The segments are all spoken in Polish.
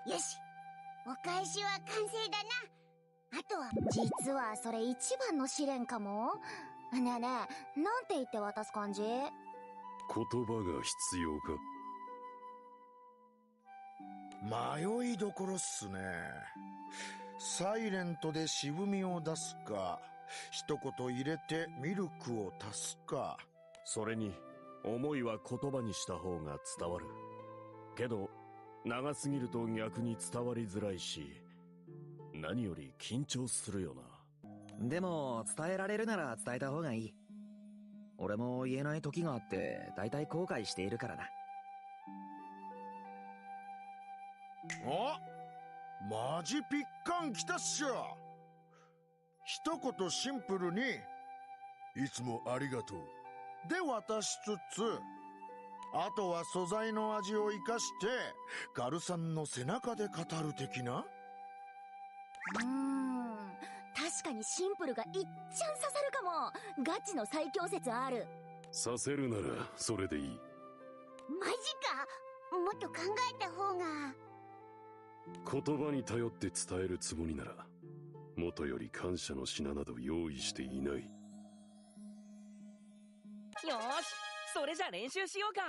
よし、お返しは完成だな。あとは実はそれ一番の試練かも。ねえねえ、なんて言って渡す感じ？言葉が必要か？迷いどころっすね。サイレントで渋みを出すか、一言入れてミルクを足すか。それに思いは言葉にした方が伝わるけど、長すぎると逆に伝わりづらいし、何より緊張するよな。でも伝えられるなら伝えた方がいい。俺も言えない時があって大体後悔しているからな。あ、マジピッカン来たっしょ。一言シンプルにいつもありがとうで渡しつつ、あとは素材の味を生かしてガルさんの背中で語る的な。確かにシンプルがいっちゃん刺さるかも。ガチの最強説ある。させるならそれでいい。マジか。もっと考えた方が。言葉に頼って伝えるつもりなら、元より感謝の品など用意していない。よーし、それじゃ練習しようか。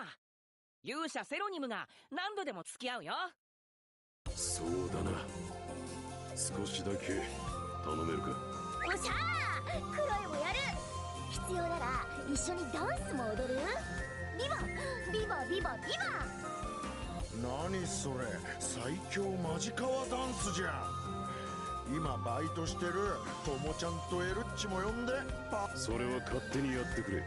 勇者セロニムが何度でも付き合うよ。そうだな、少しだけ頼めるか？おっしゃー、クロエもやる。必要なら一緒にダンスも踊る？ビバビバビバビバ。何それ、最強マジカワダンスじゃん。今バイトしてるトモちゃんとエルッチも呼んで。それは勝手にやってくれ。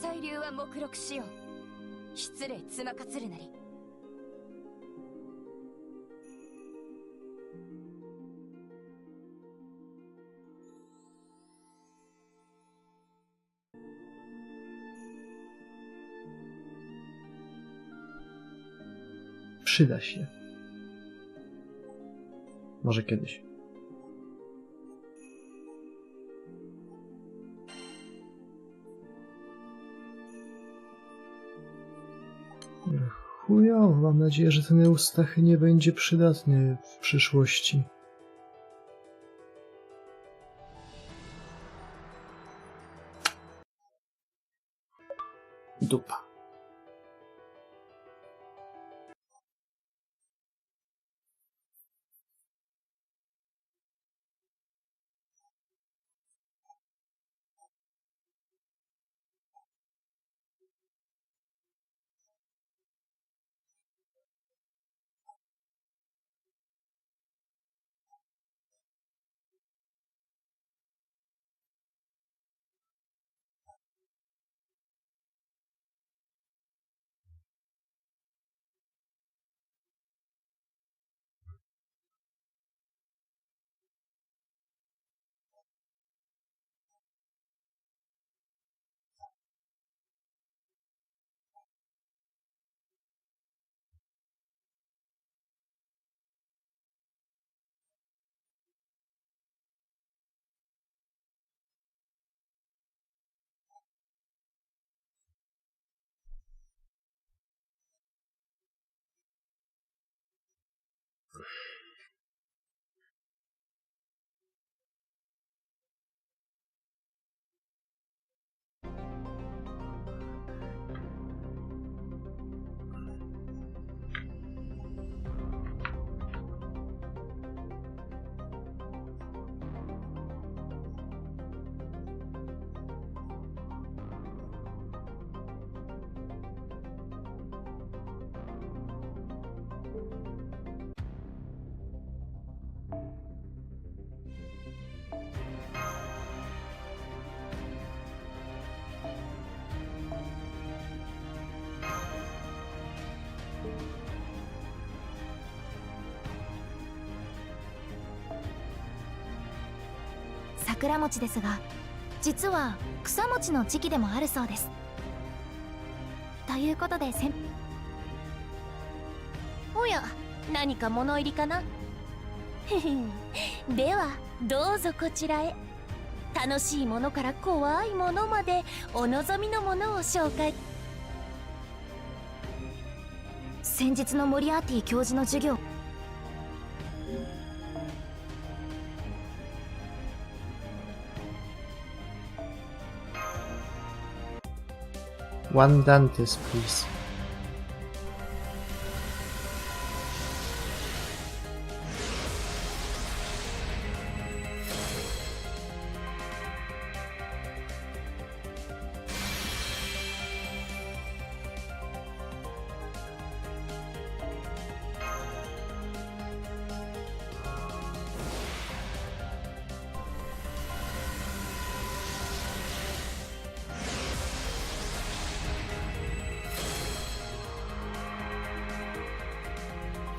細流は目録しよう。失礼つまかつるなり。Przyda się. Może kiedyś. Chujowo, mam nadzieję, że ten Eustachy nie będzie przydatny w przyszłości. Dupa.桜餅ですが、実は草餅の時期でもあるそうです。ということでおや、何か物入りかな。ではどうぞこちらへ。楽しいものから怖いものまでお望みのものを紹介。先日のモリアーティ教授の授業。One Dantes, please.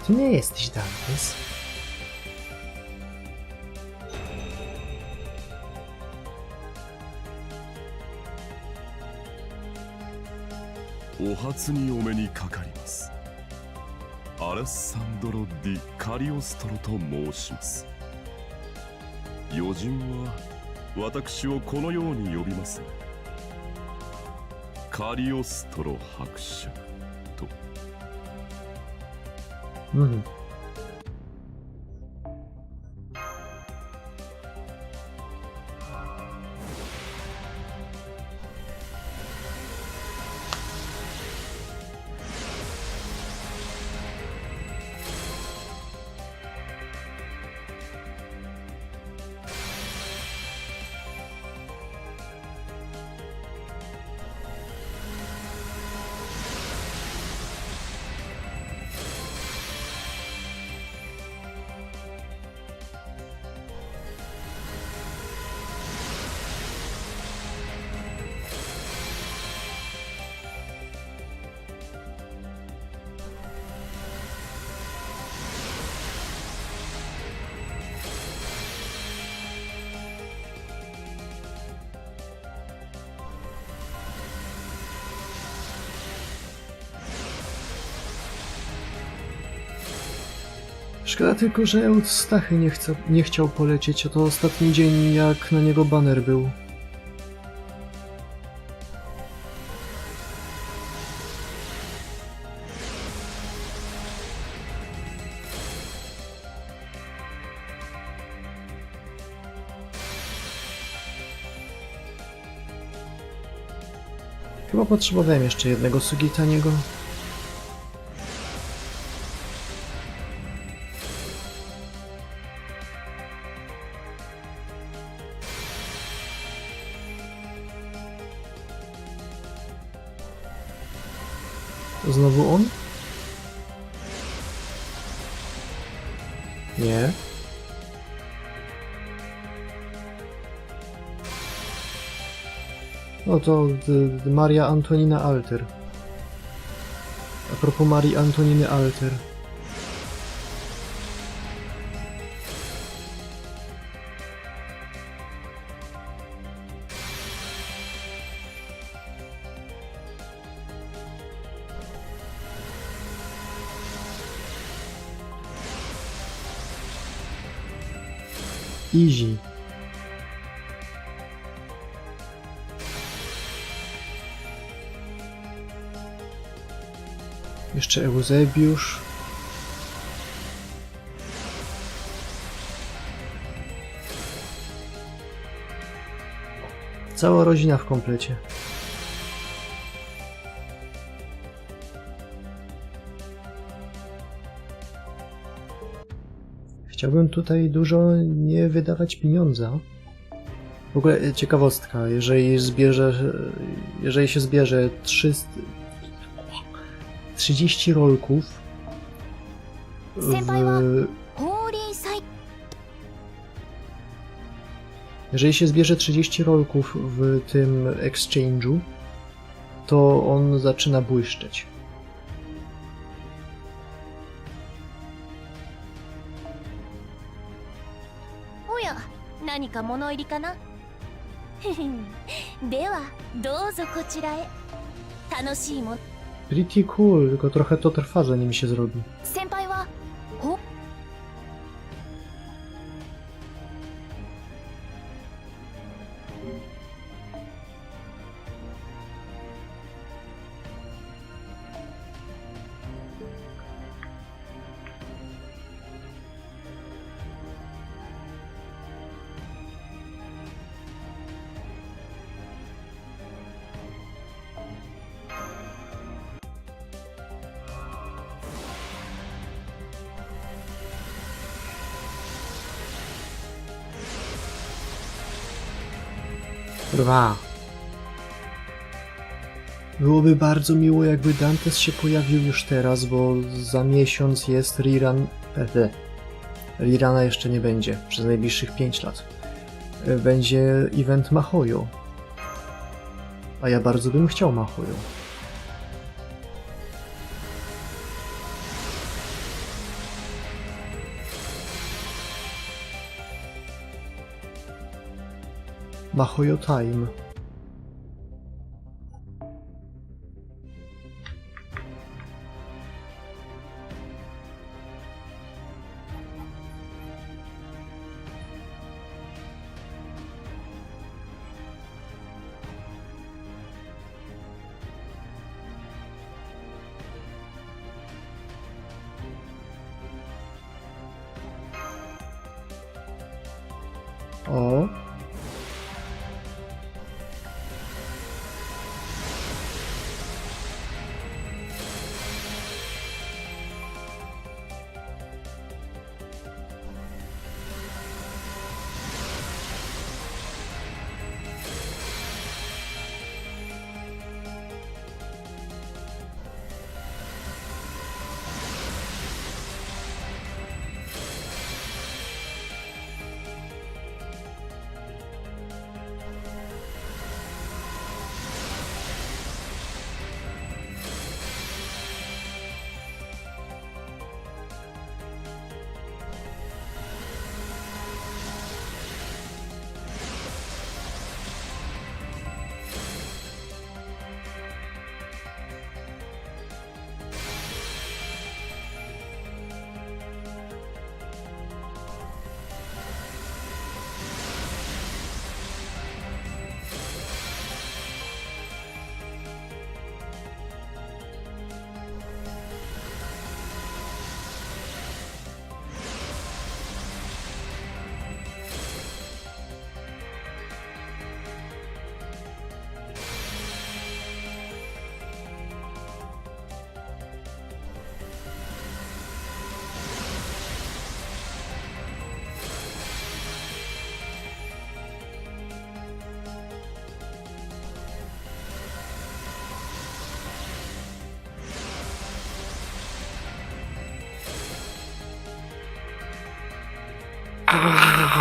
Ty nie jesteś Dantes. O初にお目にかかります。アレッサンドロ・ディ・カリオストロと申します。余人は私をこのように呼びます。カリオストロ伯爵と。Szkoda tylko, że Eustachy nie chciał polecieć, a to ostatni dzień, jak na niego baner był. Chyba potrzebowałem jeszcze jednego Sugitaniego. Znowu on? Nie. No to Maria Antonina Alter. A propos Marii Antoniny Alter. Easy. Jeszcze Eusebiusz. Cała rodzina w komplecie. Chciałbym tutaj dużo nie wydawać pieniądza. W ogóle ciekawostka, jeżeli się zbierze 30 rolków jeżeli się zbierze 30 rolków w tym exchange'u, to on zaczyna błyszczeć. Oja, 何か物入りかなではどうぞこちらへ。楽しいもの。 Pretty cool, tylko trochę to trwa, zanim się zrobi. 先輩はほ Kurwa. Byłoby bardzo miło, jakby Dantes się pojawił już teraz, bo za miesiąc jest rerun... Reruna jeszcze nie będzie, przez najbliższych 5 lat. Będzie event Mahoyo. A ja bardzo bym chciał Mahoyo. Mahoyo time. O. To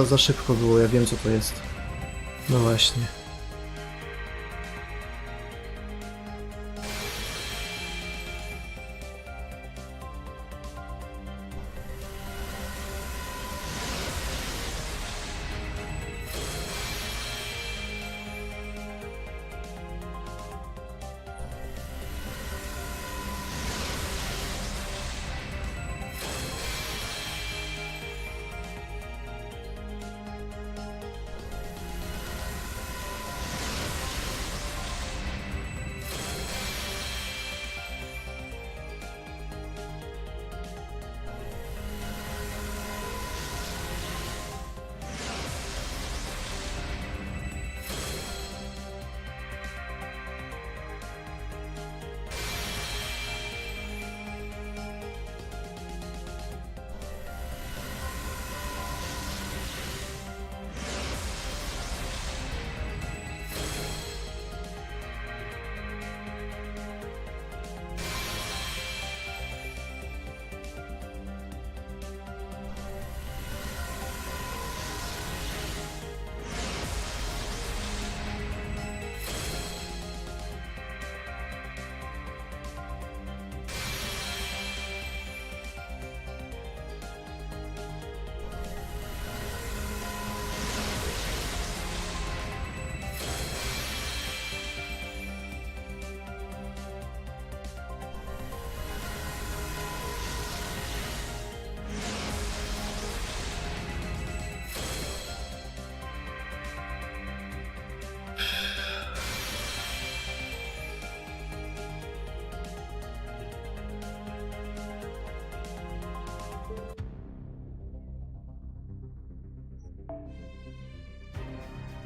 za szybko było, ja wiem co to jest. No właśnie.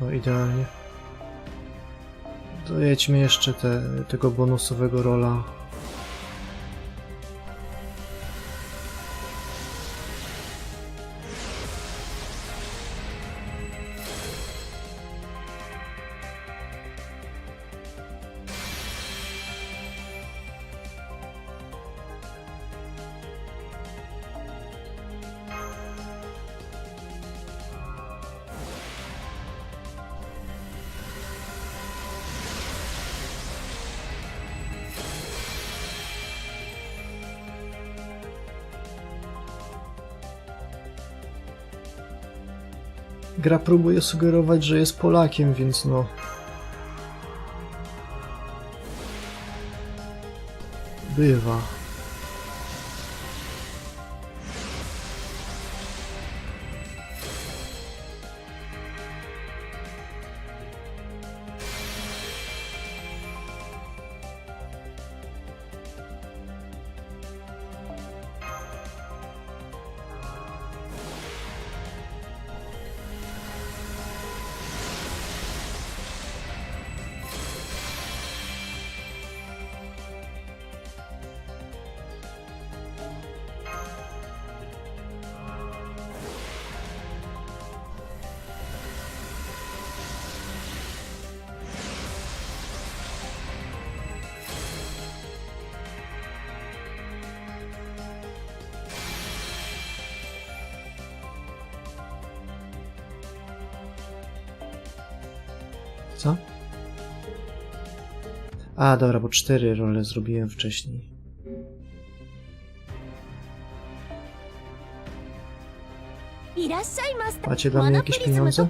No idealnie. Dojedźmy jeszcze tego bonusowego rola. Gra próbuje sugerować, że jest Polakiem, więc no... Bywa. Co? A, dobra, bo 4 role zrobiłem wcześniej. Macie dla mnie jakieś pieniądze?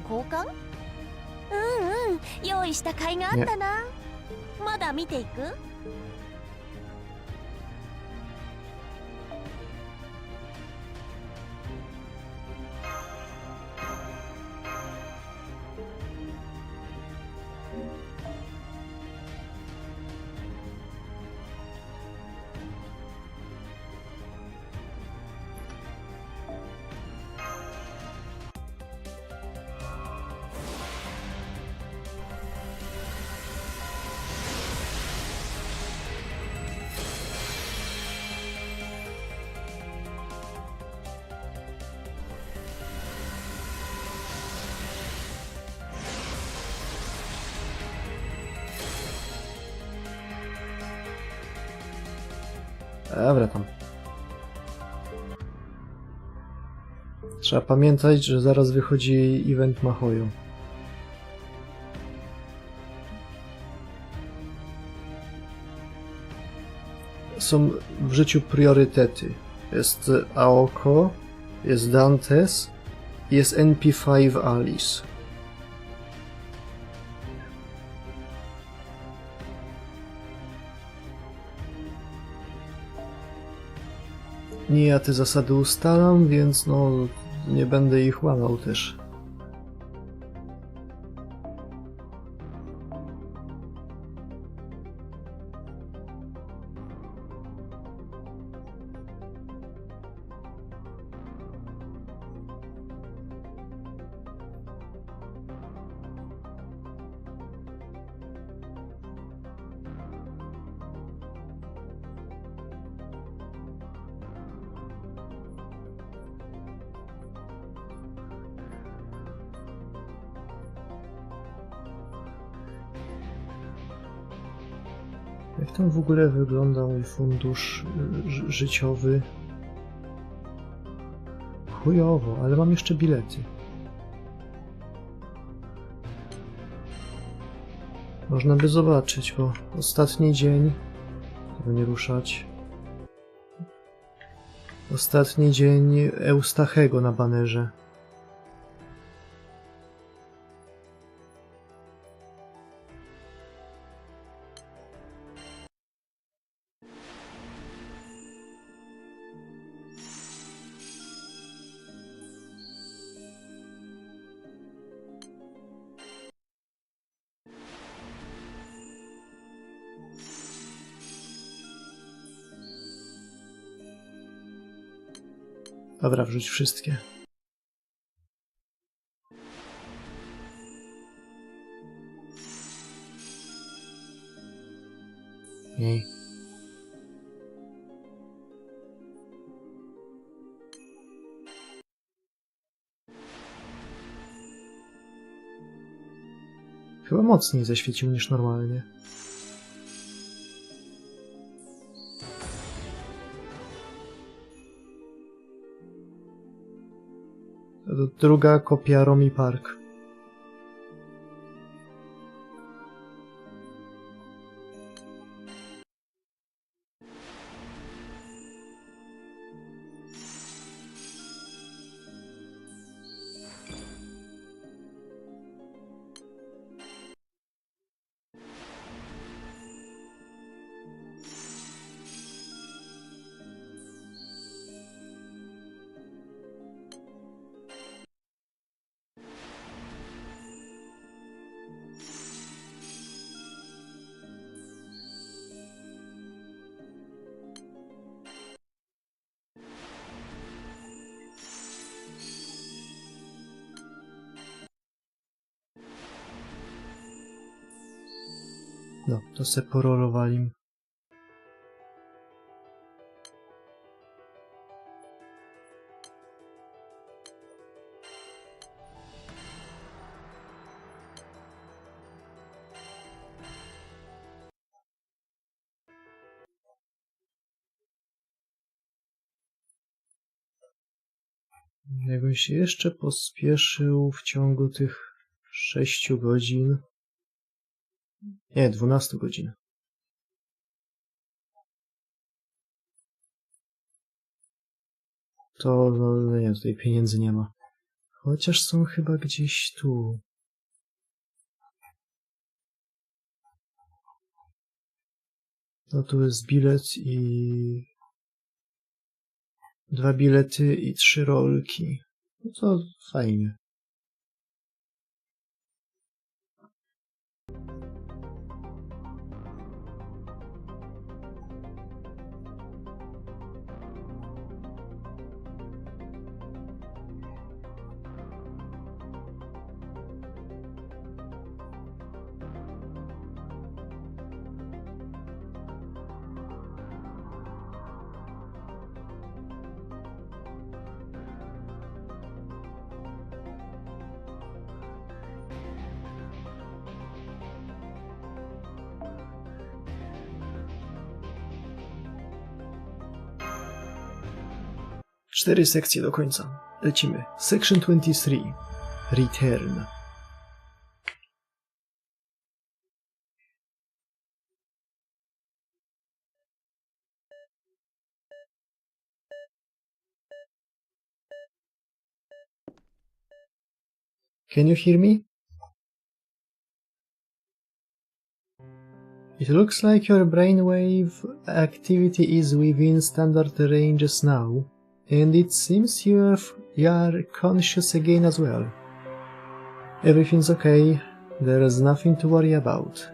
用意した甲斐があったな。まだ見ていく？ Dobra, tam. Trzeba pamiętać, że zaraz wychodzi event Mahoju. Są w życiu priorytety. Jest Aoko, jest Dantes, jest NP5 Alice. Nie ja te zasady ustalam, więc no nie będę ich łamał też. Jak tam w ogóle wygląda mój fundusz życiowy? Chujowo, ale mam jeszcze bilety. Można by zobaczyć, bo ostatni dzień... Tego nie ruszać. Ostatni dzień Eustachego na banerze. Dobra, wrzuć wszystkie. Jej. Chyba mocniej zaświecił niż normalnie. Druga kopia Romi Park. No, to se porolowali. Jakbym się jeszcze pospieszył w ciągu tych 6 godzin, Nie, 12 godzin. To, no nie, tutaj pieniędzy nie ma. Chociaż są chyba gdzieś tu. No tu jest bilet i... 2 bilety i 3 rolki. No to fajnie. Cztery sekcje do końca. Lecimy. Section 23. Return. Can you hear me? It looks like your brainwave activity is within standard ranges now. And it seems you are conscious again as well. Everything's okay. There is nothing to worry about.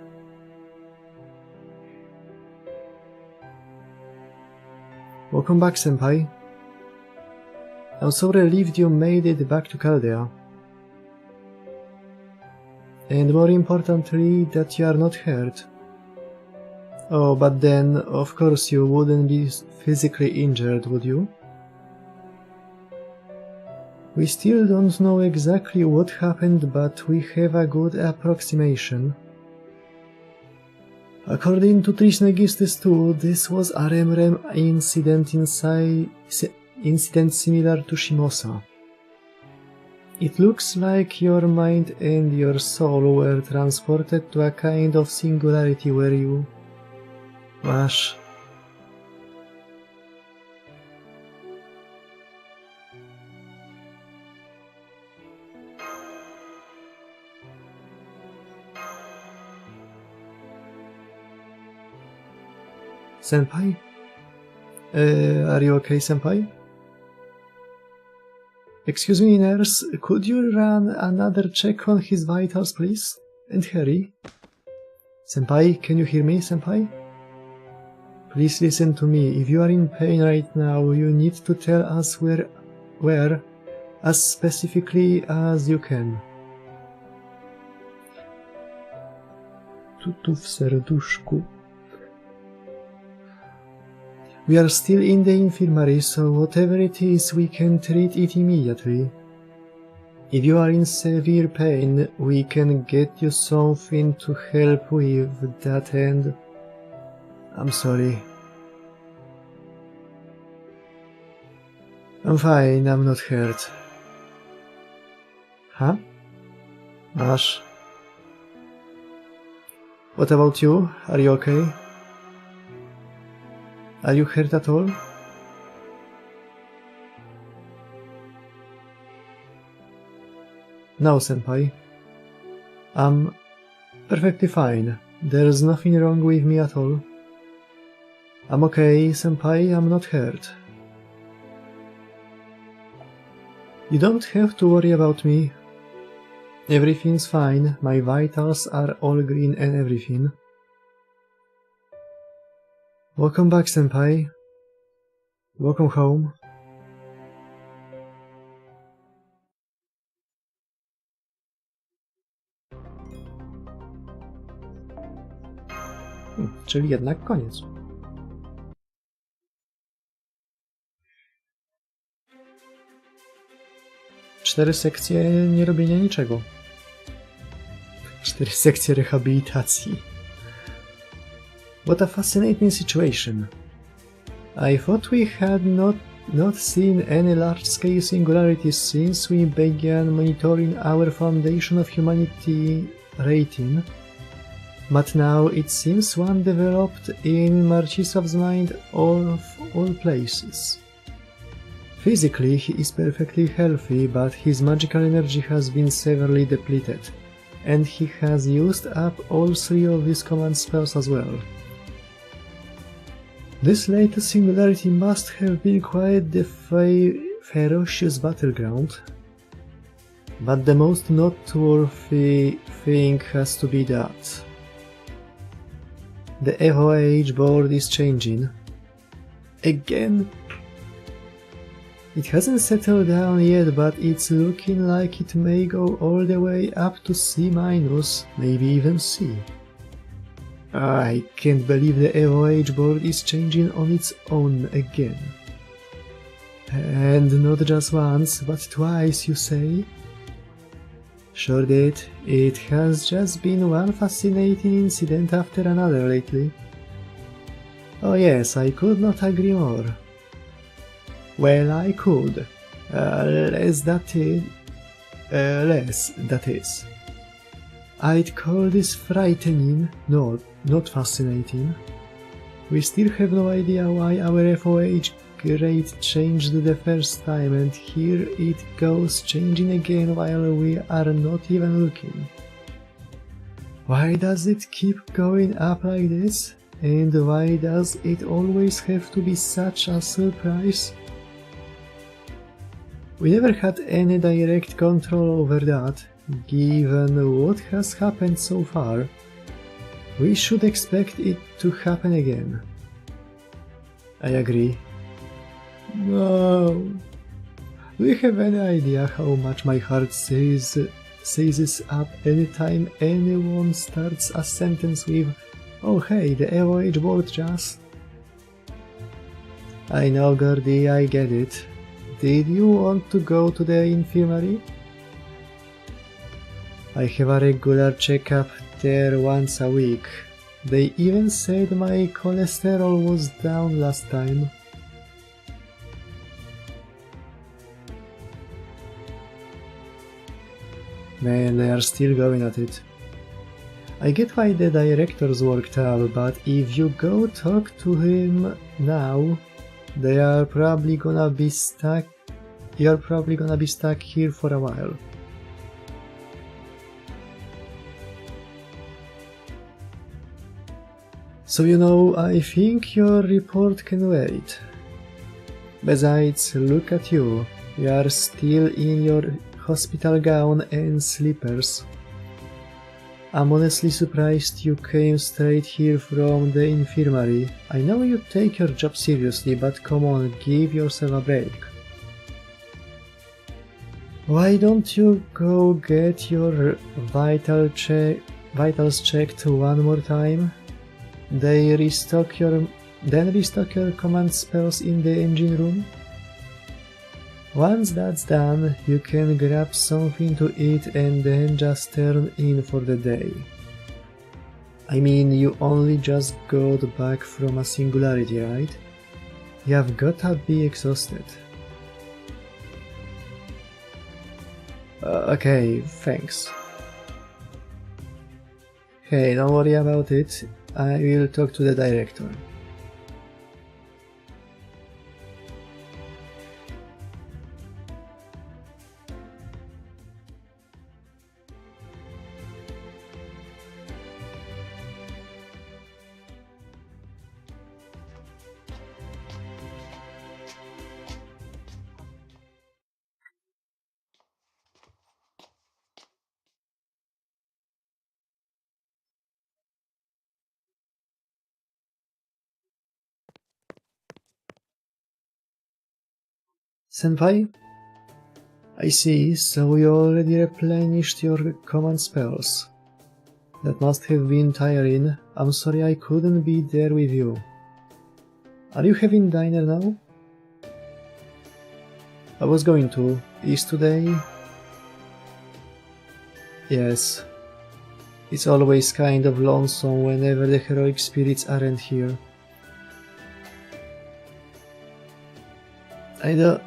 Welcome back, Senpai. I'm so relieved you made it back to Chaldea. And more importantly, that you are not hurt. Oh, but then, of course you wouldn't be physically injured, would you? We still don't know exactly what happened, but we have a good approximation. According to Trismegistus too, this was a rem incident similar to Shimosa. It looks like your mind and your soul were transported to a kind of singularity where you... Masz... Senpai? Are you okay, Senpai? Excuse me, nurse, could you run another check on his vitals, please? And hurry. Senpai, can you hear me, Senpai? Please listen to me. If you are in pain right now, you need to tell us where, as specifically as you can. Tu w serduszku. We are still in the infirmary, so whatever it is, we can treat it immediately. If you are in severe pain, we can get you something to help with that, and... I'm sorry. I'm fine, I'm not hurt. Huh? Ash? What about you? Are you okay? Are you hurt at all? No, Senpai. I'm perfectly fine. There's nothing wrong with me at all. I'm okay, Senpai, I'm not hurt. You don't have to worry about me. Everything's fine, my vitals are all green and everything. Welcome back, Senpai. Welcome home. Czyli jednak koniec. Cztery sekcje nierobienia niczego. 4 sekcje rehabilitacji. What a fascinating situation. I thought we had not seen any large-scale singularities since we began monitoring our Foundation of Humanity rating. But now it seems one developed in Marcisław's mind of all places. Physically, he is perfectly healthy, but his magical energy has been severely depleted, and he has used up all 3 of his command spells as well. This latest singularity must have been quite the ferocious battleground, but the most noteworthy thing has to be that the FOH board is changing. Again? It hasn't settled down yet, but it's looking like it may go all the way up to C-, maybe even C. I can't believe the FOH board is changing on its own again. And not just once, but twice, you say? Sure did. It has just been one fascinating incident after another lately. Oh yes, I could not agree more. Well, I could. Less that is. I'd call this frightening, not fascinating. We still have no idea why our FOH grade changed the first time, and here it goes changing again while we are not even looking. Why does it keep going up like this? And why does it always have to be such a surprise? We never had any direct control over that, given what has happened so far. We should expect it to happen again. I agree. No. Do you have any idea how much my heart seizes up anytime anyone starts a sentence with, "Oh hey, the FOH board just..." I know, Gordy, I get it. Did you want to go to the infirmary? I have a regular checkup there once a week. They even said my cholesterol was down last time. Man, they are still going at it. I get why the directors worked out, but if you go talk to him now, you're probably gonna be stuck here for a while. So I think your report can wait. Besides, look at you. You are still in your hospital gown and slippers. I'm honestly surprised you came straight here from the infirmary. I know you take your job seriously, but come on, give yourself a break. Why don't you go get your vitals checked one more time? Then restock your command spells in the engine room? Once that's done, you can grab something to eat and then just turn in for the day. I mean, you only just got back from a singularity, right? You've gotta be exhausted. Okay, thanks. Hey, don't worry about it. I will talk to the director. Senpai? I see, so you already replenished your command spells. That must have been tiring. I'm sorry I couldn't be there with you. Are you having dinner now? I was going to. Is today? Yes. It's always kind of lonesome whenever the heroic spirits aren't here.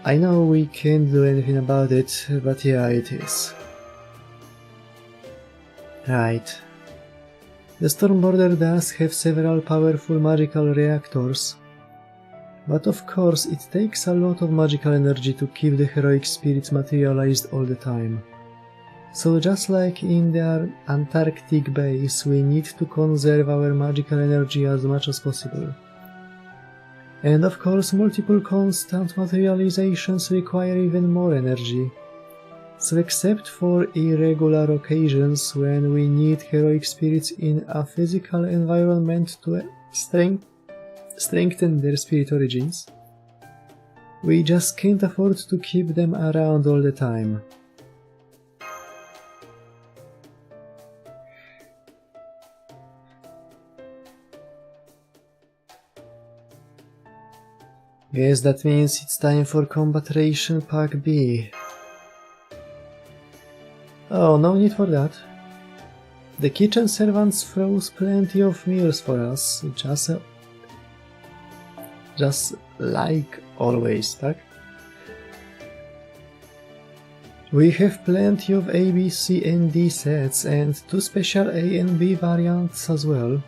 I know we can't do anything about it, but yeah, it is. Right. The Storm Border does have several powerful magical reactors, but of course it takes a lot of magical energy to keep the heroic spirits materialized all the time. So just like in their Antarctic base, we need to conserve our magical energy as much as possible. And of course multiple constant materializations require even more energy. So except for irregular occasions when we need heroic spirits in a physical environment to strengthen their spirit origins, we just can't afford to keep them around all the time. Guess that means it's time for Combat Ration Pack B. Oh, no need for that. The kitchen servants froze plenty of meals for us, just like always, tak? We have plenty of A, B, C and D sets and 2 special A and B variants as well.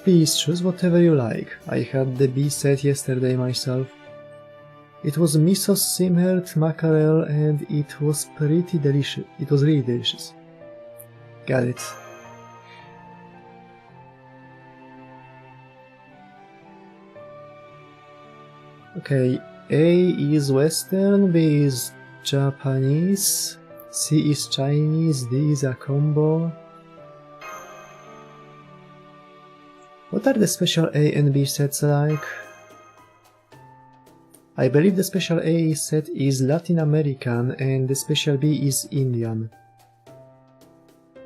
Please choose whatever you like. I had the B set yesterday myself. It was miso simmered mackerel and it was pretty delicious. It was really delicious. Got it. Okay, A is Western, B is Japanese, C is Chinese, D is a combo. What are the special A and B sets like? I believe the special A set is Latin American and the special B is Indian.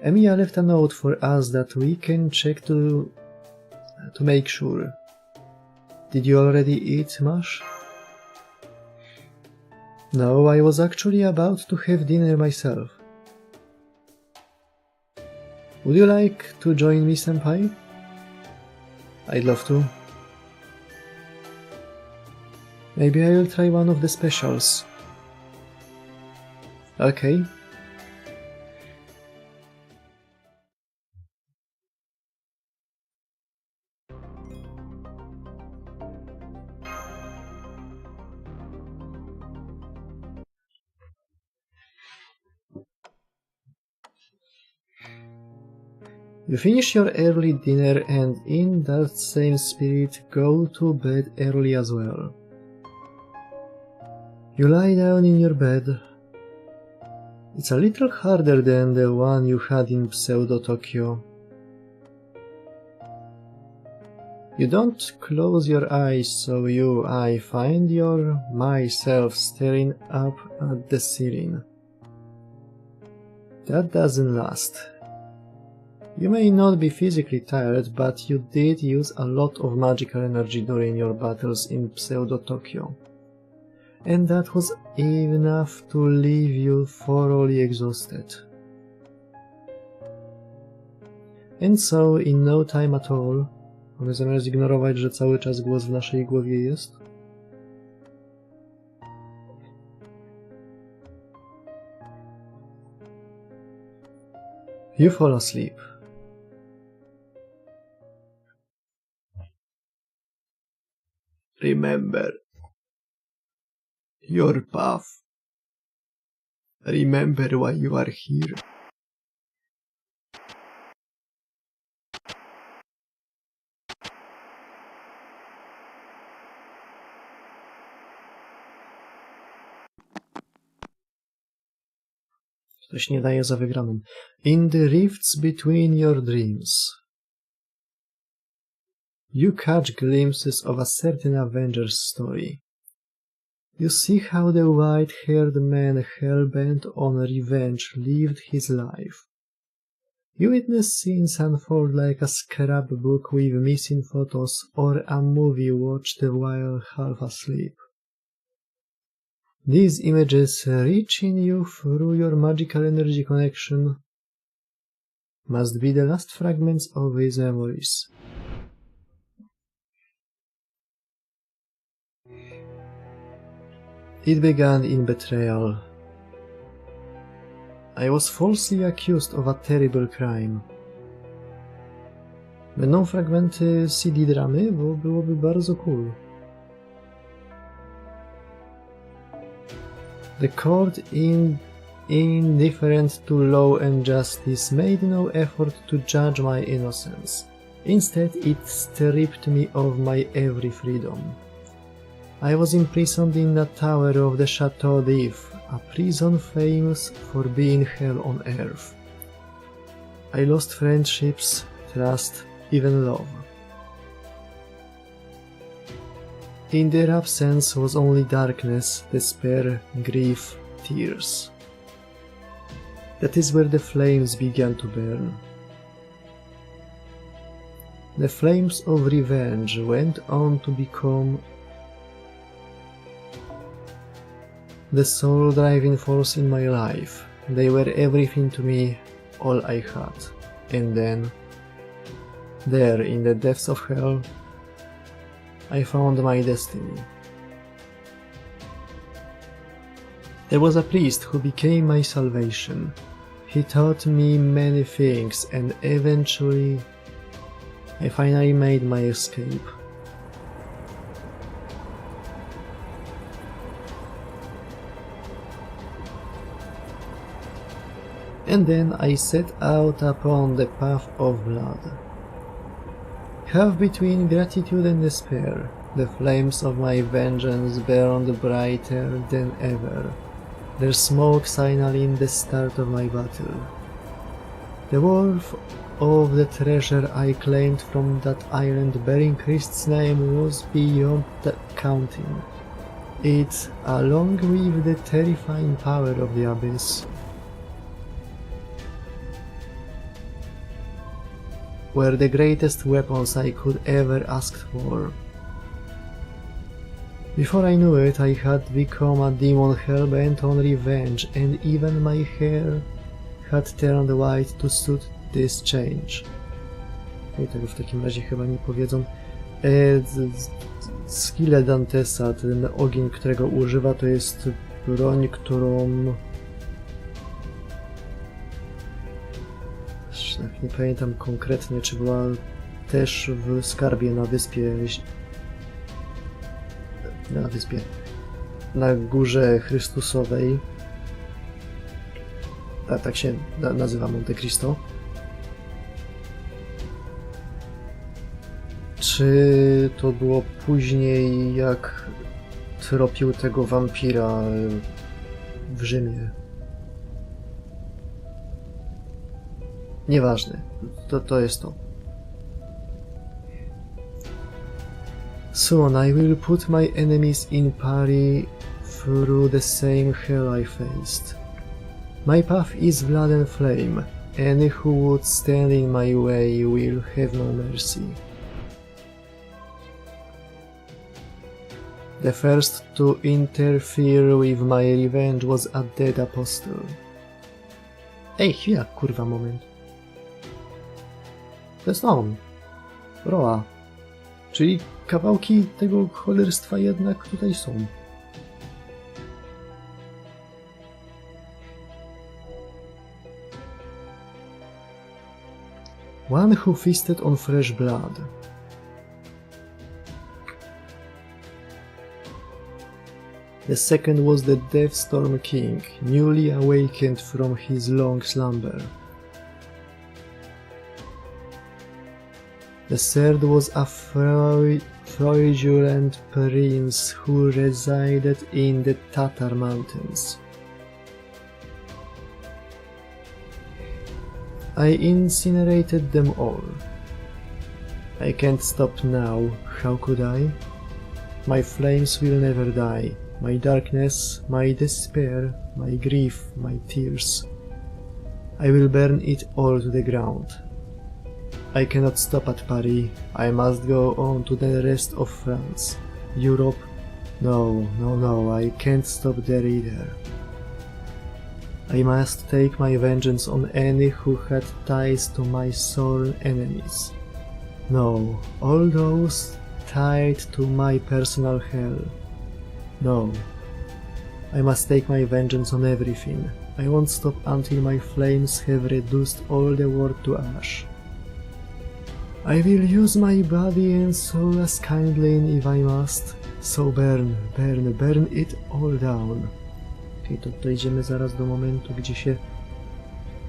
Emilia left a note for us that we can check to make sure. Did you already eat, Mash? No, I was actually about to have dinner myself. Would you like to join me, Senpai? I'd love to. Maybe I will try one of the specials. Okay. You finish your early dinner and in that same spirit go to bed early as well. You lie down in your bed. It's a little harder than the one you had in Pseudo-Tokyo. You don't close your eyes, so I find myself staring up at the ceiling. That doesn't last. You may not be physically tired, but you did use a lot of magical energy during your battles in Pseudo-Tokyo. And that was enough to leave you thoroughly exhausted. And so, in no time at all, mamy zamiar zignorować, że cały czas głos w naszej głowie jest. You fall asleep. Remember your path. Remember why you are here. Ktoś nie daje za wygranym. In the rifts between your dreams, you catch glimpses of a certain Avengers story. You see how the white-haired man hell-bent on revenge lived his life. You witness scenes unfold like a scrapbook with missing photos or a movie watched while half asleep. These images reach in you through your magical energy connection must be the last fragments of his memories. It began in betrayal. I was falsely accused of a terrible crime. Będą fragmenty CD dramy, bo byłoby bardzo cool. The court, indifferent to law and justice, made no effort to judge my innocence. Instead, it stripped me of my every freedom. I was imprisoned in the tower of the Chateau d'If, a prison famous for being hell on earth. I lost friendships, trust, even love. In their absence was only darkness, despair, grief, tears. That is where the flames began to burn. The flames of revenge went on to become the sole driving force in my life. They were everything to me, all I had. And then, there in the depths of hell, I found my destiny. There was a priest who became my salvation. He taught me many things, and eventually I finally made my escape. And then I set out upon the path of blood. Half between gratitude and despair, the flames of my vengeance burned brighter than ever, their smoke signaling the start of my battle. The worth of the treasure I claimed from that island bearing Christ's name was beyond the counting. It, along with the terrifying power of the abyss, were the greatest weapons I could ever ask for. Before I knew it, I had become a demon hell-bent on revenge, and even my hair had turned white to suit this change. I tego w takim razie chyba nie powiedzą. Skille Dantesa, ten ogień, którego używa, to jest broń, którą... Nie pamiętam konkretnie, czy była też w skarbie na wyspie... na górze Chrystusowej. Tak się nazywa Monte Cristo. Czy to było później, jak tropił tego wampira w Rzymie? Nieważne. To jest to. Soon I will put my enemies in parry through the same hell I faced. My path is blood and flame. Any who would stand in my way will have no mercy. The first to interfere with my revenge was a dead apostle. Ej, chwila, kurwa, moment. To jest on. Roa. Czyli kawałki tego cholerstwa jednak tutaj są. One who feasted on fresh blood. The second was the Deathstorm King, newly awakened from his long slumber. The third was a fraudulent prince who resided in the Tatar Mountains. I incinerated them all. I can't stop now, how could I? My flames will never die. My darkness, my despair, my grief, my tears. I will burn it all to the ground. I cannot stop at Paris. I must go on to the rest of France. Europe? No, I can't stop there either. I must take my vengeance on any who had ties to my sworn enemies. No, all those tied to my personal hell. No, I must take my vengeance on everything. I won't stop until my flames have reduced all the world to ash. I will use my body and soul as kindling if I must. So burn, burn, burn it all down. Czyli to dojdziemy zaraz do momentu, gdzie się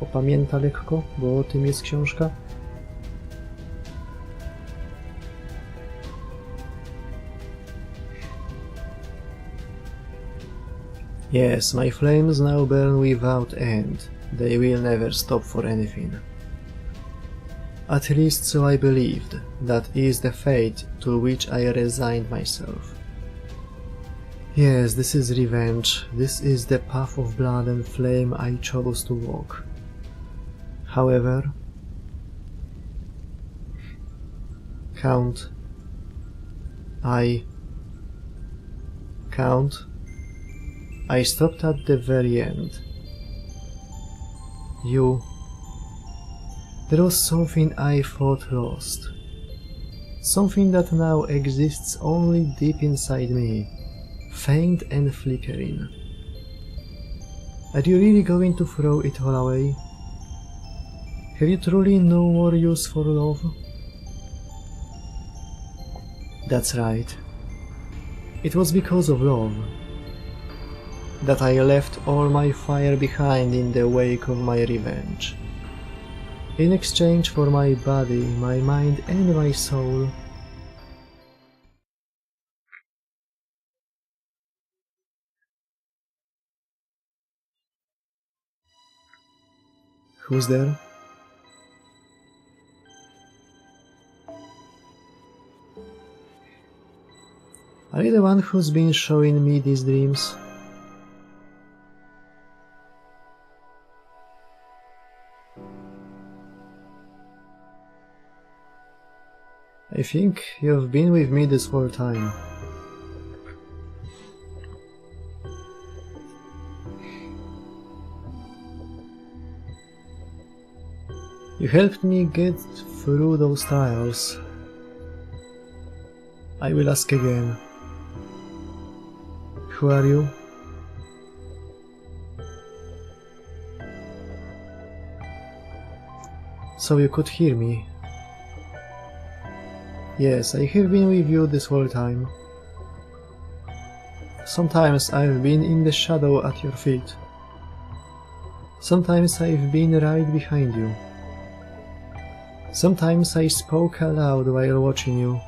opamięta lekko, bo o tym jest książka. Yes, my flames now burn without end. They will never stop for anything. At least so I believed. That is the fate to which I resigned myself. Yes, this is revenge. This is the path of blood and flame I chose to walk. However, Count, I stopped at the very end. There was something I thought lost. Something that now exists only deep inside me, faint and flickering. Are you really going to throw it all away? Have you truly no more use for love? That's right. It was because of love that I left all my fire behind in the wake of my revenge. In exchange for my body, my mind and my soul. Who's there? Are you the one who's been showing me these dreams? I think you've been with me this whole time. You helped me get through those trials. I will ask again. Who are you? So you could hear me. Yes, I have been with you this whole time. Sometimes I've been in the shadow at your feet. Sometimes I've been right behind you. Sometimes I spoke aloud while watching you,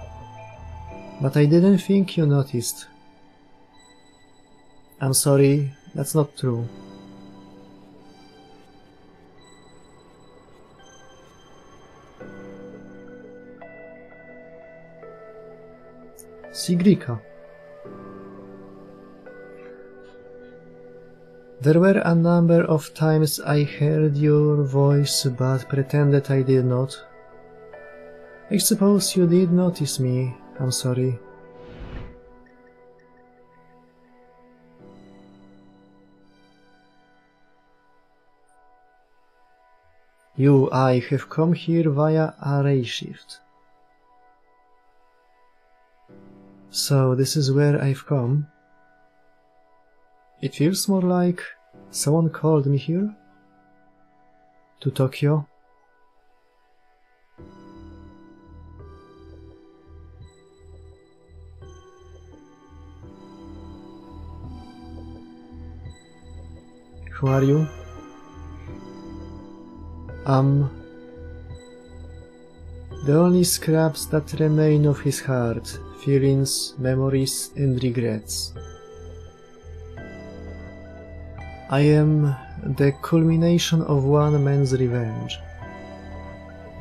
but I didn't think you noticed. I'm sorry, that's not true. Sigrika. There were a number of times I heard your voice but pretended I did not. I suppose you did notice me, I'm sorry. I have come here via a ray shift. So this is where I've come. It feels more like someone called me here? To Tokyo? Who are you? The only scraps that remain of his heart, feelings, memories and regrets. I am the culmination of one man's revenge.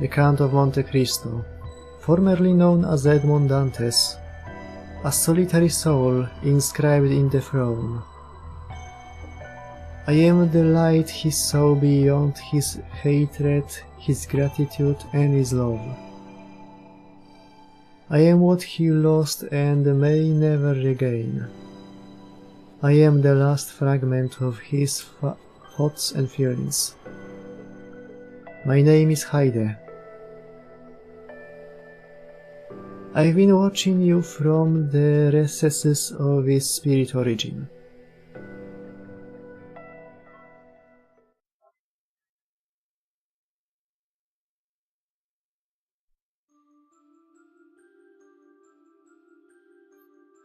The Count of Monte Cristo, formerly known as Edmond Dantes, a solitary soul inscribed in the throne. I am the light he saw beyond his hatred, his gratitude and his love. I am what he lost and may never regain. I am the last fragment of his thoughts and feelings. My name is Heide. I've been watching you from the recesses of his spirit origin.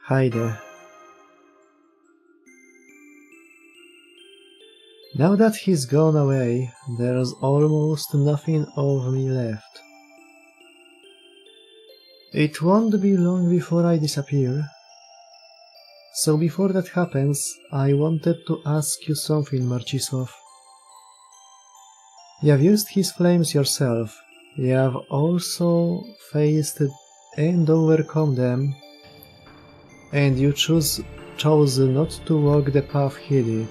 Heide. Now that he's gone away, there's almost nothing of me left. It won't be long before I disappear. So before that happens, I wanted to ask you something, Marcisław. You have used his flames yourself. You have also faced and overcome them, and you chose not to walk the path he did.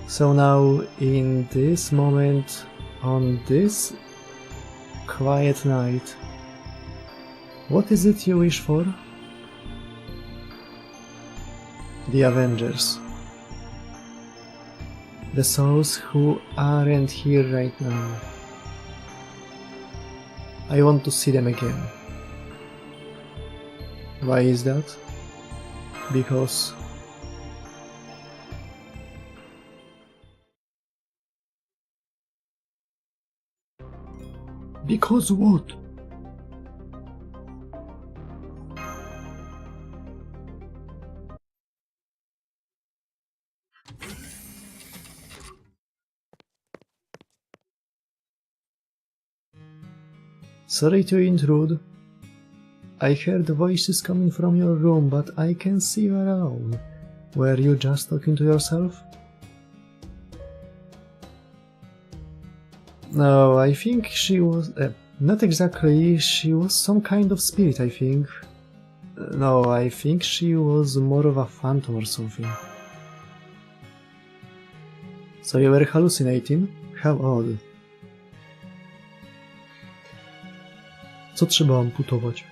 So now, in this moment, on this quiet night, what is it you wish for? The Avengers. The souls who aren't here right now. I want to see them again. Why is that? Because what? Sorry to intrude. I heard voices coming from your room, but I can't see you around. Were you just talking to yourself? No, I think she was... not exactly, she was some kind of spirit, I think. No, I think she was more of a phantom or something. So you were hallucinating? How odd. Co trzeba amputować?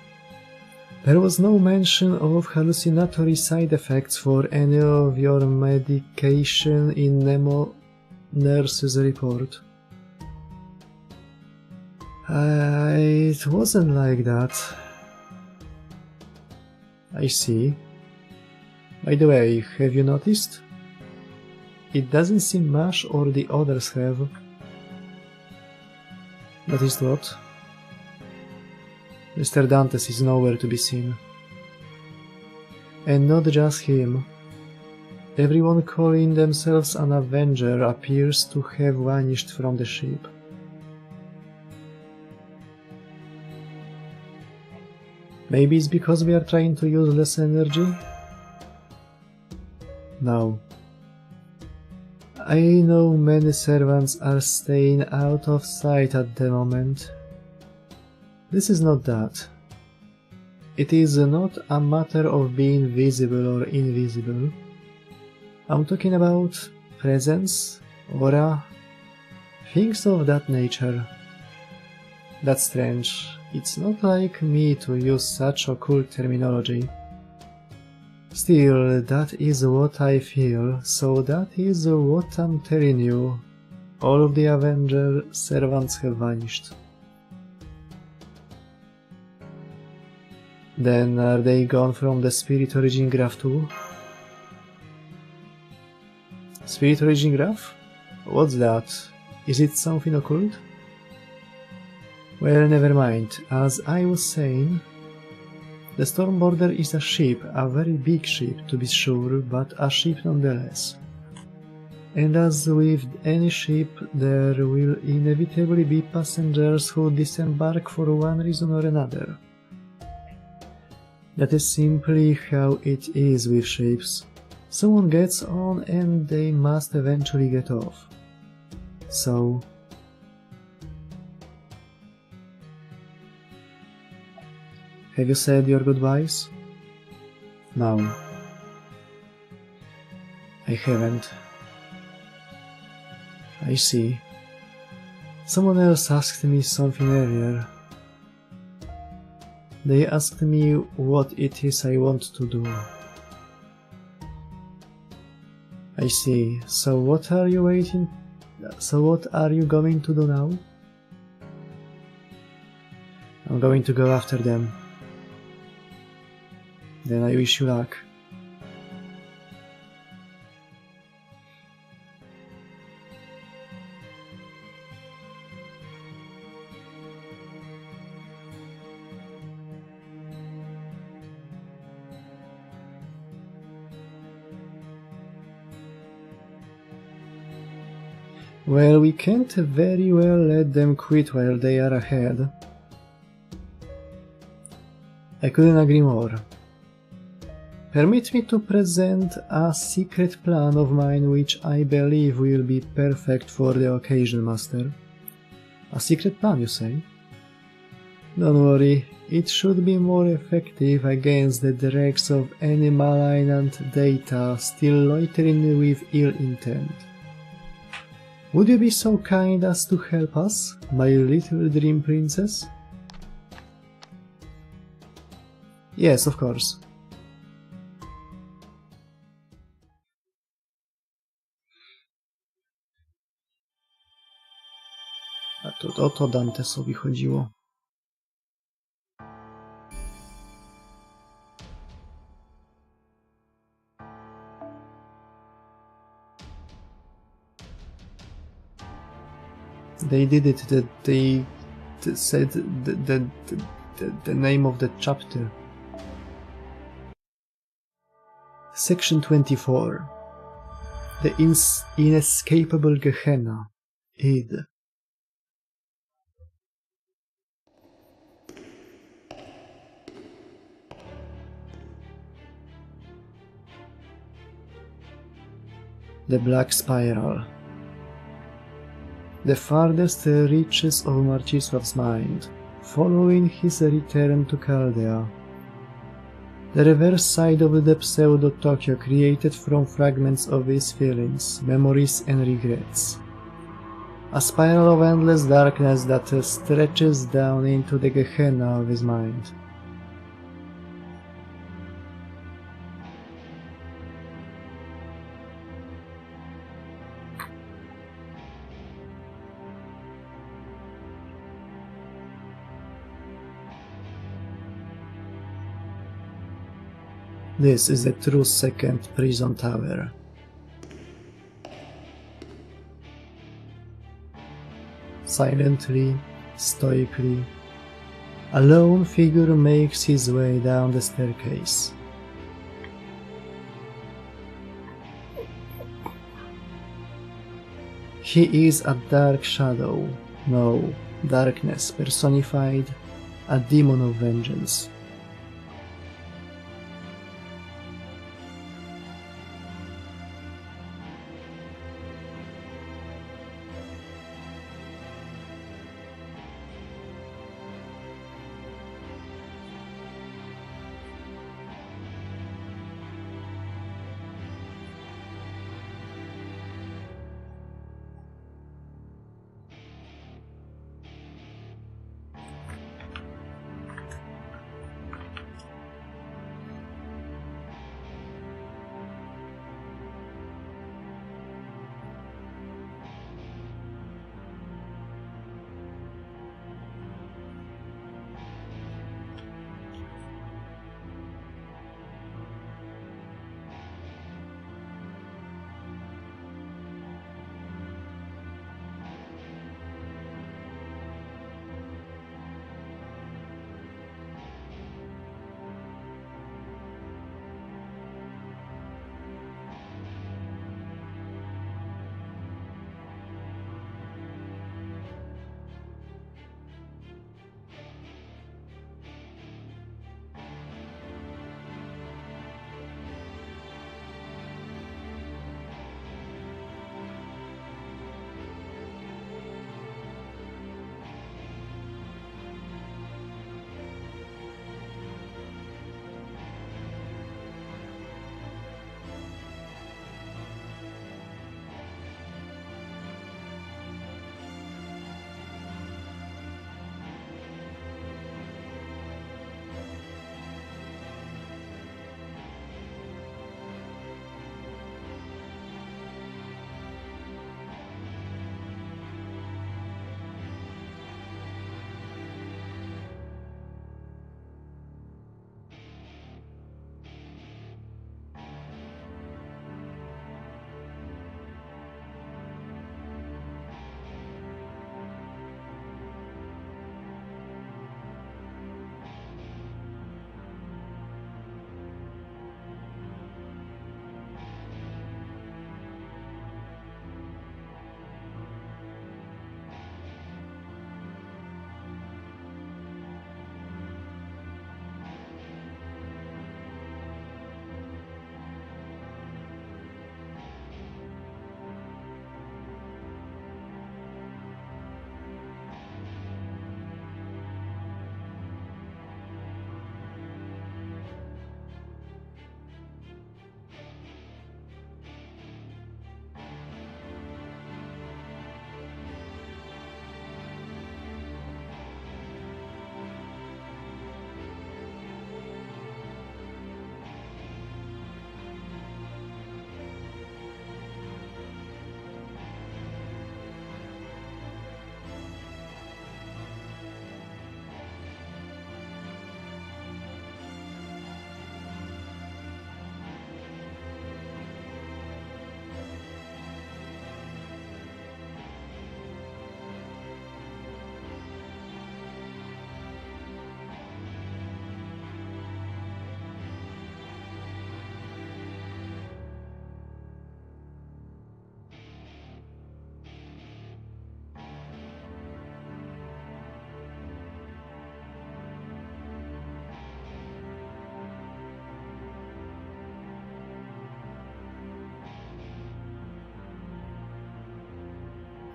There was no mention of hallucinatory side effects for any of your medication in Nemo nurse's report. It wasn't like that. I see. By the way, have you noticed? It doesn't seem Mash or the others have. Noticed what? Mr. Dantes is nowhere to be seen. And not just him. Everyone calling themselves an Avenger appears to have vanished from the ship. Maybe it's because we are trying to use less energy? No. I know many servants are staying out of sight at the moment. This is not that. It is not a matter of being visible or invisible. I'm talking about presence, aura, things of that nature. That's strange. It's not like me to use such occult terminology. Still, that is what I feel, so that is what I'm telling you. All of the Avenger servants have vanished. Then are they gone from the Spirit Origin Graph too? Spirit Origin Graph? What's that? Is it something occult? Well, never mind. As I was saying, the Stormborder is a ship, a very big ship to be sure, but a ship nonetheless. And as with any ship, there will inevitably be passengers who disembark for one reason or another. That is simply how it is with ships. Someone gets on and they must eventually get off. So... have you said your goodbyes? No. I haven't. I see. Someone else asked me something earlier. They asked me what it is I want to do. I see. So what are you waiting? So what are you going to do now? I'm going to go after them. Then I wish you luck. Well, we can't very well let them quit while they are ahead. I couldn't agree more. Permit me to present a secret plan of mine which I believe will be perfect for the occasion, Master. A secret plan, you say? Don't worry, it should be more effective against the dregs of any malignant data still loitering with ill intent. Would you be so kind as to help us, my little dream princess? Yes, of course. A to o to Dantesowi chodziło. They did it, they said the name of the chapter. Section 24. The Inescapable Gehenna. Id. The Black Spiral. The farthest reaches of Marcisław's mind, following his return to Chaldea. The reverse side of the pseudo-Tokyo created from fragments of his feelings, memories and regrets. A spiral of endless darkness that stretches down into the Gehenna of his mind. This is the true second prison tower. Silently, stoically, a lone figure makes his way down the staircase. He is a dark shadow, no, darkness personified, a demon of vengeance.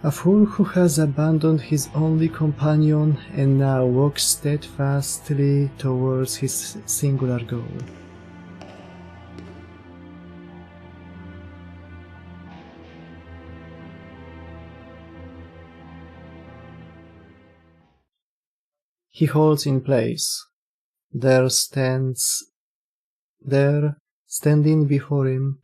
A fool who has abandoned his only companion and now walks steadfastly towards his singular goal. He holds in place. There, standing before him,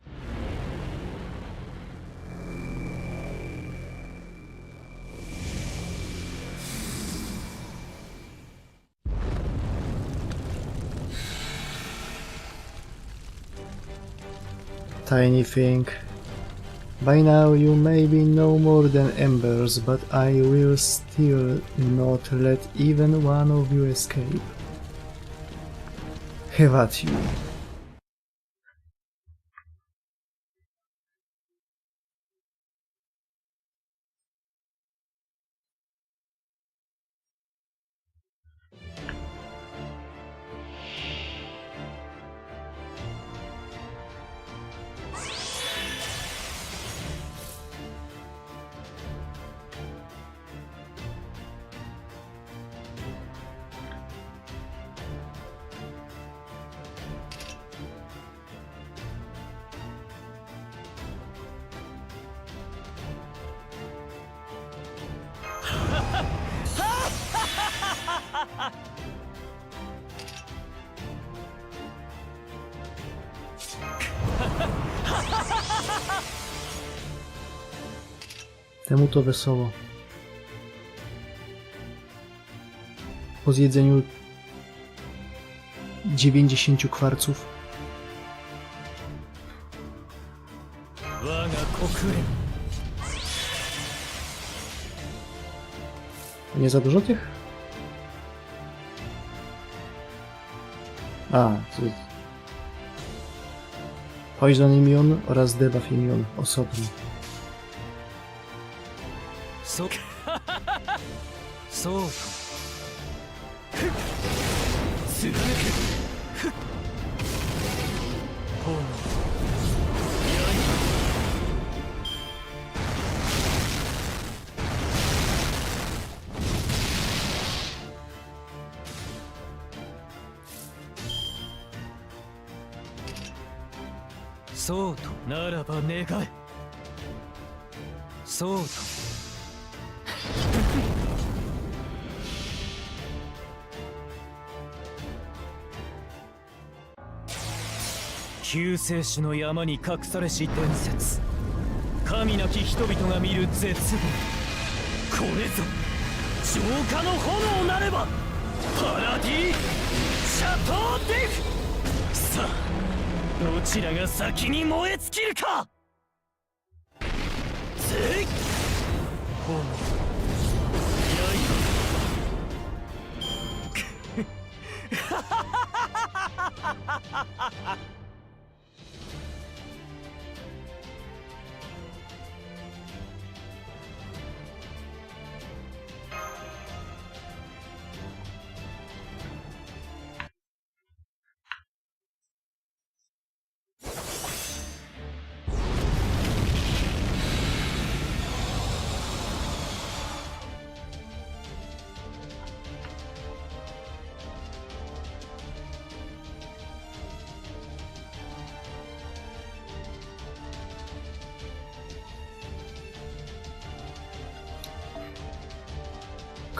tiny thing. By now you may be no more than embers, but I will still not let even one of you escape. Have at you. Temu to wesoło. Po zjedzeniu 90 kwarców. Nie za dużo tych? A, to jest Poison Immune oraz Debuff Immune osobno.そうとならば願え。そうと。救世主の山に隠されし伝説。神なき人々が見る絶望。これぞ浄化の炎なれば。パラディ・シャトーデフ。さあ。どちらが先に燃え尽きるか。ぜい。炎。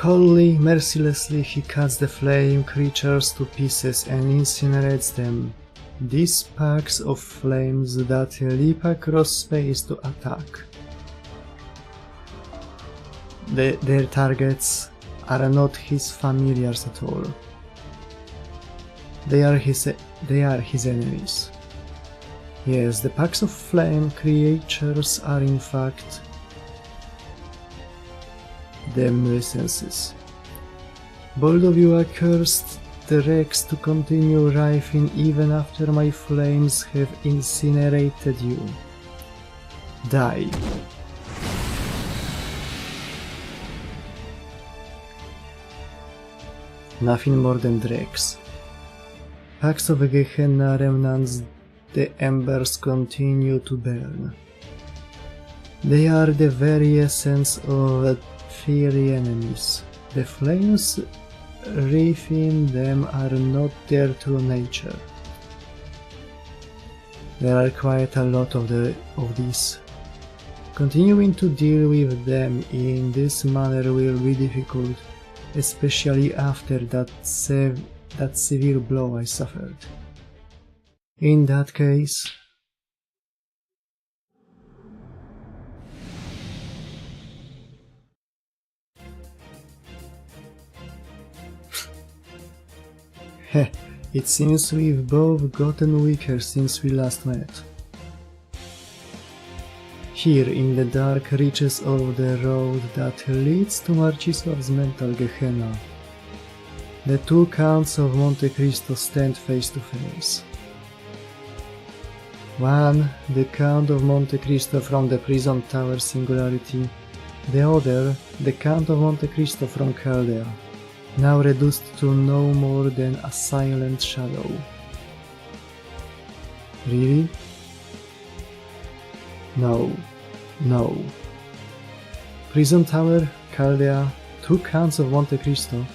Coldly, mercilessly, he cuts the flame creatures to pieces and incinerates them. These sparks of flames that leap across space to attack. Their targets are not his familiars at all. They are his enemies. Yes, the packs of flame creatures are in fact the nuisances. Bold of you accursed the wrecks to continue rifling even after my flames have incinerated you. Die. Nothing more than dregs. Packs of Gehenna remnants, the embers continue to burn. They are the very essence of fiery enemies. The flames wreathing them are not their true nature. There are quite a lot of these. Continuing to deal with them in this manner will be difficult, especially after that severe blow I suffered. In that case... Heh, it seems we've both gotten weaker since we last met. Here in the dark reaches of the road that leads to Marcisław's mental Gehenna, the two counts of Monte Cristo stand face to face. One, the Count of Monte Cristo from the Prison Tower Singularity, the other, the Count of Monte Cristo from Chaldea, now reduced to no more than a silent shadow. Really? No. Prison Tower, Chaldea, two Counts of Monte Cristo.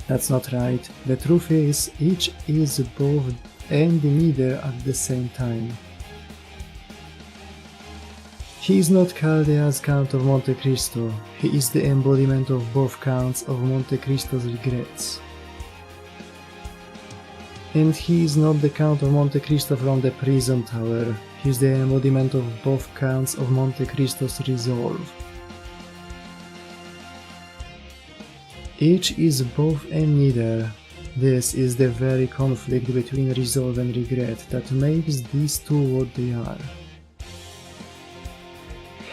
That's not right. The truth is, each is both and neither at the same time. He is not Chaldea's Count of Monte Cristo, he is the embodiment of both Counts of Monte Cristo's regrets. And he is not the Count of Monte Cristo from the Prison Tower, he is the embodiment of both Counts of Monte Cristo's resolve. Each is both and neither. This is the very conflict between resolve and regret that makes these two what they are.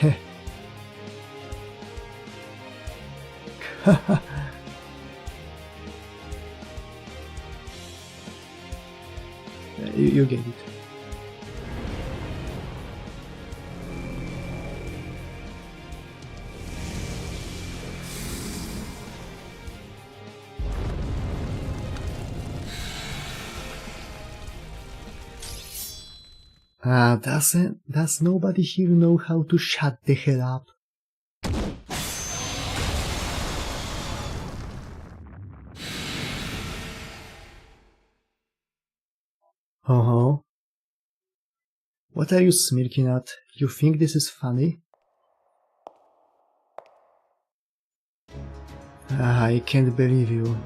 Heh. You get it. Does nobody here know how to shut the hell up? What are you smirking at? You think this is funny? I can't believe you.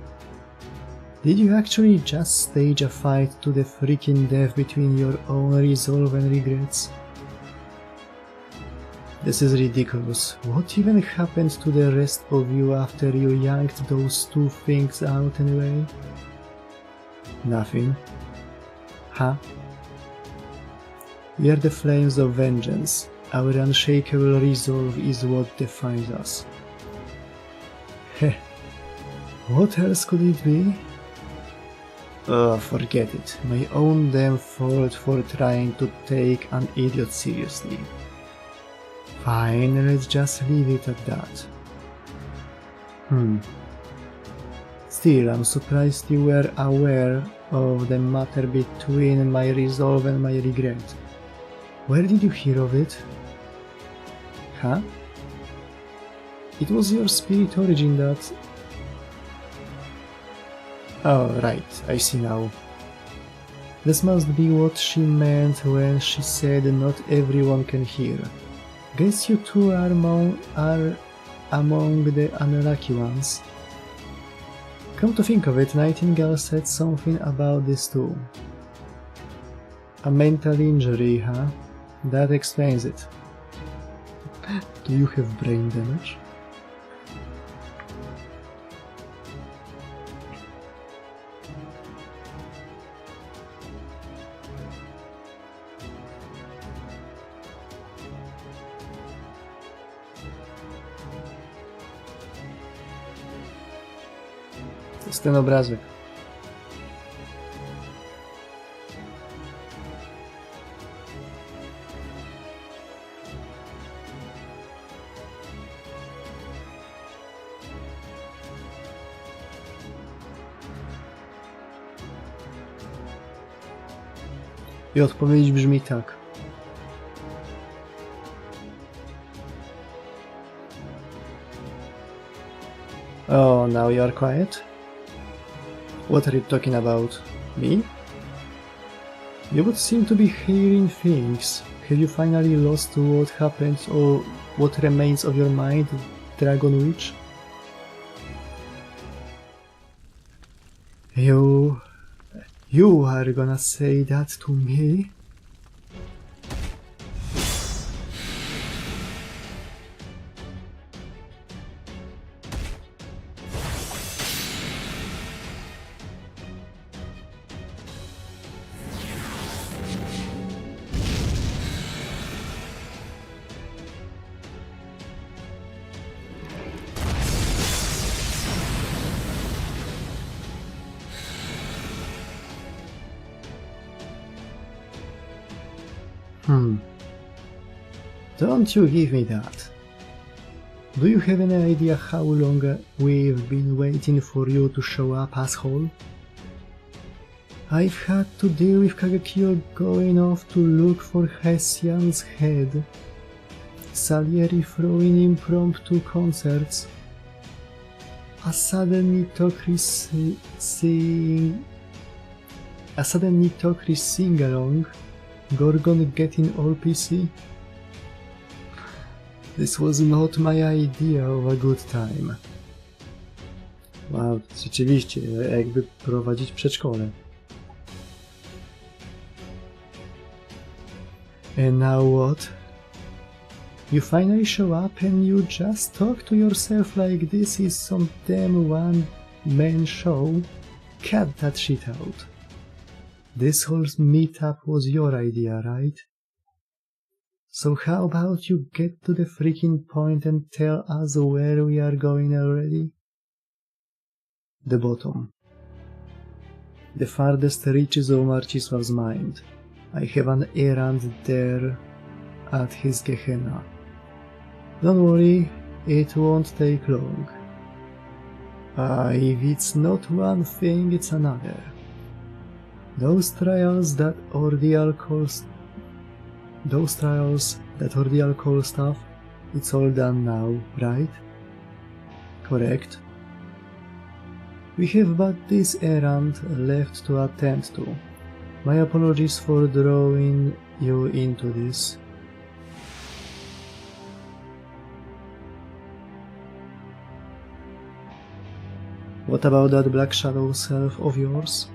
Did you actually just stage a fight to the freaking death between your own resolve and regrets? This is ridiculous. What even happened to the rest of you after you yanked those two things out anyway? Nothing. Huh? We are the flames of vengeance. Our unshakable resolve is what defines us. Heh. What else could it be? Oh, forget it. My own damn fault for trying to take an idiot seriously. Fine, let's just leave it at that. Still, I'm surprised you were aware of the matter between my resolve and my regret. Where did you hear of it? Huh? It was your spirit origin that... Oh, right, I see now. This must be what she meant when she said not everyone can hear. Guess you two are among the unlucky ones. Come to think of it, Nightingale said something about this too. A mental injury, huh? That explains it. Do you have brain damage? To jest ten obrazek. I odpowiedź brzmi tak. Oh, now you are quiet? What are you talking about? Me? You would seem to be hearing things. Have you finally lost what happened or what remains of your mind, Dragon Witch? You are gonna say that to me? Don't you give me that. Do you have any idea how long we've been waiting for you to show up, asshole? I've had to deal with Kagekyo going off to look for Hessian's head, Salieri throwing impromptu concerts, a sudden Nitokris sing-along, Gorgon getting all PC. This was not my idea of a good time. Wow, rzeczywiście, jakby prowadzić przedszkole. And now what? You finally show up and you just talk to yourself like this is some damn one-man show? Cut that shit out. This whole meetup was your idea, right? So how about you get to the freaking point and tell us where we are going already? The bottom. The farthest reaches of Marcisław's mind. I have an errand there at his Gehenna. Don't worry, it won't take long. If it's not one thing, it's another. Those trials that Ordeal calls stuff, it's all done now, right? Correct. We have but this errand left to attend to. My apologies for drawing you into this. What about that black shadow self of yours?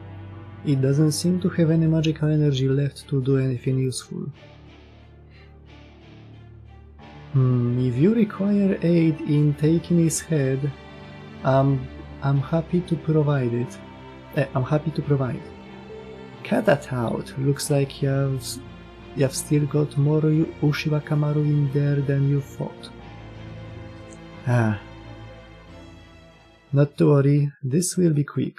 It doesn't seem to have any magical energy left to do anything useful. If you require aid in taking his head, I'm happy to provide it. I'm happy to provide. Cut that out. Looks like you've still got more Uchiwa Kamaru in there than you thought. Not to worry, this will be quick.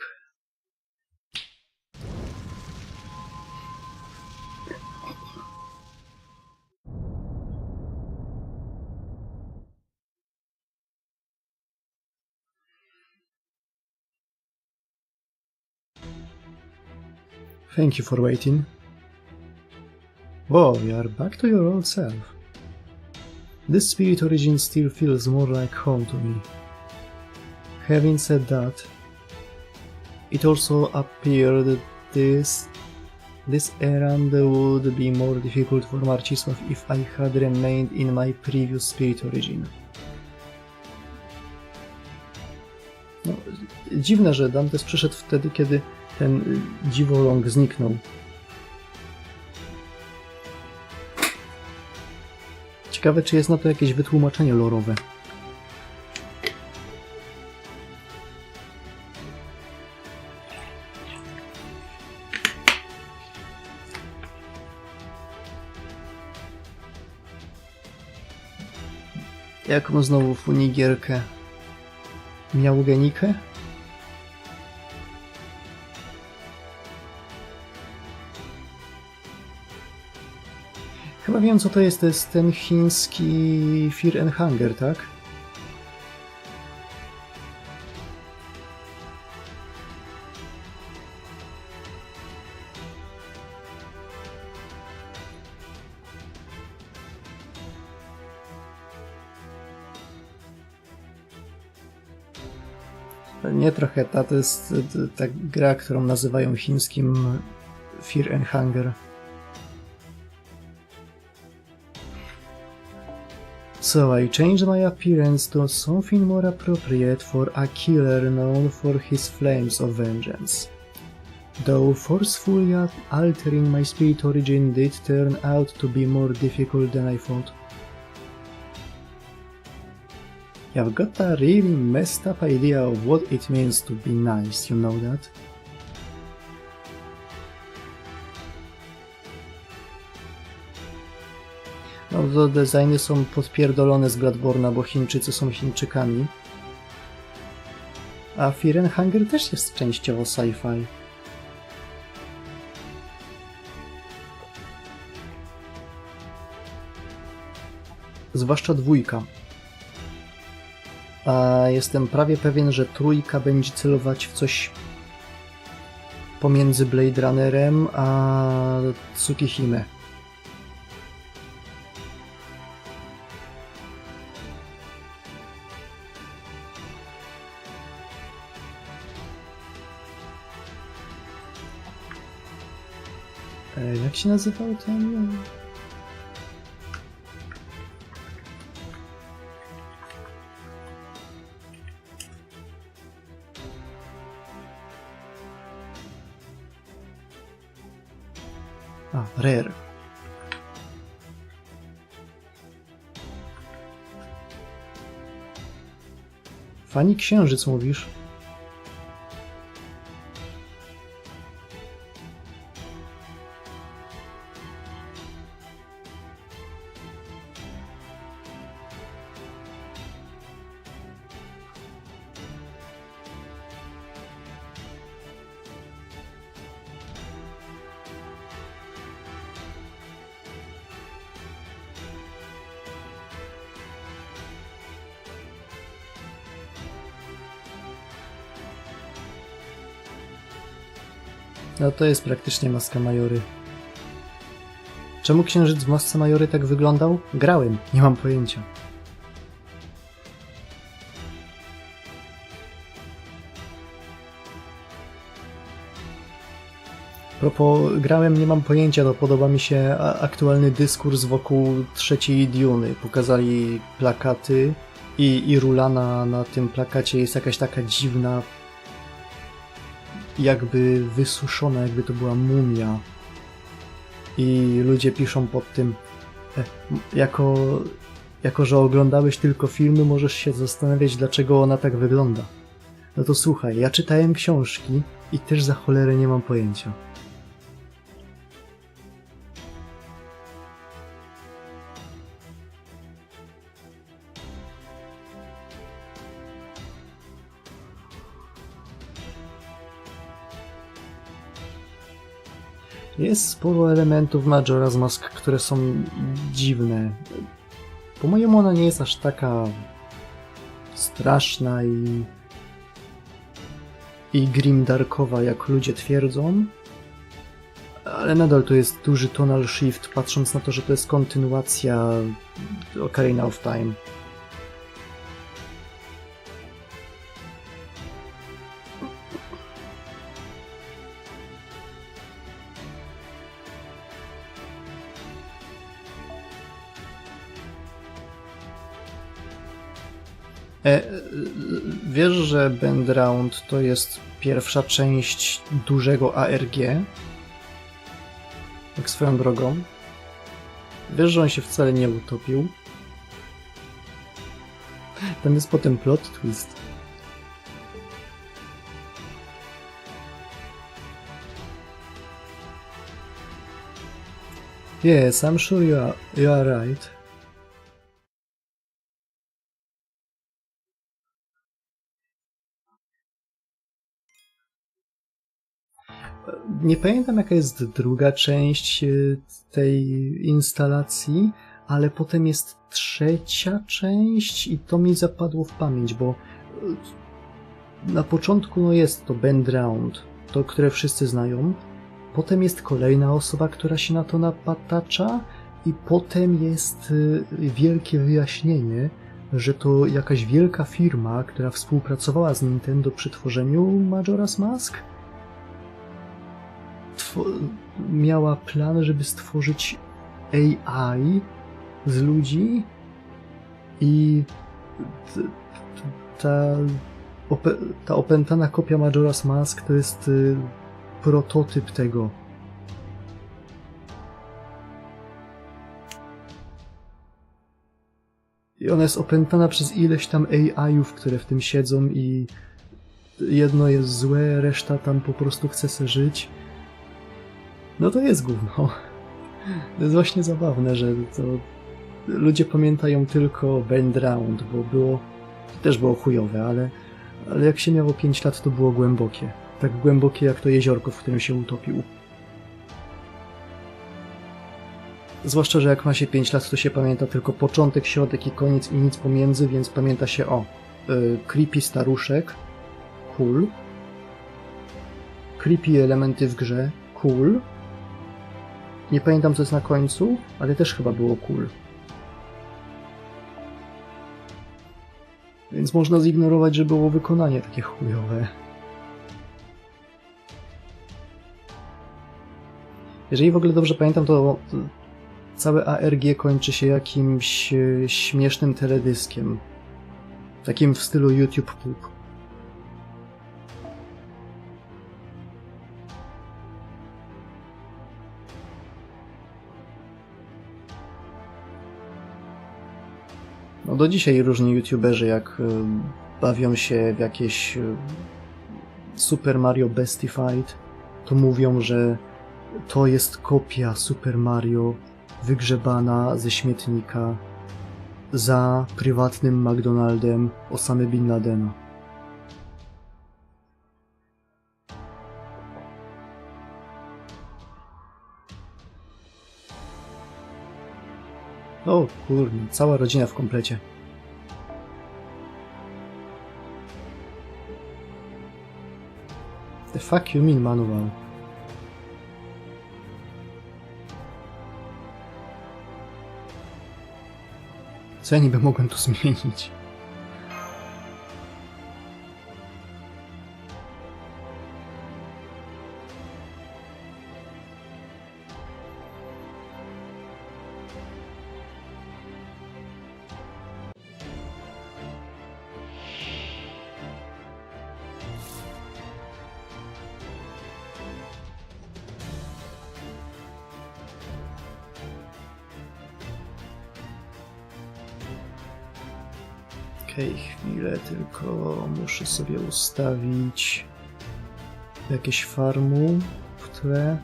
Thank you for waiting. Whoa, you are back to your old self. This spirit origin still feels more like home to me. Having said that, it also appeared that this errand would be more difficult for Marcisław if I had remained in my previous spirit origin. No, dziwne, że Dantes przyszedł wtedy, kiedy ten dziwoląg zniknął. Ciekawe, czy jest na to jakieś wytłumaczenie lorowe. Jaką znowu funigierkę? Miał genikę? Chyba wiem, co to jest ten chiński Fear and Hunger, tak? Nie trochę, to jest ta gra, którą nazywają chińskim Fear and Hunger. So I changed my appearance to something more appropriate for a killer known for his flames of vengeance. Though forcefully altering my spirit origin did turn out to be more difficult than I thought. I've got a really messed up idea of what it means to be nice, you know that? No to designy są podpierdolone z Bloodborne'a, bo Chińczycy są Chińczykami. A Fear and Hunger też jest częściowo sci-fi. Zwłaszcza 2. A jestem prawie pewien, że 3 będzie celować w coś pomiędzy Blade Runnerem a Tsukihime. Jak się nazywał ten? Rare. Fani księżyc mówisz? No to jest praktycznie Maska Majory. Czemu księżyc w Masce Majory tak wyglądał? Grałem, nie mam pojęcia. Propos grałem, nie mam pojęcia, to podoba mi się aktualny dyskurs wokół trzeciej Duny. Pokazali plakaty i Rula na tym plakacie jest jakaś taka dziwna, jakby wysuszona, jakby to była mumia. I ludzie piszą pod tym, jako że oglądałeś tylko filmy, możesz się zastanawiać, dlaczego ona tak wygląda. No to słuchaj, ja czytałem książki i też za cholerę nie mam pojęcia. Jest sporo elementów Majora's Mask, które są dziwne. Po mojemu ona nie jest aż taka straszna i grimdarkowa, jak ludzie twierdzą, ale nadal to jest duży tonal shift, patrząc na to, że to jest kontynuacja Ocarina of Time. Wiesz, że Bend Round to jest pierwsza część dużego ARG? Tak swoją drogą. Wiesz, że on się wcale nie utopił? Tam jest potem plot twist. Yes, I'm sure you are right. Nie pamiętam, jaka jest druga część tej instalacji, ale potem jest trzecia część i to mi zapadło w pamięć, bo na początku no jest to Bend Round, to które wszyscy znają, potem jest kolejna osoba, która się na to napatacza i potem jest wielkie wyjaśnienie, że to jakaś wielka firma, która współpracowała z Nintendo przy tworzeniu Majora's Mask, miała plan, żeby stworzyć AI z ludzi i ta opętana kopia Majora's Mask to jest prototyp tego. I ona jest opętana przez ileś tam AI-ów, które w tym siedzą i jedno jest złe, reszta tam po prostu chce se żyć. No to jest gówno. To jest właśnie zabawne, że to ludzie pamiętają tylko Bend Round, bo też było chujowe, ale jak się miało 5 lat, to było głębokie. Tak głębokie jak to jeziorko, w którym się utopił. Zwłaszcza, że jak ma się 5 lat, to się pamięta tylko początek, środek i koniec i nic pomiędzy, więc pamięta się creepy staruszek, cool. Creepy elementy w grze, cool. Nie pamiętam, co jest na końcu, ale też chyba było cool. Więc można zignorować, że było wykonanie takie chujowe. Jeżeli w ogóle dobrze pamiętam, to całe ARG kończy się jakimś śmiesznym teledyskiem. Takim w stylu YouTube Poop. No do dzisiaj różni youtuberzy, jak bawią się w jakieś Super Mario Bestified, to mówią, że to jest kopia Super Mario wygrzebana ze śmietnika za prywatnym McDonaldem Osamy Bin Ladena. O kurde, cała rodzina w komplecie. The fuck you mean, manual? Co ja niby mogłem tu zmienić? Okej, chwilę, tylko muszę sobie ustawić jakieś farmu w tle.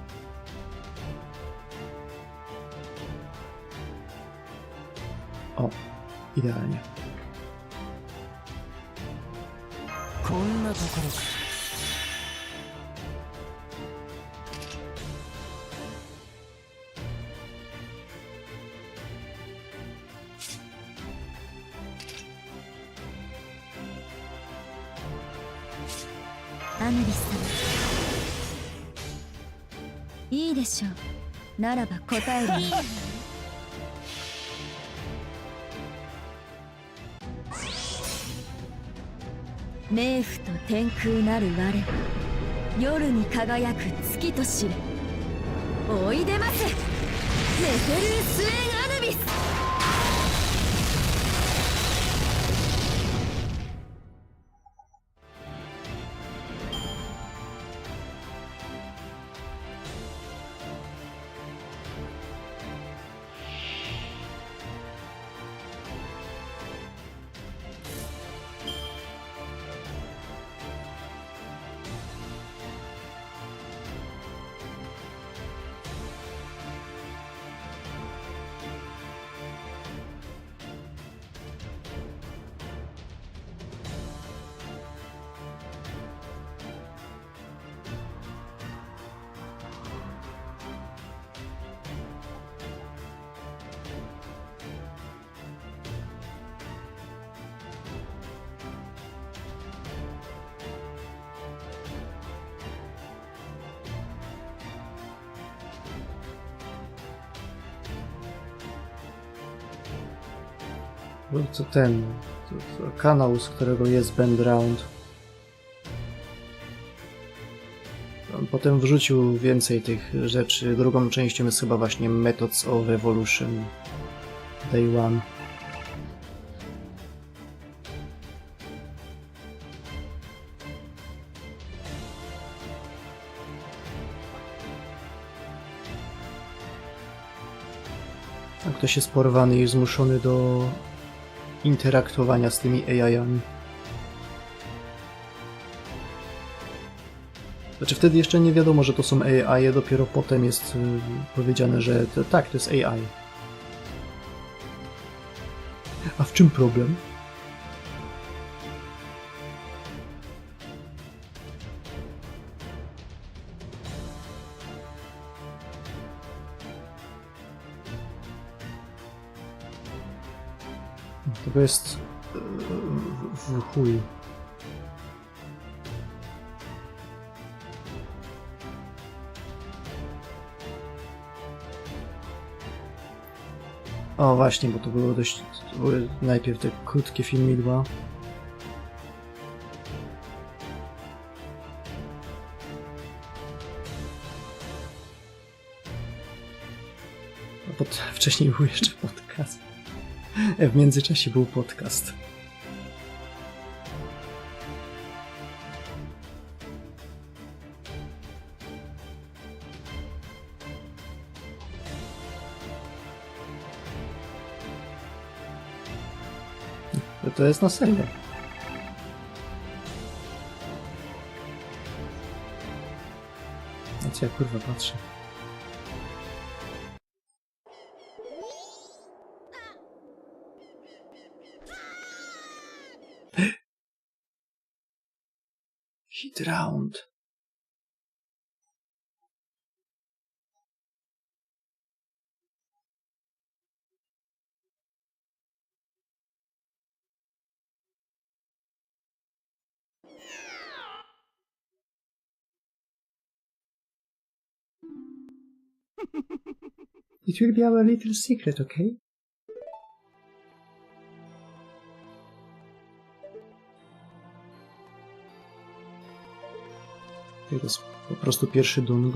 O, idealnie. こんなところか。アヌリス様、いいでしょう。ならば答えるわ。冥府と天空なる我は夜に輝く月と知れ。おいでます、ネフェルース・エン・アヌビス。To to kanał, z którego jest Bend Round. On potem wrzucił więcej tych rzeczy. Drugą częścią jest chyba właśnie Methods of Evolution Day One. A ktoś jest porwany i zmuszony do interaktowania z tymi AI-ami. Znaczy wtedy jeszcze nie wiadomo, że to są AI, dopiero potem jest powiedziane, że tak, to jest AI. A w czym problem? To jest w chuj. O właśnie, bo to było dość... To były najpierw te krótkie filmidła. Wcześniej był jeszcze podcast. W międzyczasie był podcast. To jest na serio. Na co ja kurwa patrzę? Hit round. It will be our little secret, okay? To jest po prostu pierwszy dung.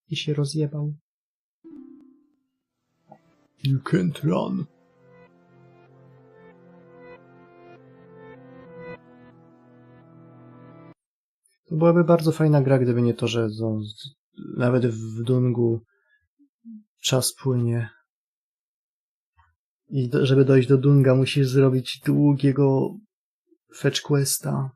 I się rozjebał. You can't run. To byłaby bardzo fajna gra, gdyby nie to, że nawet w dungu czas płynie. I żeby dojść do dunga, musisz zrobić długiego fetch questa.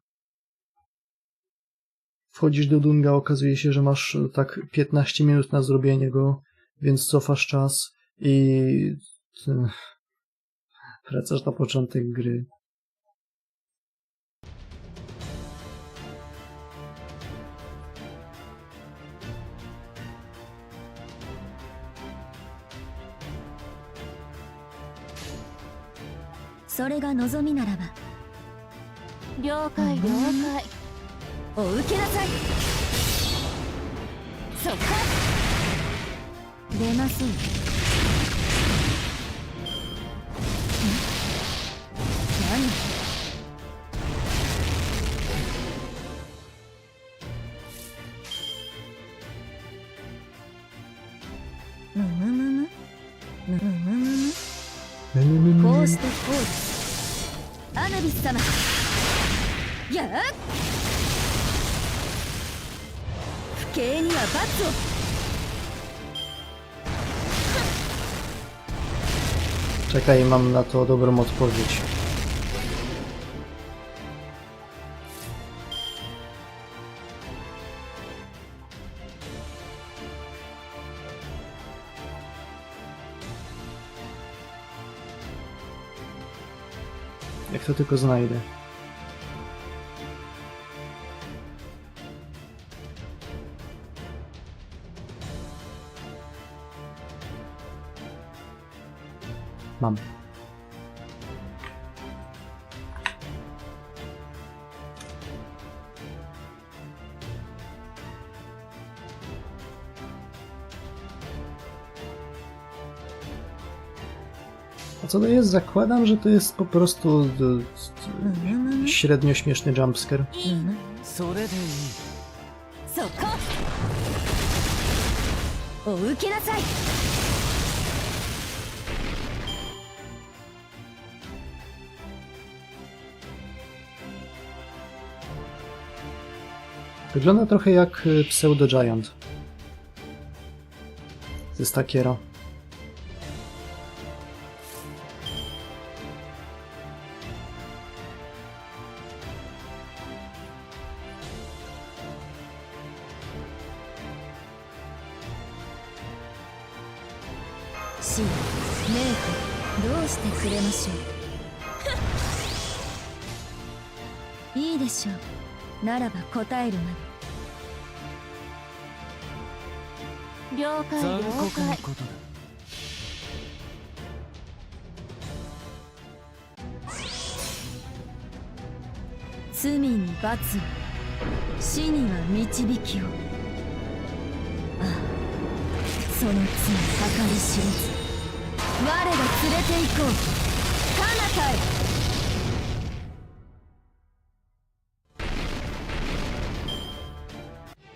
Wchodzisz do dunga, okazuje się, że masz tak 15 minut na zrobienie go, więc cofasz czas i wracasz na początek gry. Sore ga nozomi naraba. Ryoukai, ryoukai. O uke nasai. Soka. Demasen. Nani?こうしてこうアヌビス様やあ不敬には罰をCzekaj, mam na to dobrą odpowiedź. Jak to tylko znajdę. Mam. A co to jest? Zakładam, że to jest po prostu średnio śmieszny jumpscare. それでいい。そこお受けなさい。 Wygląda trochę jak Pseudo Giant ze Stakiera.シー、メイク、どうしてくれましょう。いいでしょう。ならば答えるまで。了解残了酷な解。ことだ。罪に罰を、死には導きを。ああ、その罪計り知れず、我が連れて行こう。彼方へ。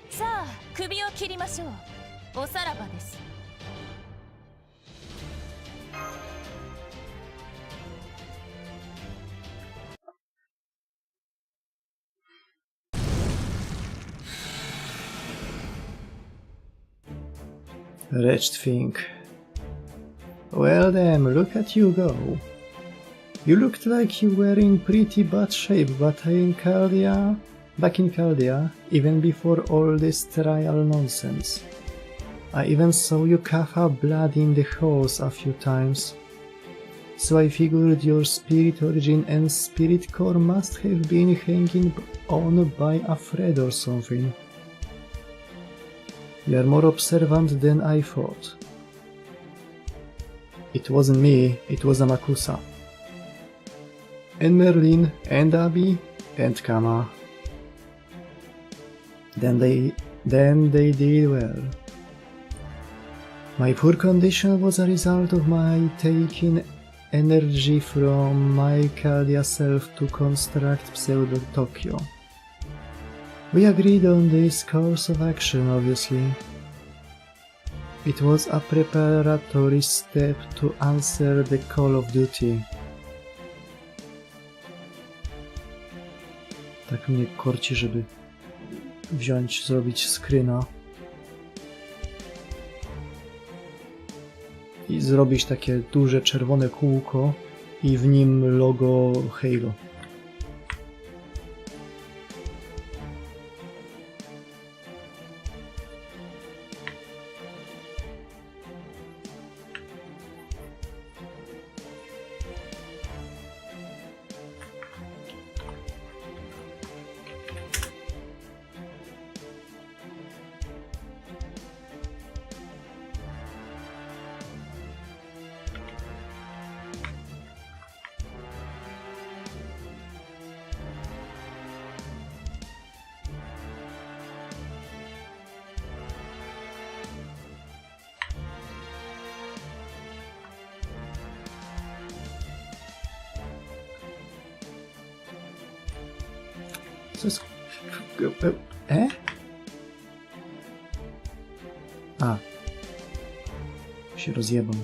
さあ、首を切りましょう。おさらばです。 Wretched thing. Well then, look at you go. You looked like you were in pretty bad shape, but back in Caldia, even before all this trial nonsense. I even saw you cough up blood in the halls a few times. So I figured your spirit origin and spirit core must have been hanging on by a thread or something. You are more observant than I thought. It wasn't me, it was Amakusa. And Merlin, and Abby, and Kama. Then they did well. My poor condition was a result of my taking energy from my Caldia self to construct Pseudo Tokyo. We agreed on this course of action, obviously. It was a preparatory step to answer the call of duty. Tak mnie korci, żeby zrobić screena i zrobić takie duże czerwone kółko i w nim logo Halo. Co jest... A. Się rozjebał.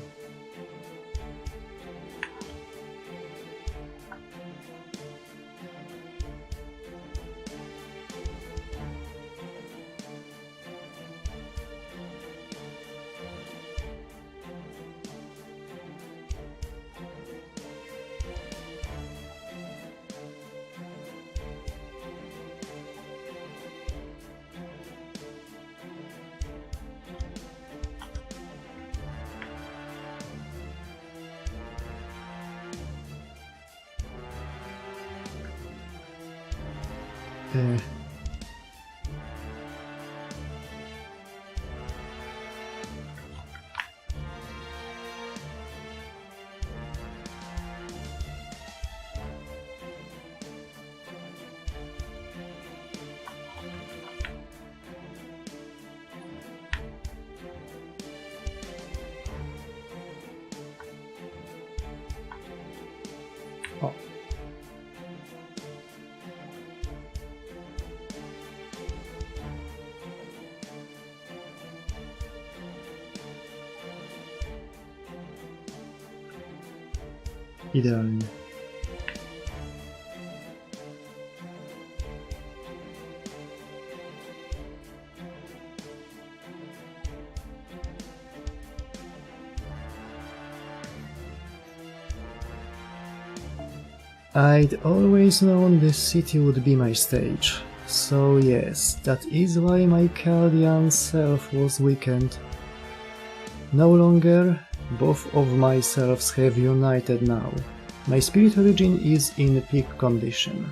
Idealnie. I'd always known this city would be my stage. So yes, that is why my Chaldean self was weakened. No longer, both of my selves have united now. My spirit origin is in peak condition.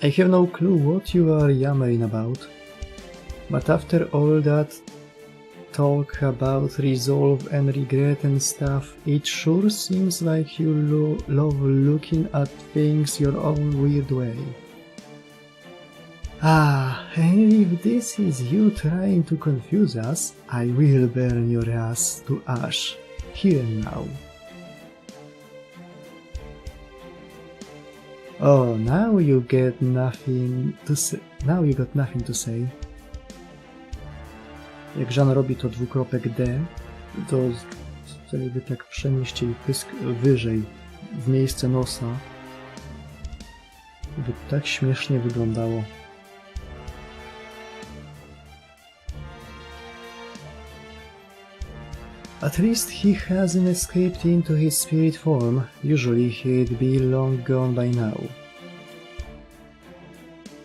I have no clue what you are yammering about, but after all that talk about resolve and regret and stuff, it sure seems like you love looking at things your own weird way. Ah, and if this is you trying to confuse us, I will burn your ass to ash, here and now. Oh, now you get nothing to say. Now you got nothing to say. Jak Jean robi to dwukropek D, to jakby tak przenieść jej pysk wyżej, w miejsce nosa, by tak śmiesznie wyglądało. At least he hasn't escaped into his spirit form. Usually he'd be long gone by now.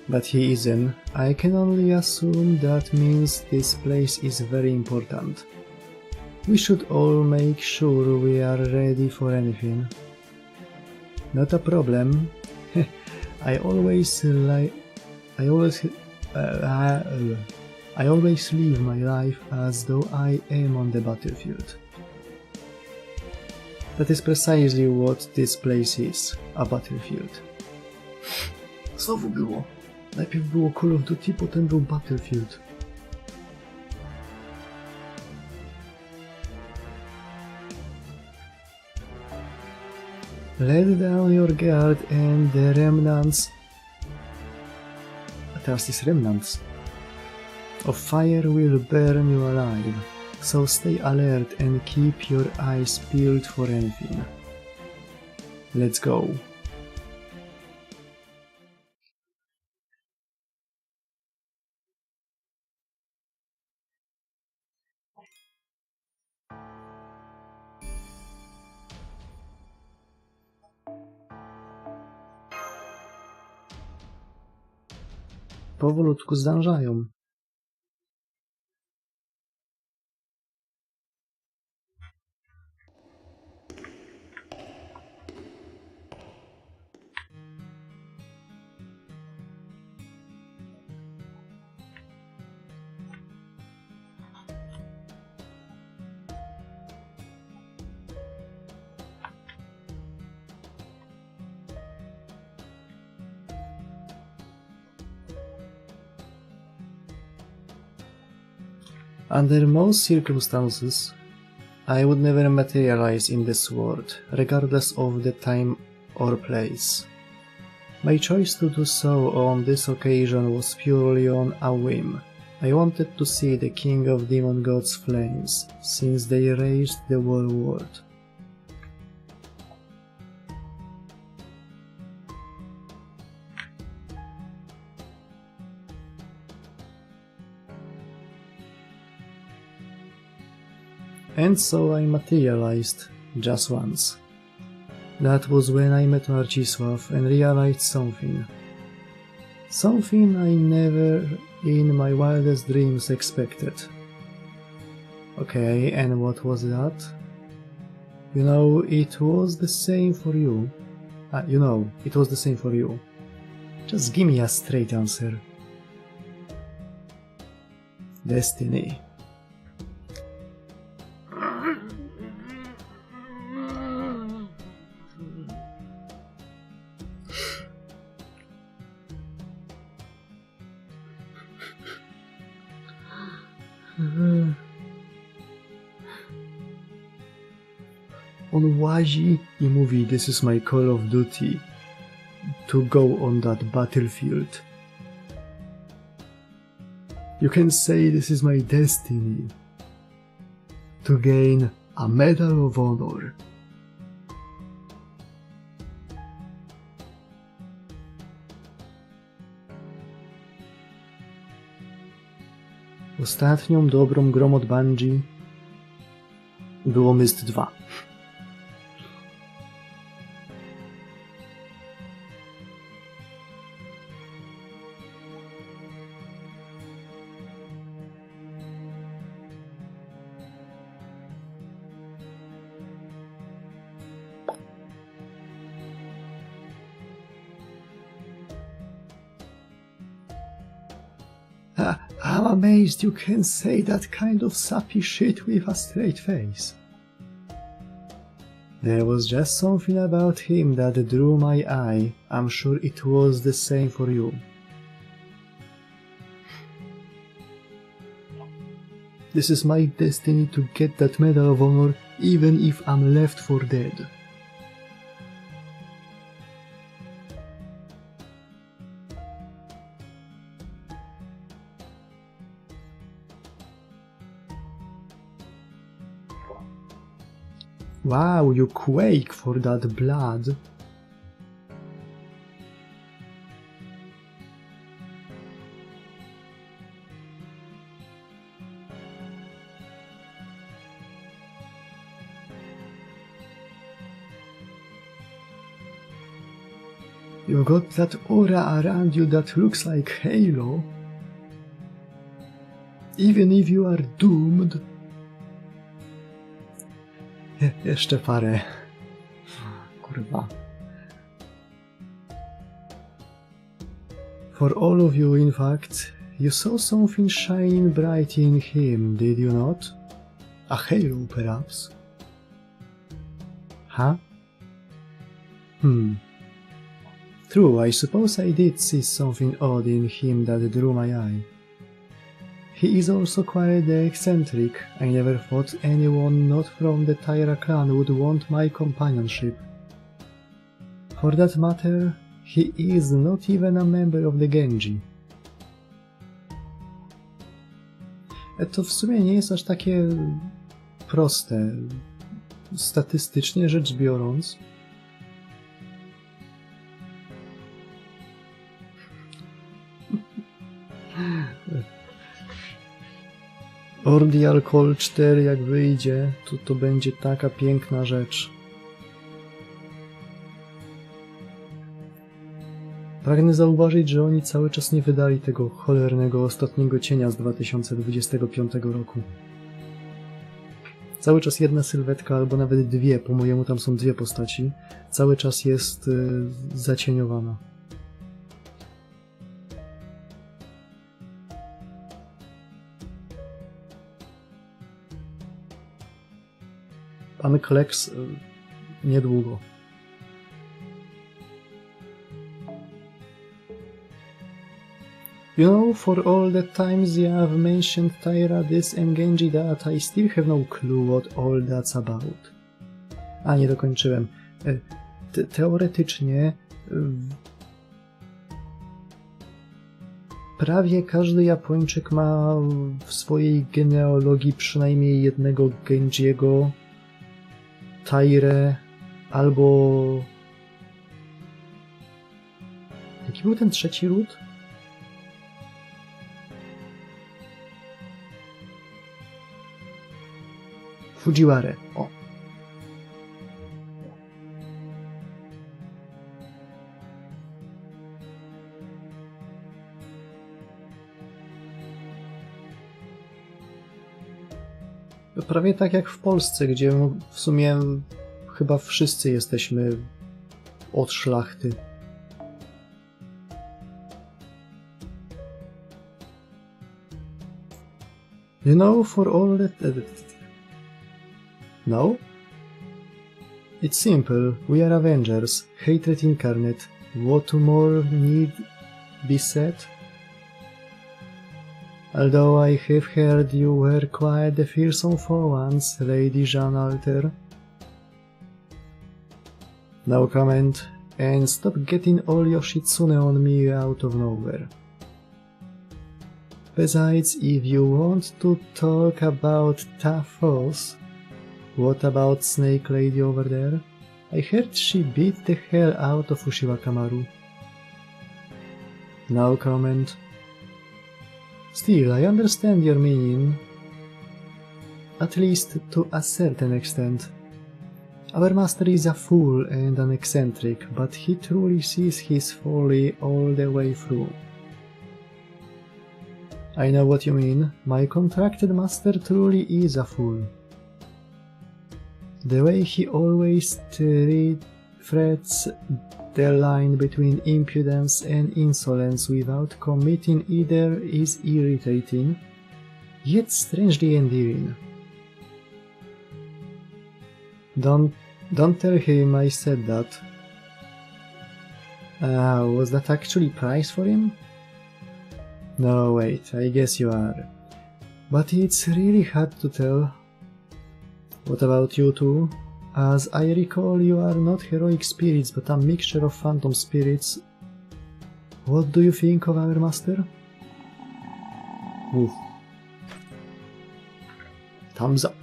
But he isn't. I can only assume that means this place is very important. We should all make sure we are ready for anything. Not a problem. I always live my life as though I am on the battlefield. That is precisely what this place is, a battlefield. Znowu było. Najpierw było Call of Duty, potem był Battlefield. Let down your guard and the remnants... A teraz jest remnants. Of fire will burn you alive, so stay alert and keep your eyes peeled for anything. Let's go. Powolutku zdążają. Under most circumstances, I would never materialize in this world, regardless of the time or place. My choice to do so on this occasion was purely on a whim. I wanted to see the King of Demon Gods' flames, since they raised the whole world. And so I materialized, just once. That was when I met Marcisław and realized something. Something I never in my wildest dreams expected. Okay, and what was that? You know, it was the same for you. It was the same for you. Just give me a straight answer. Destiny. On łazi i mówi, this is my Call of Duty, to go on that battlefield. You can say this is my destiny. to gain a Medal of Honor. Ostatnią dobrą grą od Bungie było Myst 2. I'm amazed you can say that kind of sappy shit with a straight face. There was just something about him that drew my eye. I'm sure it was the same for you. This is my destiny to get that Medal of Honor, even if I'm left for dead. Wow, you quake for that blood. You got that aura around you that looks like Halo. Even if you are doomed. Jeszcze parę. Kurwa. For all of you, in fact, you saw something shining bright in him, did you not? A halo, perhaps? Huh? True, I suppose I did see something odd in him that drew my eye. He is also quite eccentric. I never thought anyone not from the Tyra clan would want my companionship. For that matter, he is not even a member of the Genji. To w sumie nie jest aż takie proste. Statystycznie rzecz biorąc, Ordeal Call 4 jak wyjdzie, to będzie taka piękna rzecz. Pragnę zauważyć, że oni cały czas nie wydali tego cholernego ostatniego cienia z 2025 roku. Cały czas jedna sylwetka, albo nawet dwie, po mojemu tam są dwie postaci, cały czas jest zacieniowana. Pan Kleks niedługo. You know, for all the times you have mentioned Tyra, this and Genji that, I still have no clue what all that's about. A, nie dokończyłem. Teoretycznie prawie każdy Japończyk ma w swojej genealogii przynajmniej jednego Genjiego, Tyrę, albo... Jaki był ten trzeci ród? Fujiware. O. Prawie tak jak w Polsce, gdzie w sumie chyba wszyscy jesteśmy od szlachty. You know, for all that... No? It's simple. We are Avengers. Hatred incarnate. What more need be said? Although I have heard you were quite the fearsome for once, Lady Jeanne Alter. No comment, and stop getting all your shitsune on me out of nowhere. Besides, if you want to talk about tough foes, what about Snake Lady over there? I heard she beat the hell out of Ushiwakamaru. No comment. Still, I understand your meaning. At least to a certain extent. Our master is a fool and an eccentric, but he truly sees his folly all the way through. I know what you mean. My contracted master truly is a fool. The way he always threads the line between impudence and insolence without committing either is irritating, yet strangely endearing. Don't tell him I said that. Was that actually price for him? No, wait, I guess you are. But it's really hard to tell. What about you two? As I recall, you are not heroic spirits, but a mixture of phantom spirits. What do you think of our master? Oof. Thumbs up.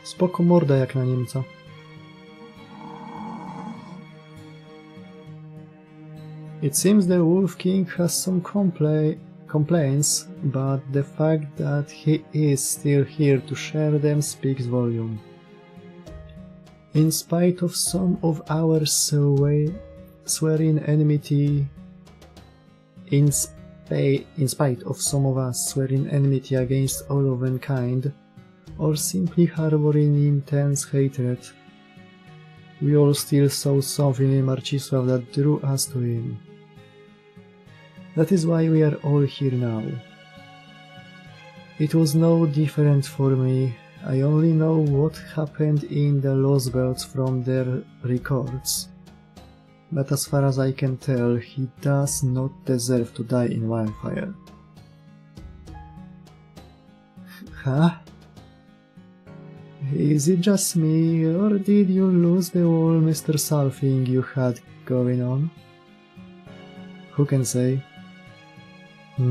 Spoko morda jak na Niemca. It seems the Wolf King has some complaints, but the fact that he is still here to share them speaks volume. In spite of some of our swearing enmity, in spite of some of us swearing enmity against all of mankind, or simply harboring intense hatred, we all still saw something in Marcisław that drew us to him. That is why we are all here now. It was no different for me. I only know what happened in the Lost Belts from their records. But as far as I can tell, he does not deserve to die in wildfire. Huh? Is it just me, or did you lose the whole Mr. Sal thing you had going on? Who can say? I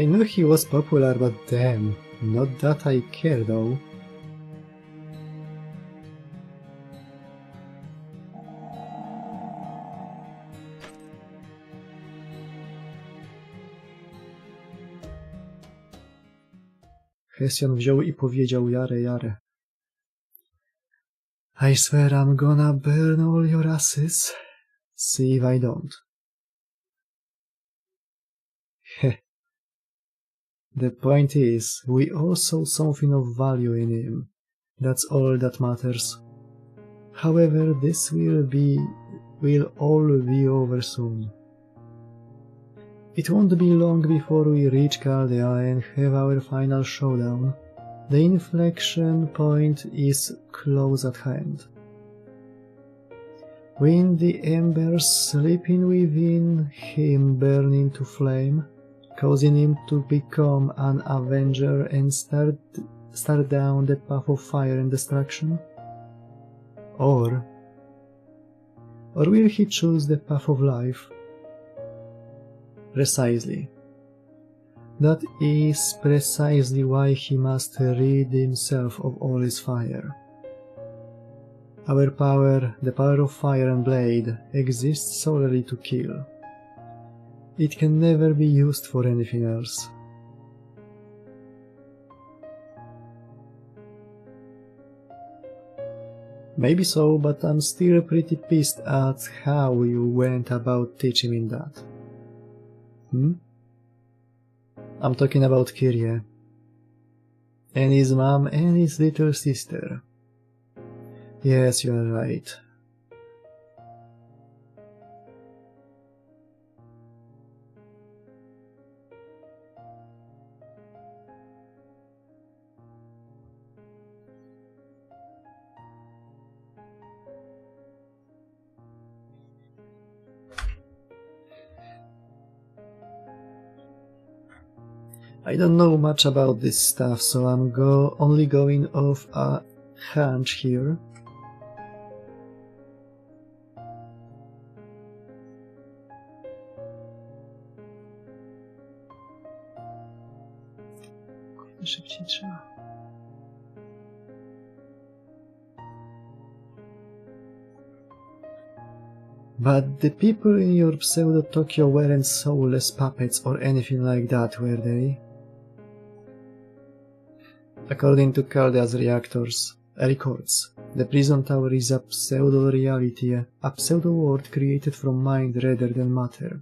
knew he was popular, but damn, not that I care though. Hesjan wziął i powiedział Jare Jare. I swear I'm gonna burn all your asses. See if I don't. Heh. The point is, we all saw something of value in him. That's all that matters. However, this will all be over soon. It won't be long before we reach Chaldea and have our final showdown. The inflection point is close at hand. When the embers sleeping within him burn into flame, causing him to become an avenger and start down the path of fire and destruction? Or will he choose the path of life? Precisely. That is precisely why he must rid himself of all his fire. Our power, the power of fire and blade, exists solely to kill. It can never be used for anything else. Maybe so, but I'm still pretty pissed at how you went about teaching him that. I'm talking about Kyrie. And his mom and his little sister. Yes, you're right. I don't know much about this stuff, so I'm only going off a hunch here. Szybciej trzeba. But the people in your pseudo-Tokyo weren't soulless puppets or anything like that, were they? According to Caldea's records, the prison tower is a pseudo-reality, a pseudo-world created from mind rather than matter.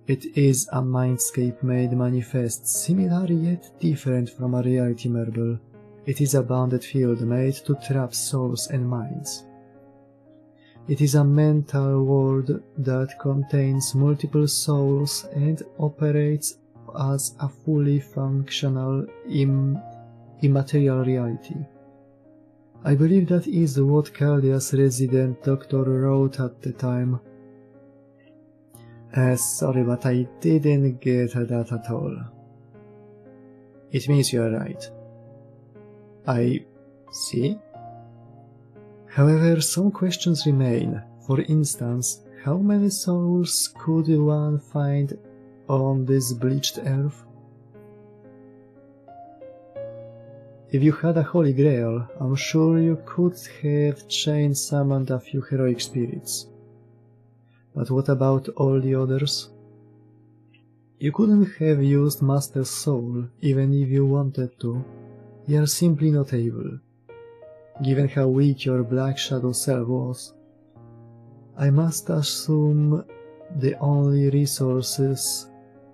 It is a mindscape made manifest, similar yet different from a reality marble. It is a bounded field made to trap souls and minds. It is a mental world that contains multiple souls and operates as a fully functional immaterial reality. I believe that is what Caldea's resident doctor wrote at the time. Sorry, but I didn't get that at all. It means you are right. I see. However, some questions remain. For instance, how many souls could one find on this bleached earth? If you had a holy grail, I'm sure you could have chain summoned a few heroic spirits. But what about all the others? You couldn't have used Master Soul even if you wanted to. You are simply not able. Given how weak your Black Shadow self was, I must assume the only resources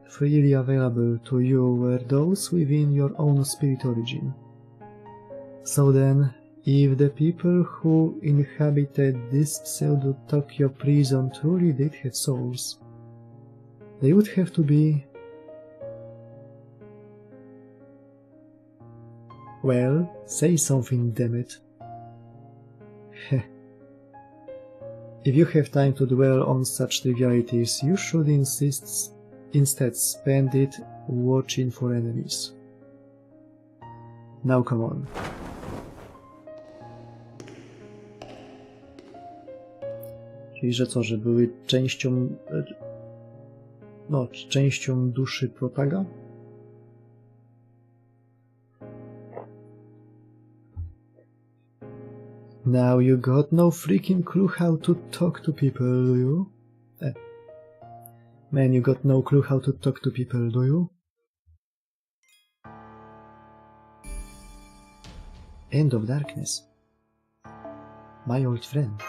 freely available to you were those within your own spirit origin. So then, if the people who inhabited this pseudo-Tokyo prison truly did have souls, they would have to be... Well, say something, damn it. If you have time to dwell on such trivialities, you should instead spend it watching for enemies. Now come on. Czyli że co, że były częścią... częścią duszy Protaga? Now you got no freaking clue how to talk to people, do you? Man, you got no clue how to talk to people, do you? End of Darkness. My old friend.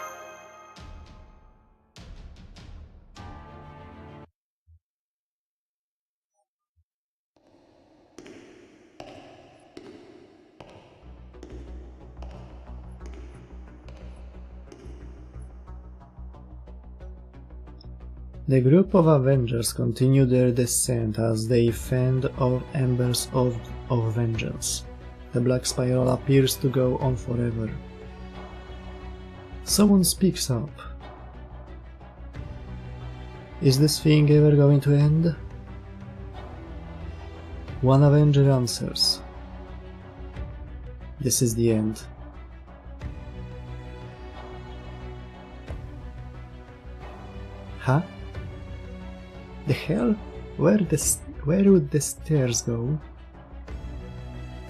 The group of Avengers continue their descent as they fend off embers of vengeance. The black spiral appears to go on forever. Someone speaks up. Is this thing ever going to end? One Avenger answers. This is the end. Huh? The hell? Where would the stairs go?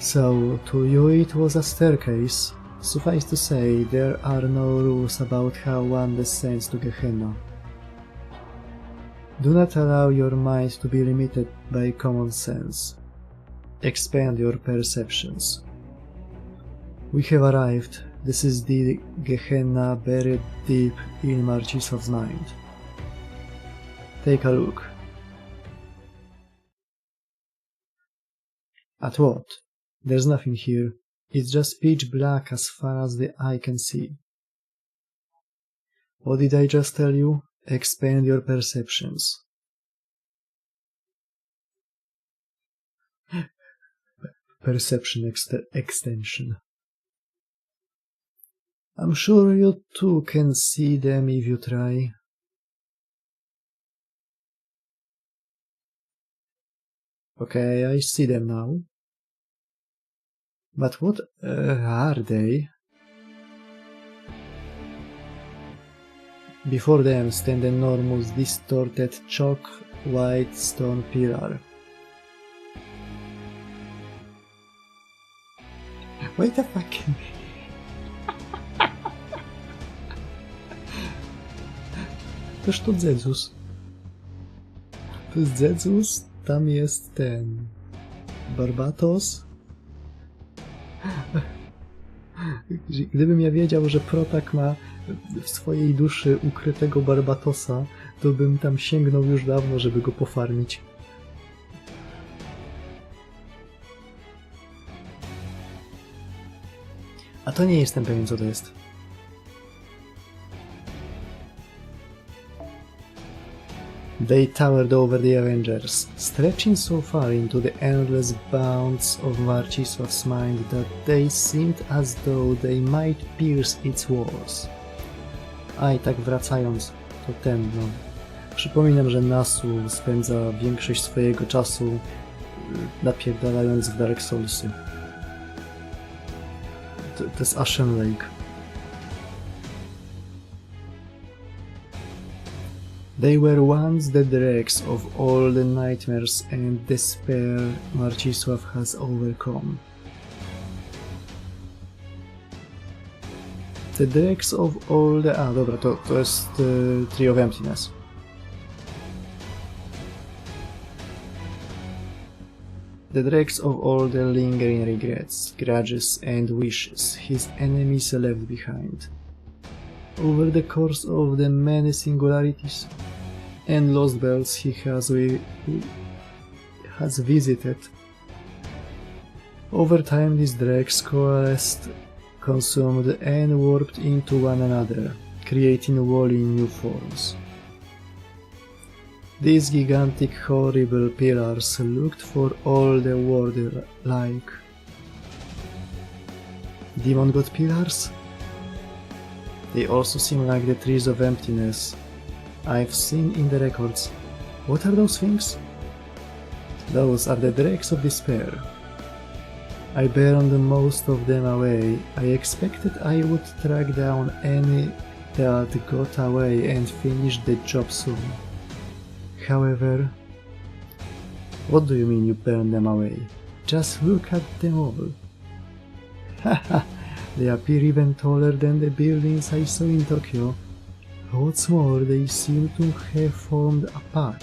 So, to you it was a staircase. Suffice to say, there are no rules about how one descends to Gehenna. Do not allow your mind to be limited by common sense. Expand your perceptions. We have arrived. This is the Gehenna buried deep in Marcisław's mind. Take a look. At what? There's nothing here. It's just pitch black as far as the eye can see. What did I just tell you? Expand your perceptions. Perception extension. I'm sure you too can see them if you try. Okay, I see them now. But what are they? Before them stand an enormous, distorted, chalk white stone pillar. Wait the fuck. Toż to Zezus. To jest Zezus, tam jest ten... Barbatos. Gdybym ja wiedział, że Protak ma w swojej duszy ukrytego Barbatosa, to bym tam sięgnął już dawno, żeby go pofarmić. A to nie jestem pewien, co to jest. They towered over the Avengers, stretching so far into the endless bounds of Marcisław's mind that they seemed as though they might pierce its walls. A i tak wracając, to ten, no. Przypominam, że Nasu spędza większość swojego czasu napierdalając w Dark Soulsy. To jest Ashen Lake. They were once the dregs of all the nightmares and despair Marcisław has overcome. The dregs of all the... A, dobra, to jest Tree of Emptiness. The dregs of all the lingering regrets, grudges and wishes his enemies left behind. Over the course of the many singularities and lost bells he has visited, over time these dregs coalesced, consumed and warped into one another, creating wholly new forms. These gigantic horrible pillars looked for all the world like demon god pillars. They also seem like the trees of emptiness I've seen in the records. What are those things? Those are the dregs of despair. I burned most of them away. I expected I would track down any that got away and finish the job soon. However, what do you mean you burned them away? Just look at them all. Haha, they appear even taller than the buildings I saw in Tokyo. What's more, they seem to have formed a pack.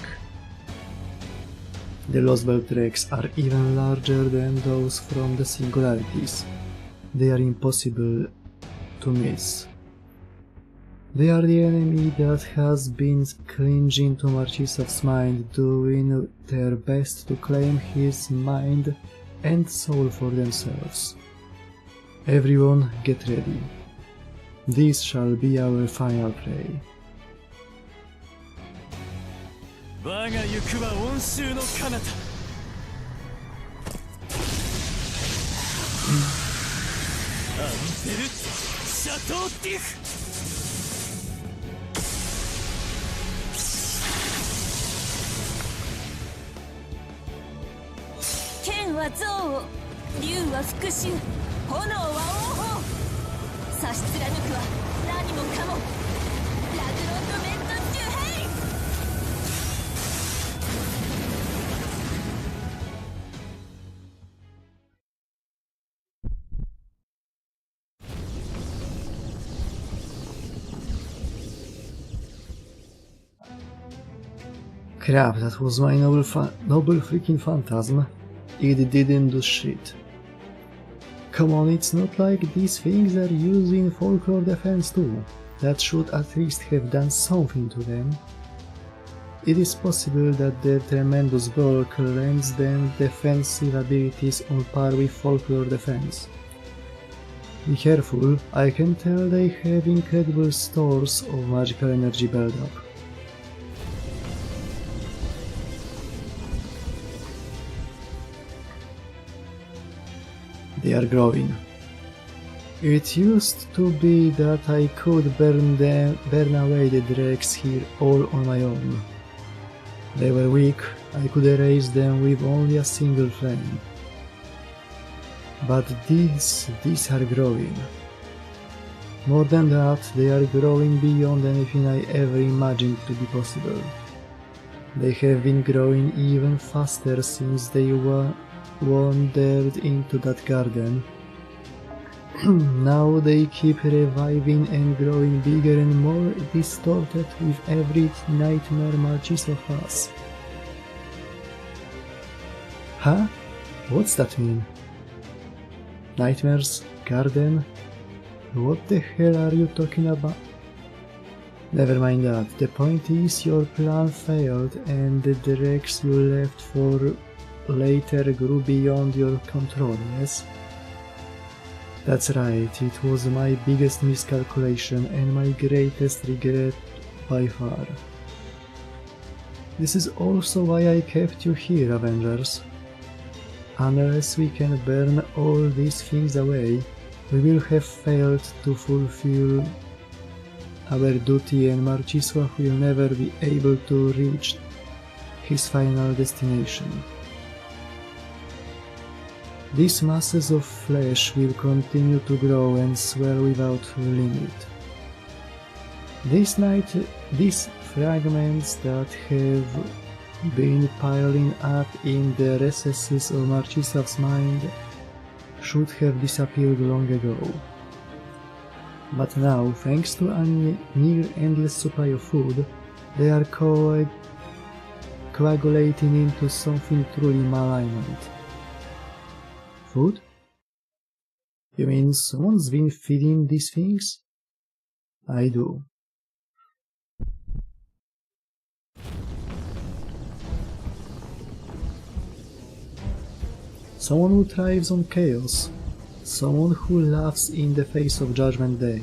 The Lost Belt dregs are even larger than those from the singularities. They are impossible to miss. They are the enemy that has been clinging to Marcisław's mind, doing their best to claim his mind and soul for themselves. Everyone, get ready. This shall be our final prey. 我が行くは温州の彼方。アンベル・シャトー・ディフ。剣は憎悪、竜は復讐、炎は王法。差し貫くは何もかも。ラグロッドメントジュヘイ。Crap, that was my noble freaking phantasm. It didn't do shit. Come on, it's not like these things are used in folklore defense too. That should at least have done something to them. It is possible that their tremendous bulk lends them defensive abilities on par with folklore defense. Be careful, I can tell they have incredible stores of magical energy build-up. They are growing. It used to be that I could burn away the dregs here all on my own. They were weak, I could erase them with only a single flame. But these are growing. More than that, they are growing beyond anything I ever imagined to be possible. They have been growing even faster since they wandered into that garden, Now they keep reviving and growing bigger and more distorted with every nightmare Marcisław has. Huh? What's that mean? Nightmares? Garden? What the hell are you talking about? Never mind that. The point is your plan failed and the dregs you left for later grew beyond your control, yes? That's right, it was my biggest miscalculation and my greatest regret by far. This is also why I kept you here, Avengers. Unless we can burn all these things away, we will have failed to fulfill our duty and Marcisław will never be able to reach his final destination. These masses of flesh will continue to grow and swell without limit. These fragments that have been piling up in the recesses of Marcisław's mind should have disappeared long ago. But now, thanks to a near endless supply of food, they are coagulating into something truly malignant. Food? You mean someone's been feeding these things? I do. Someone who thrives on chaos. Someone who laughs in the face of Judgment Day.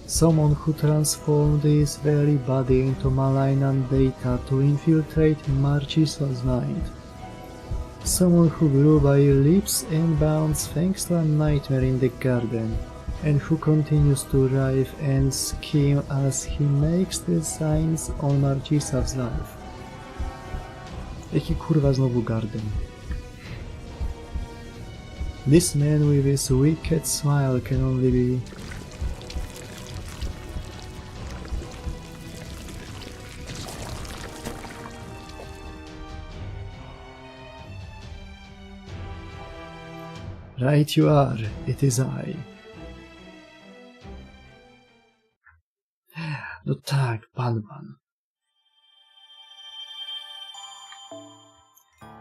Someone who transformed his very body into malignant data to infiltrate Marcisław's mind. Someone who grew by leaps and bounds thanks to a nightmare in the garden, and who continues to writhe and scheme as he makes designs on Marcisław's life. Jaki kurwa znowu garden? This man with his wicked smile can only be... Right you are, it is I. No tak, Banban.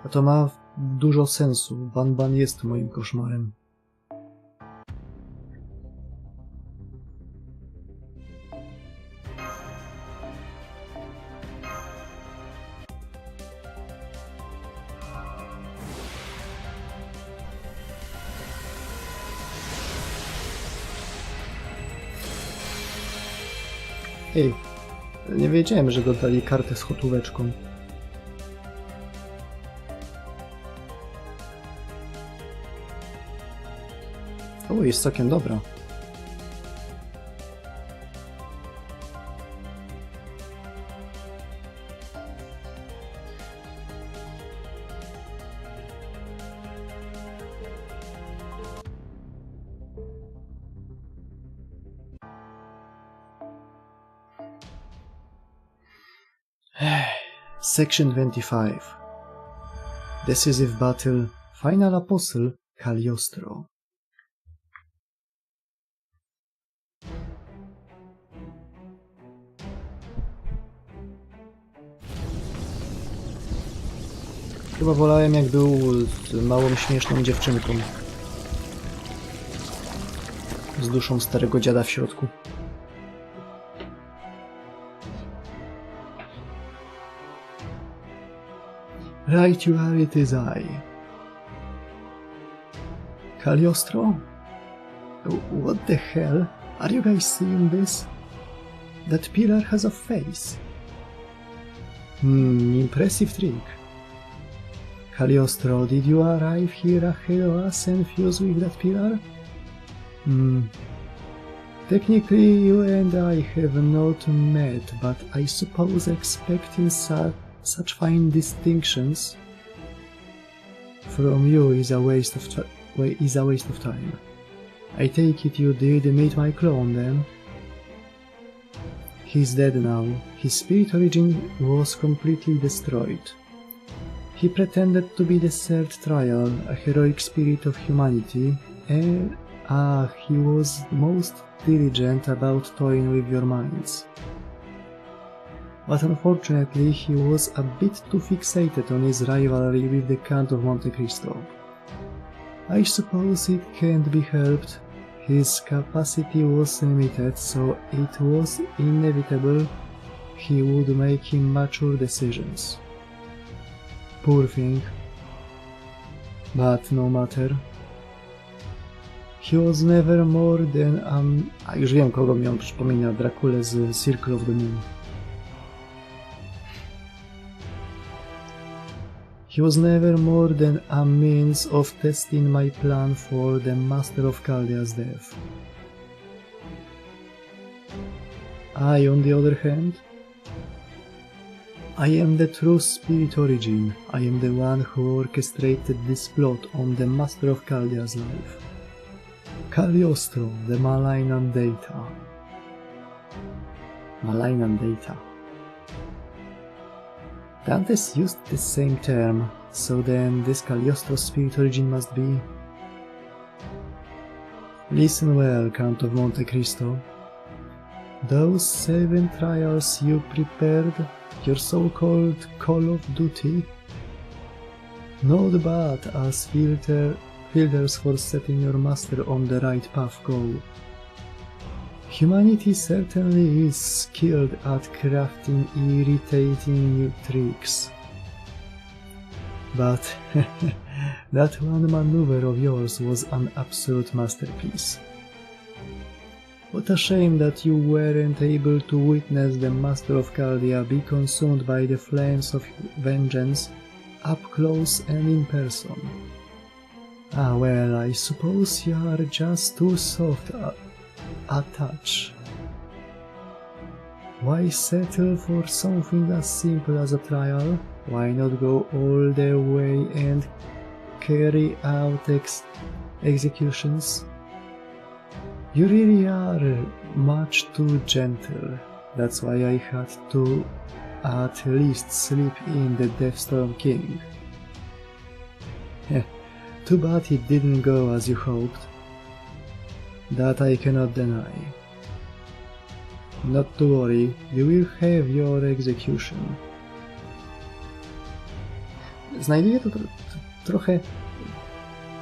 A to ma dużo sensu. Banban jest moim koszmarem. Ej, nie wiedziałem, że dodali kartę z hotóweczką. O, jest całkiem dobra. Section 25. Decisive Battle. Final Apostle Cagliostro. Chyba wolałem, jak był z małą, śmieszną dziewczynką. Z duszą starego dziada w środku. Right you are, it is I. Cagliostro? What the hell? Are you guys seeing this? That pillar has a face. Impressive trick. Cagliostro, did you arrive here ahead of us and fuse with that pillar? Technically you and I have not met, but I suppose expecting such fine distinctions from you is a waste of time. I take it you did meet my clone then? He's dead now. His spirit origin was completely destroyed. He pretended to be the third trial, a heroic spirit of humanity, He was most diligent about toying with your minds. But unfortunately, he was a bit too fixated on his rivalry with the Count of Monte Cristo. I suppose it can't be helped. His capacity was limited, so it was inevitable he would make immature decisions. Poor thing. But no matter. He was never more than a już wiem, kogo mi on przypomina, Drakulę z Circle of the Moon. He was never more than a means of testing my plan for the Master of Chaldea's death. I, on the other hand, I am the true spirit origin. I am the one who orchestrated this plot on the Master of Chaldea's life. Cagliostro, the malignant data. Malignant data. Dantes used the same term, so then this Cagliostro's spirit origin must be... Listen well, Count of Monte Cristo. Those 7 trials you prepared, your so-called Call of Duty, not bad as filters for setting your master on the right path go. Humanity certainly is skilled at crafting irritating new tricks. But that one maneuver of yours was an absolute masterpiece. What a shame that you weren't able to witness the Master of Chaldea be consumed by the flames of vengeance up close and in person. Ah well, I suppose you are just too soft a touch. Why settle for something as simple as a trial? Why not go all the way and carry out executions? You really are much too gentle. That's why I had to at least sleep in the Deathstorm King. Too bad it didn't go as you hoped. That I cannot deny. Not to worry, you will have your execution. Znajduję to trochę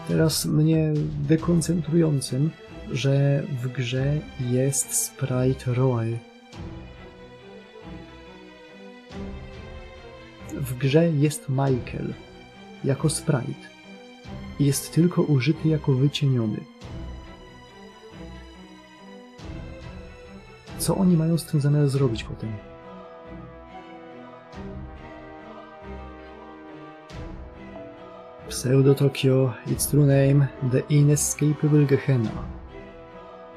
teraz mnie dekoncentrującym, że w grze jest sprite Roy. W grze jest Michael jako sprite i jest tylko użyty jako wycieniony. Co oni mają z tym zamiar zrobić potem? Pseudo-Tokyo, its true name, the Inescapable Gehenna.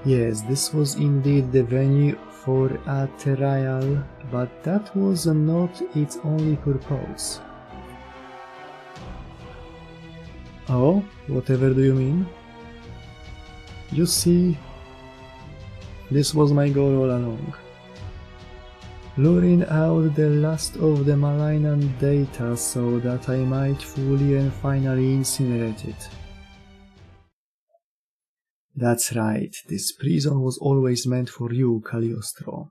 Yes, this was indeed the venue for a trial, but that was not its only purpose. Oh, whatever do you mean? You see, this was my goal all along. Luring out the last of the malignant data so that I might fully and finally incinerate it. That's right, this prison was always meant for you, Cagliostro.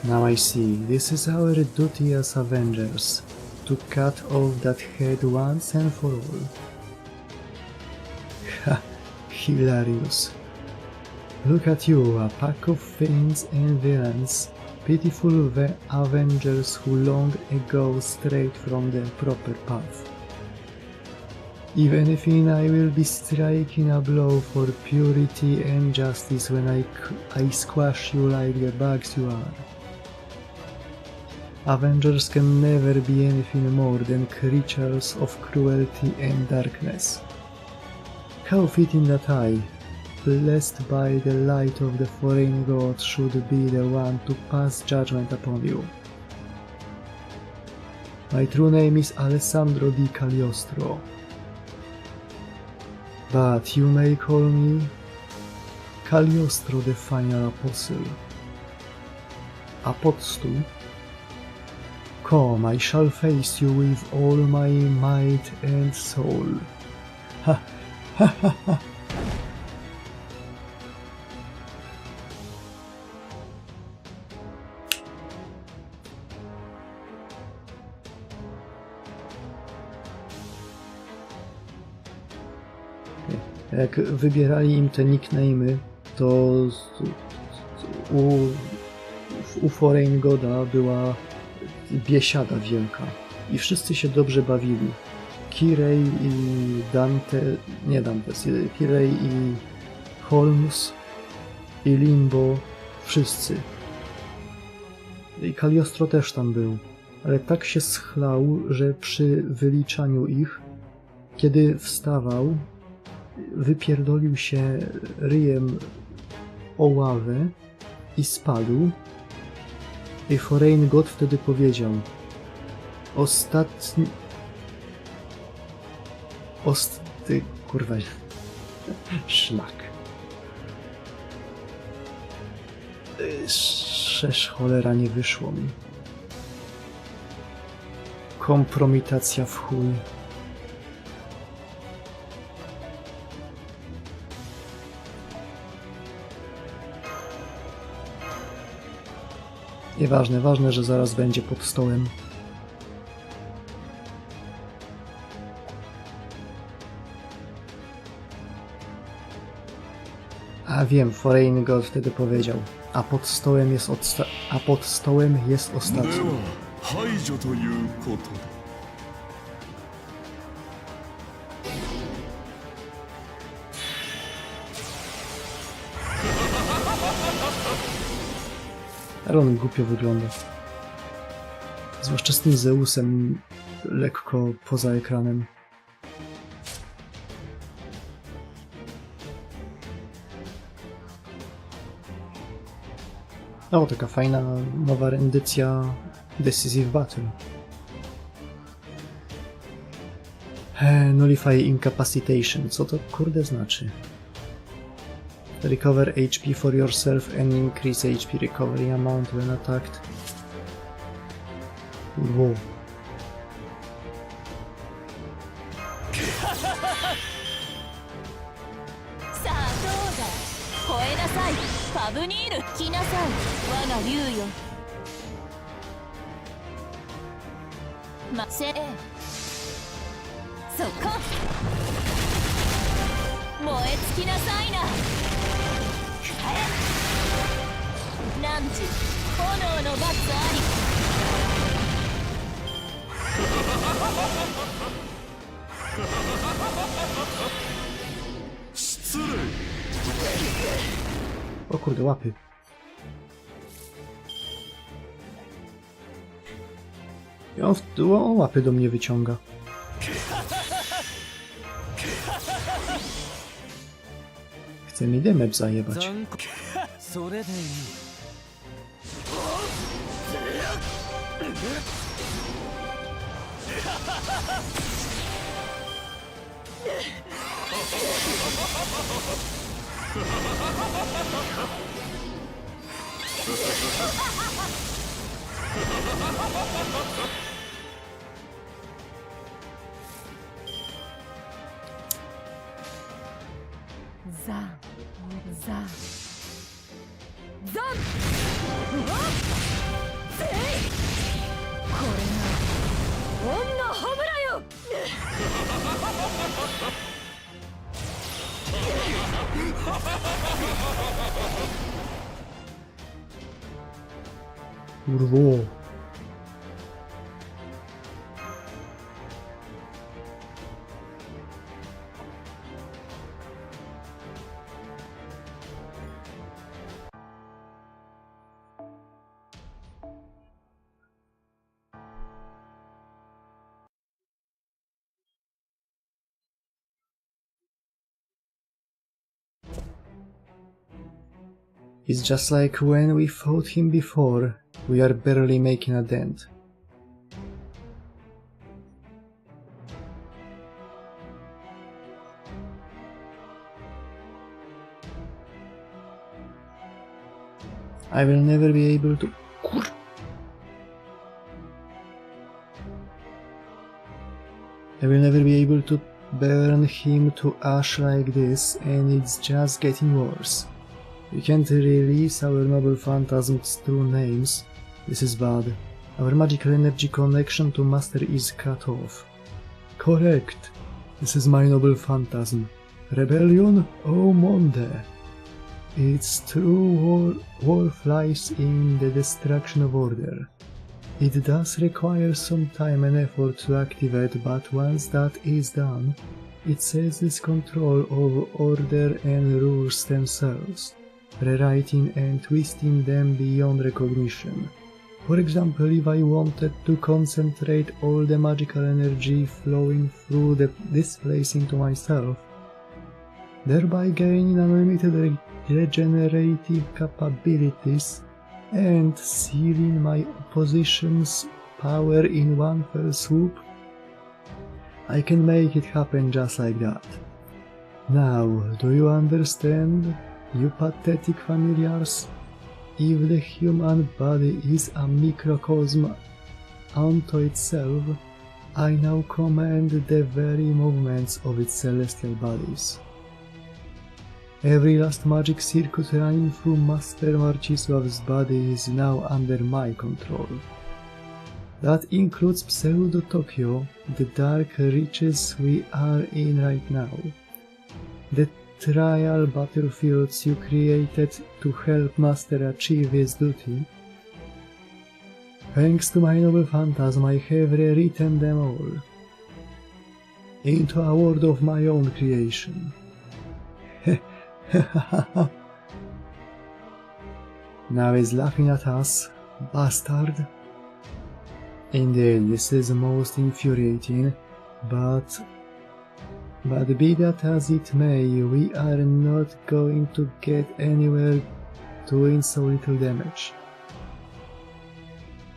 Now I see, this is our duty as Avengers, to cut off that head once and for all. Ha, hilarious. Look at you, a pack of fiends and villains, pitiful Avengers who long ago strayed from the proper path. Even if I will be striking a blow for purity and justice when I squash you like the bugs you are. Avengers can never be anything more than creatures of cruelty and darkness. How fitting that I, blessed by the light of the foreign god, should be the one to pass judgment upon you. My true name is Alessandro di Cagliostro, but you may call me Cagliostro the final apostle. Apostle. Come, I shall face you with all my might and soul. Ha, ha, ha, ha. Jak wybierali im te nickname'y, to u Foreign Goda była biesiada wielka i wszyscy się dobrze bawili. Kirej i Dante, nie Dante, Kirej i Holmes i Limbo, wszyscy. I Cagliostro też tam był, ale tak się schlał, że przy wyliczaniu ich, kiedy wstawał, wypierdolił się ryjem o ławę i spadł. I Foreign God wtedy powiedział: ostatni... Ty... kurwa... szlak. Szesz cholera, nie wyszło mi. Kompromitacja w chuj. Nieważne, ważne, że zaraz będzie pod stołem. A wiem, Foreign God wtedy powiedział, a pod stołem jest ostatni. では排除ということで。 Ale on głupio wygląda. Zwłaszcza z tym Zeusem lekko poza ekranem. O, taka fajna nowa rendycja Decisive Battle. Nullify Incapacitation. Co to kurde znaczy? Recover HP for yourself and increase HP recovery amount when attacked. Wow. さあどうだ吠えなさいパブニール来なさい我が竜よませそこ燃え尽きなさいな汝炎の罰あり失礼。 O kurde, łapy. I on łapy do mnie wyciąga. Chce mi damage zajebać. それでいい ザンザンザンぜいこれが女ホムラよ Kurwo. It's just like when we fought him before. We are barely making a dent. I will never be able to... I will never be able to burn him to ash like this, and it's just getting worse. We can't release our noble phantasm's true names. This is bad. Our magical energy connection to Master is cut off. Correct. This is my noble phantasm. Rebellion? Oh Monde. Its true worth lies in the destruction of order. It does require some time and effort to activate, but once that is done, it seizes control of order and rules themselves, rewriting and twisting them beyond recognition. For example, if I wanted to concentrate all the magical energy flowing through this place into myself, thereby gaining unlimited regenerative capabilities and sealing my opposition's power in one fell swoop, I can make it happen just like that. Now, do you understand, you pathetic familiars? If the human body is a microcosm unto itself, I now command the very movements of its celestial bodies. Every last magic circuit running through Master Marcisław's body is now under my control. That includes Pseudo-Tokyo, the dark reaches we are in right now, the trial battlefields you created to help Master achieve his duty. Thanks to my noble phantasm, I have rewritten them all into a world of my own creation. Now he's laughing at us, bastard. Indeed, this is most infuriating, but be that as it may, we are not going to get anywhere doing so little damage.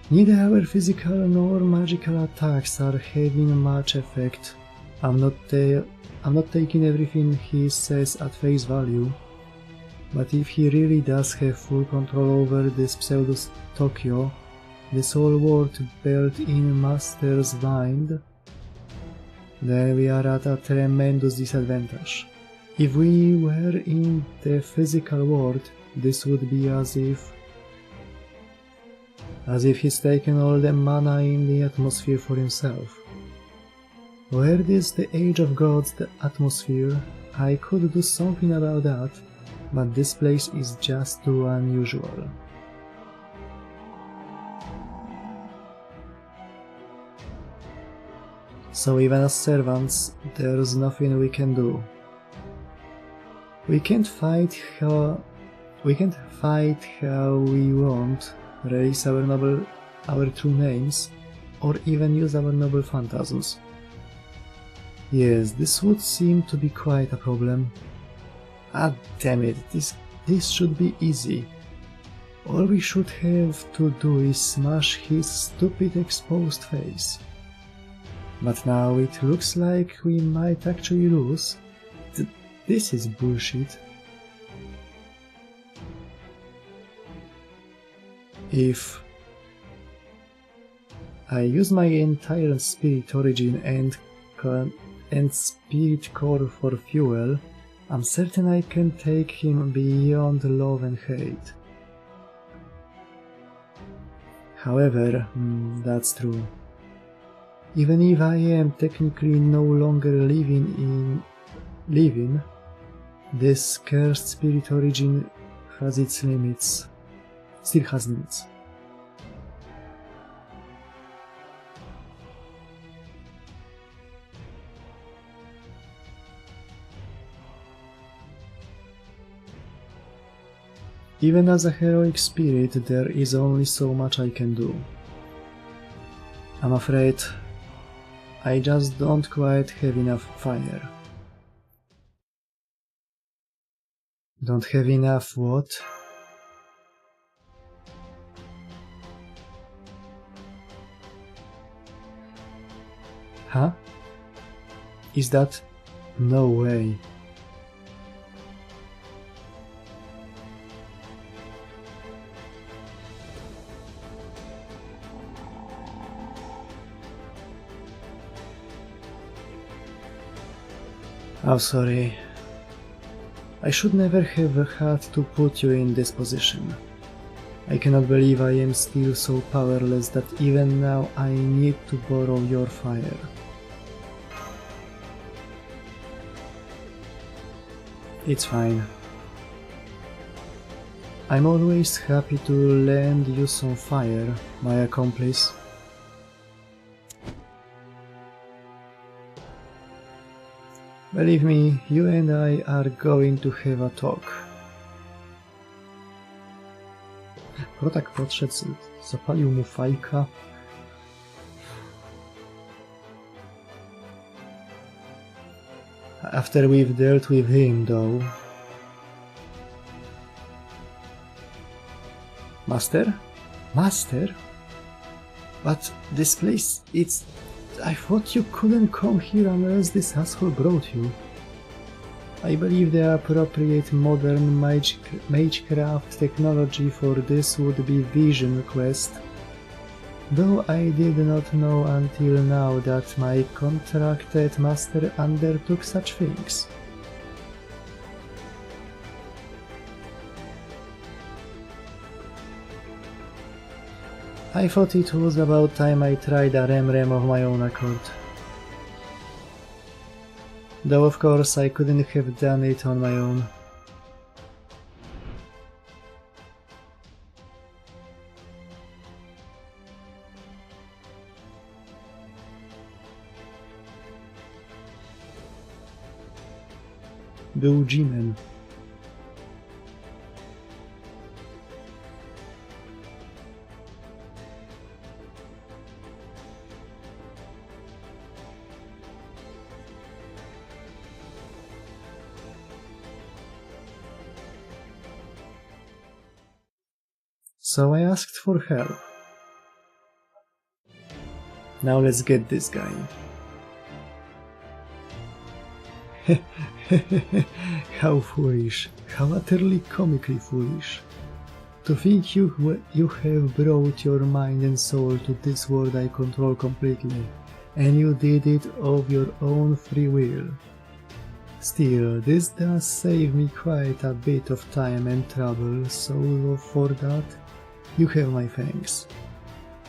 Neither our physical nor magical attacks are having much effect. I'm not taking everything he says at face value, but if he really does have full control over this Pseudo-Tokyo, this whole world built in Master's mind, then we are at a tremendous disadvantage. If we were in the physical world, this would be as if he's taken all the mana in the atmosphere for himself. Where is the Age of Gods, the atmosphere? I could do something about that, but this place is just too unusual. So even as servants, there's nothing we can do. We can't fight how we want, raise our true names, or even use our noble phantasms. Yes, this would seem to be quite a problem. Ah, damn it, this should be easy. All we should have to do is smash his stupid exposed face. But now it looks like we might actually lose. This is bullshit. If I use my entire spirit origin and spirit core for fuel, I'm certain I can take him beyond love and hate. However, that's true. Even if I am technically no longer living, this cursed spirit origin has its limits. Still has limits. Even as a heroic spirit, there is only so much I can do. I'm afraid I just don't quite have enough fire. Don't have enough what? Huh? Is that... no way. I'm sorry. I should never have had to put you in this position. I cannot believe I am still so powerless that even now I need to borrow your fire. It's fine. I'm always happy to lend you some fire, my accomplice. Believe me, you and I are going to have a talk. Protak podszedł, zapalił mu fajka. After we've dealt with him, though. Master? Master? But this place, it's... I thought you couldn't come here unless this asshole brought you. I believe the appropriate modern magecraft technology for this would be Vision Quest. Though I did not know until now that my contracted master undertook such things. I thought it was about time I tried a rem of my own accord. Though of course I couldn't have done it on my own. Był Jimem. So I asked for help. Now let's get this guy. How foolish, how utterly comically foolish. To think you have brought your mind and soul to this world I control completely, and you did it of your own free will. Still, this does save me quite a bit of time and trouble, so for that, you have my thanks.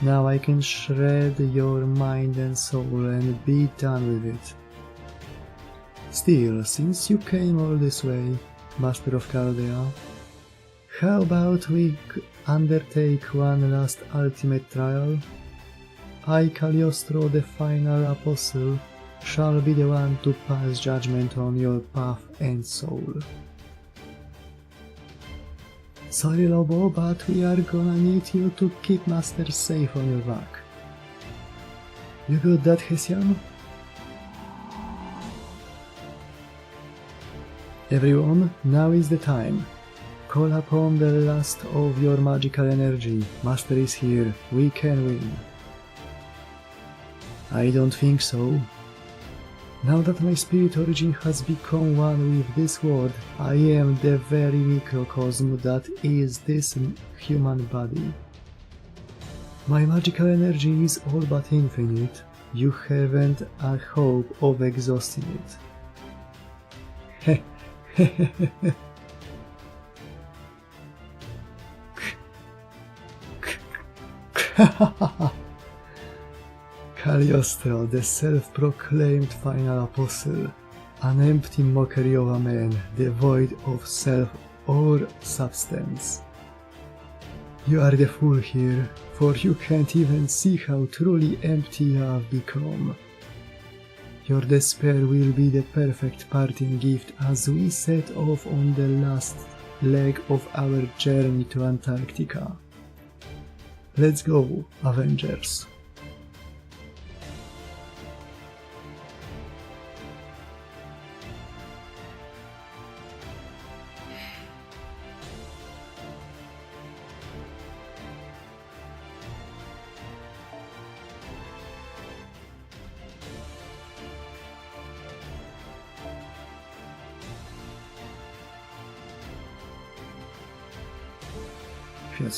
Now I can shred your mind and soul and be done with it. Still, since you came all this way, Master of Chaldea, how about we undertake one last ultimate trial? I, Cagliostro, the final apostle, shall be the one to pass judgment on your path and soul. Sorry, Lobo, but we are gonna need you to keep Master safe on your back. You got that, Hessian? Everyone, now is the time. Call upon the last of your magical energy. Master is here. We can win. I don't think so. Now that my spirit origin has become one with this world, I am the very microcosm that is this human body. My magical energy is all but infinite. You haven't a hope of exhausting it. Cagliostro, the self-proclaimed final apostle, an empty mockery of a man, devoid of self or substance. You are the fool here, for you can't even see how truly empty you have become. Your despair will be the perfect parting gift as we set off on the last leg of our journey to Antarctica. Let's go, Avengers.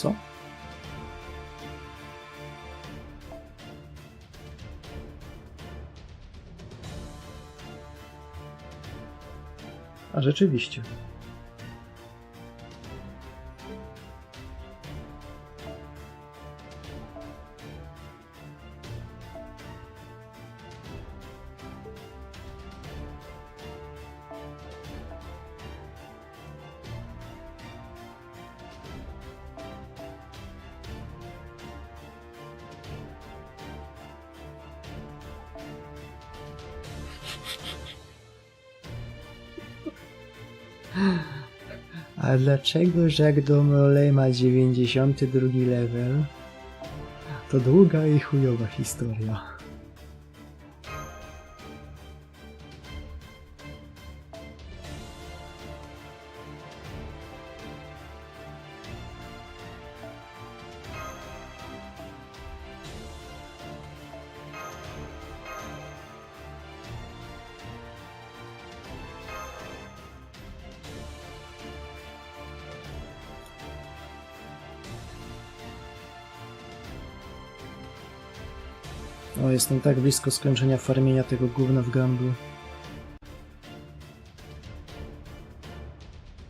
Co? A rzeczywiście. A dlaczego Jacques Domolay ma 92 level? To długa i chujowa historia. O, jestem tak blisko skończenia farmienia tego gówna w gamblu.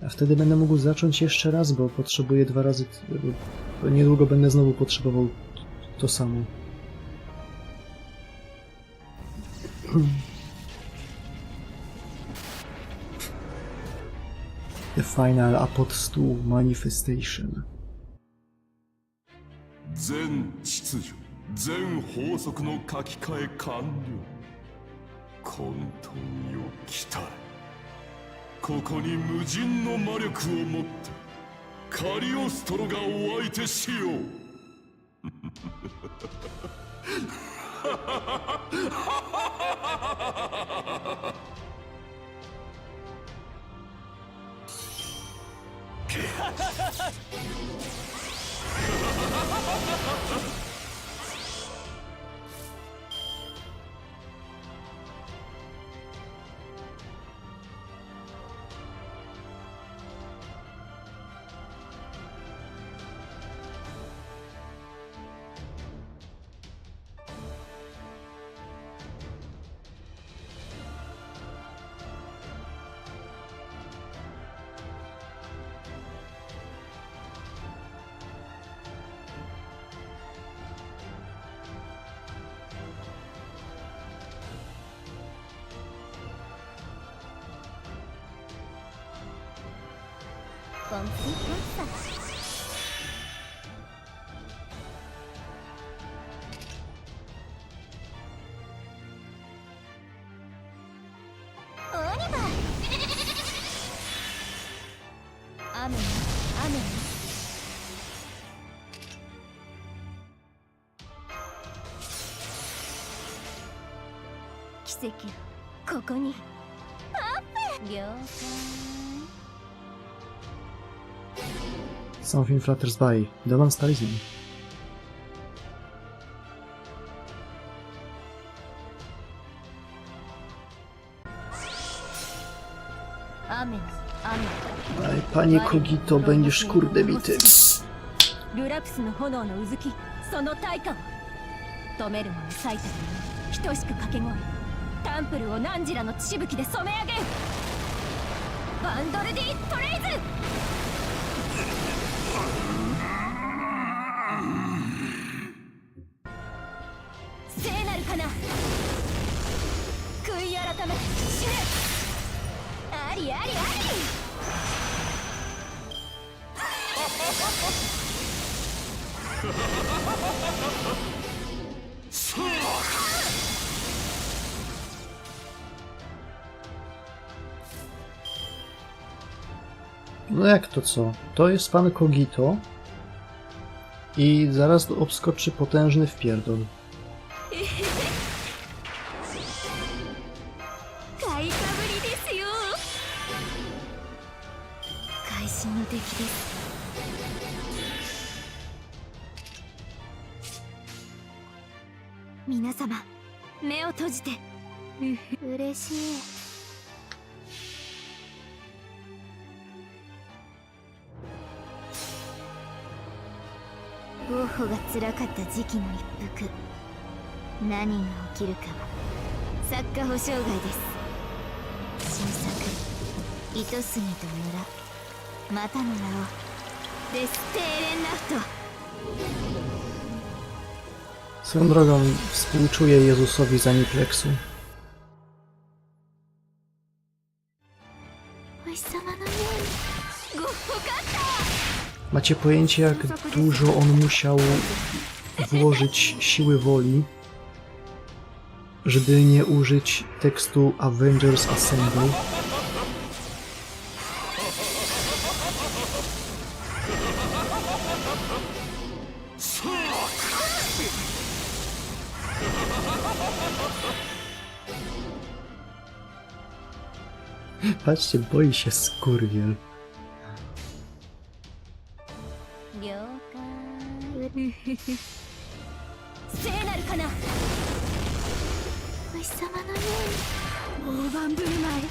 A wtedy będę mógł zacząć jeszcze raz, bo potrzebuję 2 razy... Bo niedługo będę znowu potrzebował to samo. The Final Apod 100 Manifestation. 全秩序全法則の書き換え完了。混沌よ来たれ。ここに無尽の魔力を持ってカリオストロがお相手しよう。雨雨奇跡ここに了解 Something flutters by. Doman Stalizm. Aj, panie Kogito, będziesz kurde bity. ルラプスの炎のうずきその対価を止めるもの最たるに等しく掛け声タンプルを汝らの血しぶきで染め上げるバンドルディ・トレイズ聖なるかな悔い改め死ねありありありNo jak to co? To jest pan Kogito i zaraz obskoczy potężny wpierdol. 買いかぶりですよ会心の出来です皆様目を閉じて嬉しいゴッホが辛かった時期の一服何が起きるかは作家保証外です新作糸杉と村またの名をデステーレンラフト Swoją drogą współczuję Jezusowi za Niplexu. お日様のようにごっこかった Macie pojęcie, jak dużo on musiał włożyć siły woli, żeby nie użyć tekstu Avengers Assemble? Patrzcie, boi się skurwiel. 了解聖なるかなお日様のように大盤振る舞い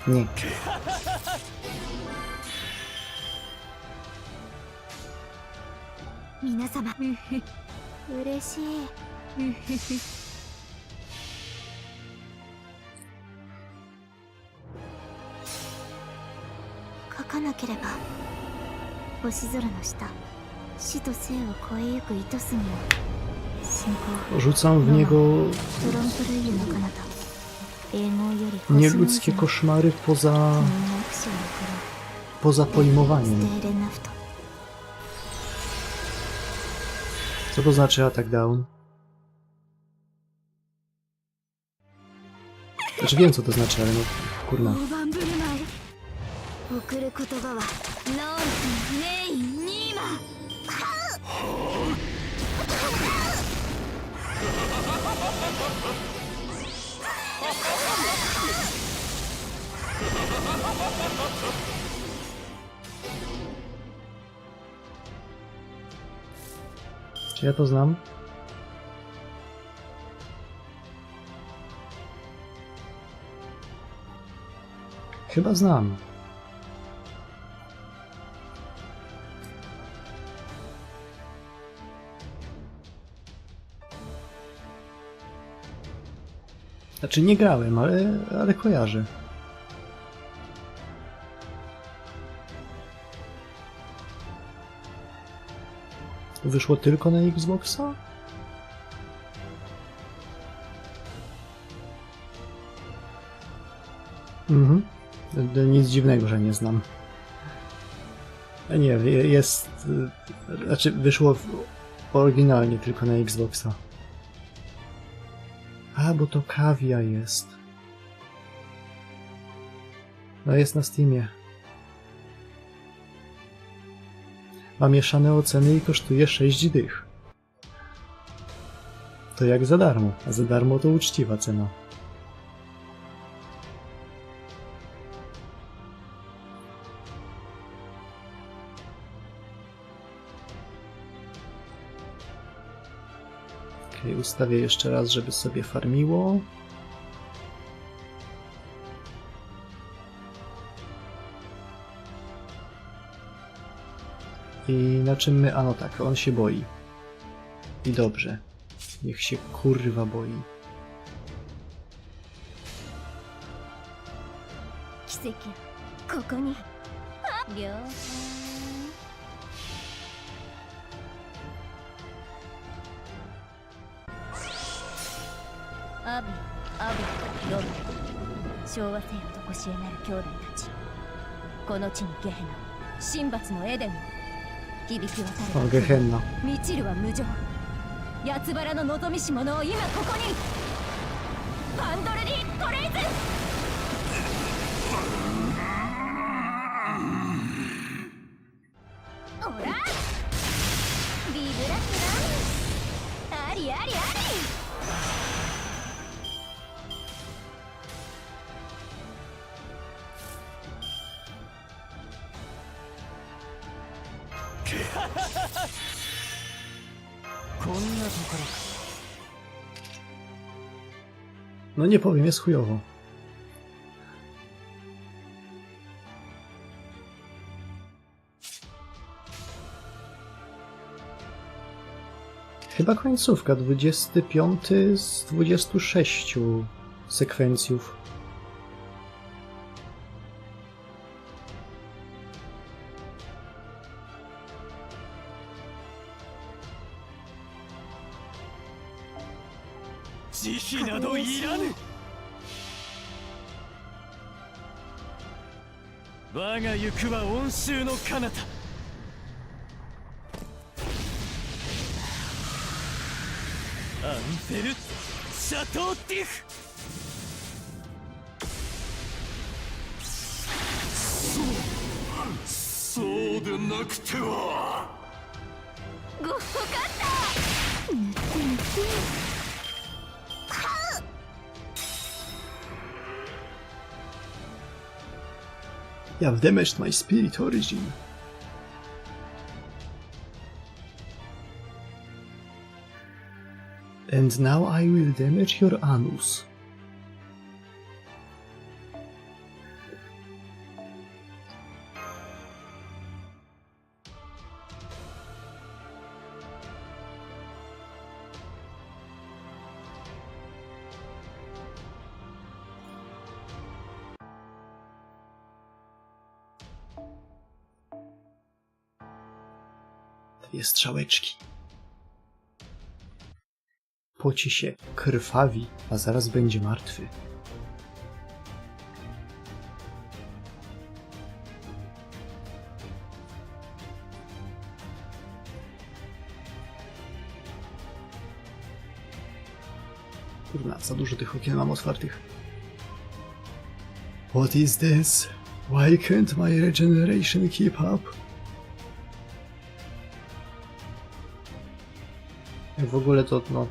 Nie. 皆様嬉しい書かなければ星空の下死と生を超えゆく糸杉を信仰 Rzucam w niego トロンプルイユの彼方英語より星の nieludzkie koszmary poza pojmowaniem. ステーレンナフト Co to znaczy atak down? Znaczy wiem, co to znaczy, ale no kurna. 大盤振る舞い送る言葉はノーンネイニーマ Czy ja to znam? Chyba znam. Znaczy nie grałem, ale kojarzę. Wyszło tylko na Xboxa? Mhm. Nic dziwnego, że nie znam. Nie, jest... Znaczy wyszło oryginalnie tylko na Xboxa. A, bo to kawia jest. No jest na Steamie. Ma mieszane oceny i kosztuje 6 dych. To jak za darmo, a za darmo to uczciwa cena. Ok, ustawię jeszcze raz, żeby sobie farmiło. I na czym my... A no tak, on się boi. I dobrze. Niech się kurwa boi. 奇跡ここに了解アビロム昭和生をとこしえなる兄弟たちこの地にゲヘナ神罰のエデンを響き渡 O, る Gehenna. 満ちるは無情八つ原の望みし者を今ここにパンドルディ・トレイズオラビブラスラありありありこんなところ No nie powiem, jest chujowo. Chyba końcówka, 25 z 26 sekwencjów.慈悲などいらぬ。我が行くは温州の彼方。アンフェル・シャトーティフ。そうでなくては。ごかったぬってぬって You have damaged my spirit origin. And now I will damage your anus. Dwie strzałeczki. Poci się, krwawi, a zaraz będzie martwy. Kurna, za dużo tych okien mam otwartych. What is this? Why can't my regeneration keep up? W ogóle to, no...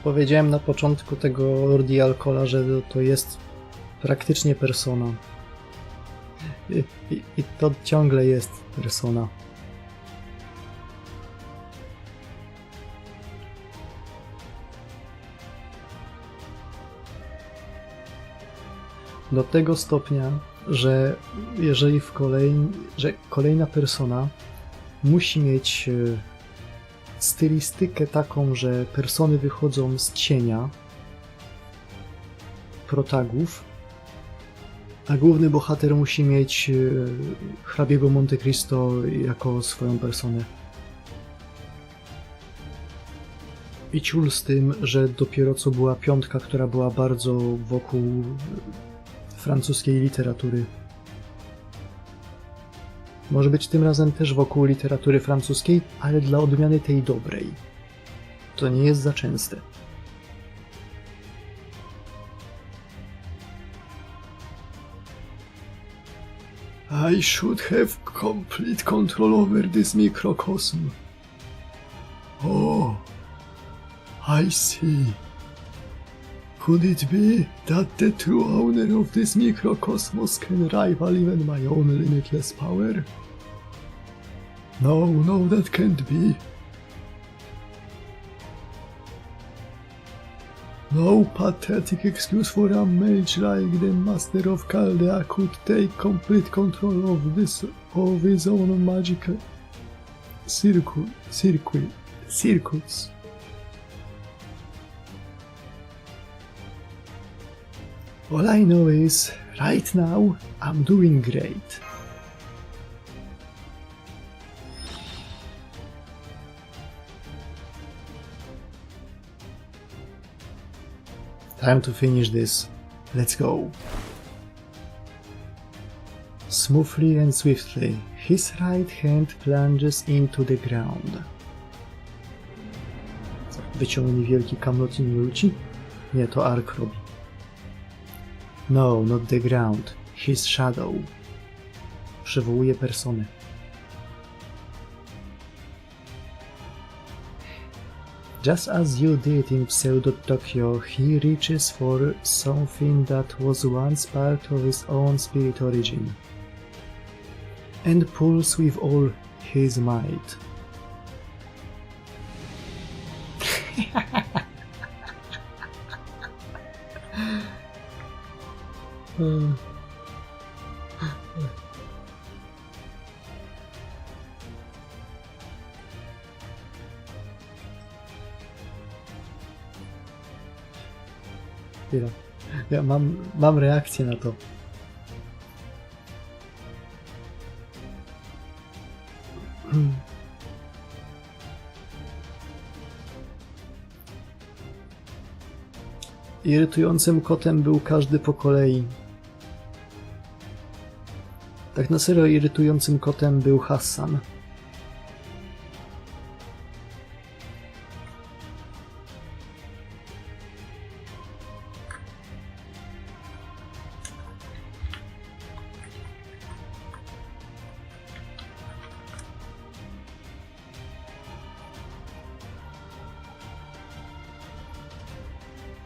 Powiedziałem na początku tego Ordeal Cola, że to jest praktycznie persona. I to ciągle jest persona. Do tego stopnia, że jeżeli że kolejna persona musi mieć stylistykę taką, że persony wychodzą z cienia protagów, a główny bohater musi mieć hrabiego Monte Cristo jako swoją personę. I ciul z tym, że dopiero co była piątka, która była bardzo wokół francuskiej literatury. Może być tym razem też wokół literatury francuskiej, ale dla odmiany tej dobrej. To nie jest za częste. I should have complete control over this microcosm. Oh, I see. Could it be that the true owner of this microcosmos can rival even my own limitless power? No, that can't be. No pathetic excuse for a mage like the Master of Chaldea could take complete control of his own magical circuits. All I know is, right now, I'm doing great. Time to finish this. Let's go. Smoothly and swiftly, his right hand plunges into the ground. Co, wyciągnie wielki kamlot i mi wróci? Nie, to Ark robi. No, not the ground. His shadow. Przywołuje personę. Just as you did in Pseudo-Tokyo, he reaches for something that was once part of his own spirit origin, and pulls with all his might. Ja mam reakcję na to. Irytującym kotem był każdy po kolei. Tak na serio irytującym kotem był Hassan.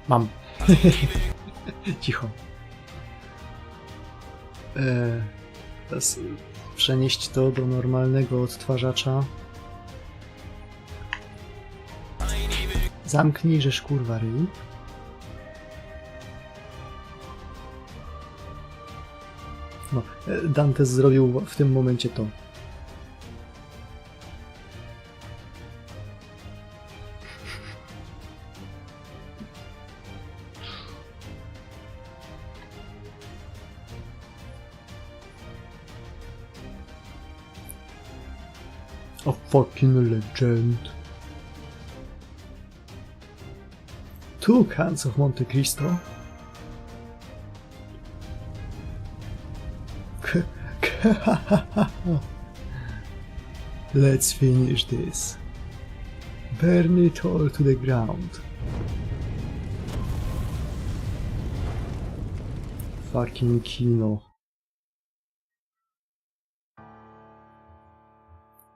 Mam. Cicho. Teraz przenieść to do normalnego odtwarzacza. Zamknij, żeż kurwa ryj. No, Dantes zrobił w tym momencie to. A fucking legend. 2 cans of Monte Cristo. Let's finish this. Burn it all to the ground. Fucking kino.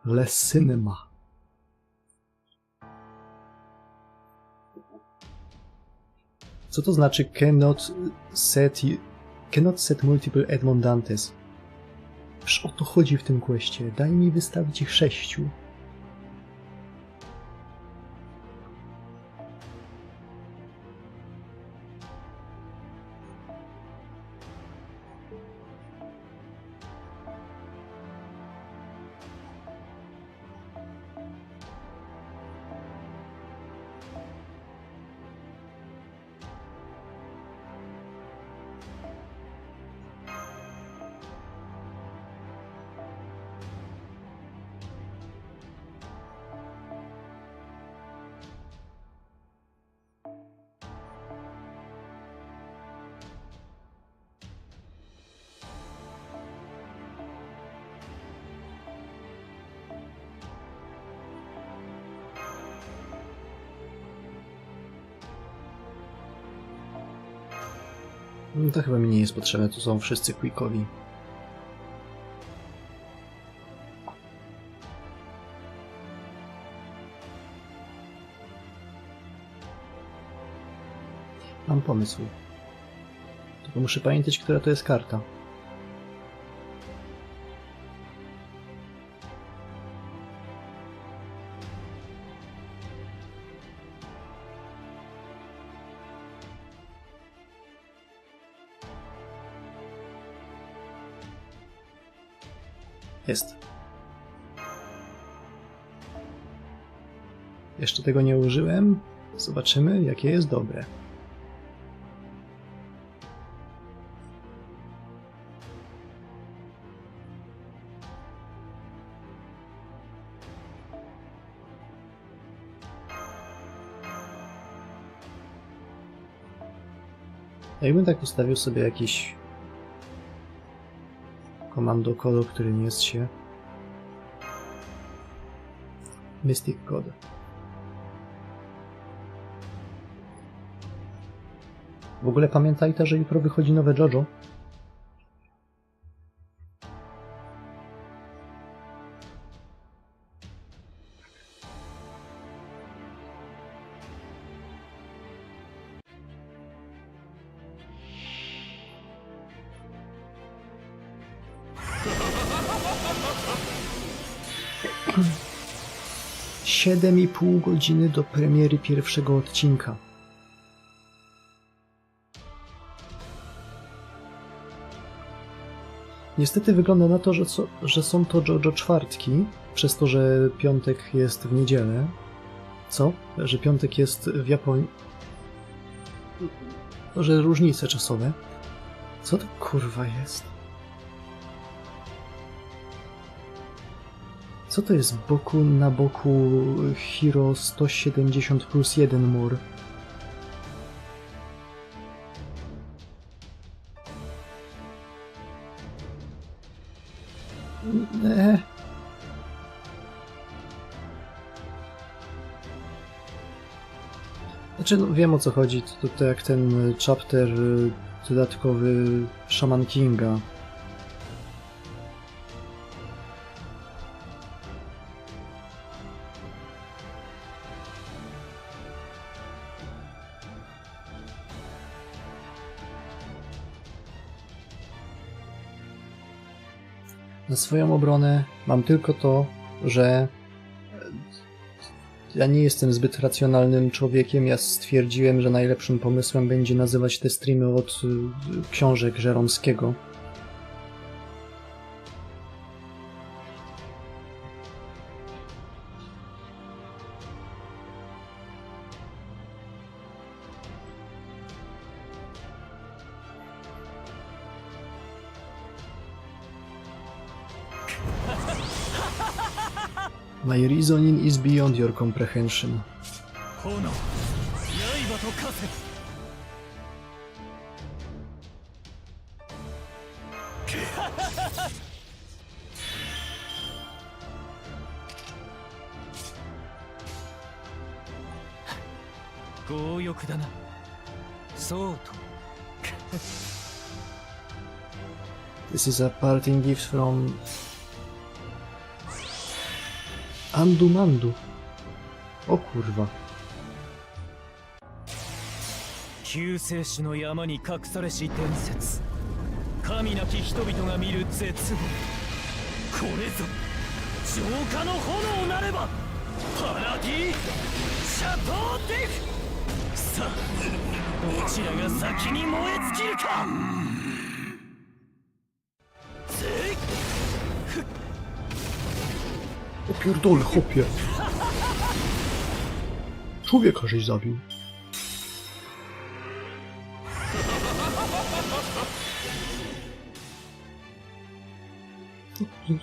Less cinema. Co to znaczy cannot set multiple Edmond Dantes? Przecież o to chodzi w tym questie. Daj mi wystawić ich 6. No to chyba mi nie jest potrzebne, tu są wszyscy quickowi. Mam pomysł. Tylko muszę pamiętać, która to jest karta. Jest. Jeszcze tego nie użyłem. Zobaczymy, jakie jest dobre. Jakbym tak ustawił sobie jakiś komando kodu, który nie jest się Mystic Code. W ogóle pamiętajcie, że jutro wychodzi nowe JoJo. Siedem i pół godziny do premiery pierwszego odcinka. Niestety wygląda na to, że są to JoJo czwartki, przez to, że piątek jest w niedzielę. Co? Że piątek jest w Japonii. że różnice czasowe. Co to kurwa jest? Co to jest boku na boku Hero 170 plus 1 mur? Nie. Znaczy, no, wiem o co chodzi. To jak ten chapter dodatkowy Shaman Kinga. Na swoją obronę mam tylko to, że ja nie jestem zbyt racjonalnym człowiekiem. Ja stwierdziłem, że najlepszym pomysłem będzie nazywać te streamy od książek Żeromskiego. My reasoning is beyond your comprehension. 炎刃と化せ強欲だなそうと This is a parting gift from Andu Mandu. O kurwa. 救世主の山に隠されし伝説神なき人々が見る絶望これぞ浄化の炎なればパラディシャトーデフさあどちらが先に燃え尽きるかぜい O pierdolę, chłopie. Człowieka żeś zabił.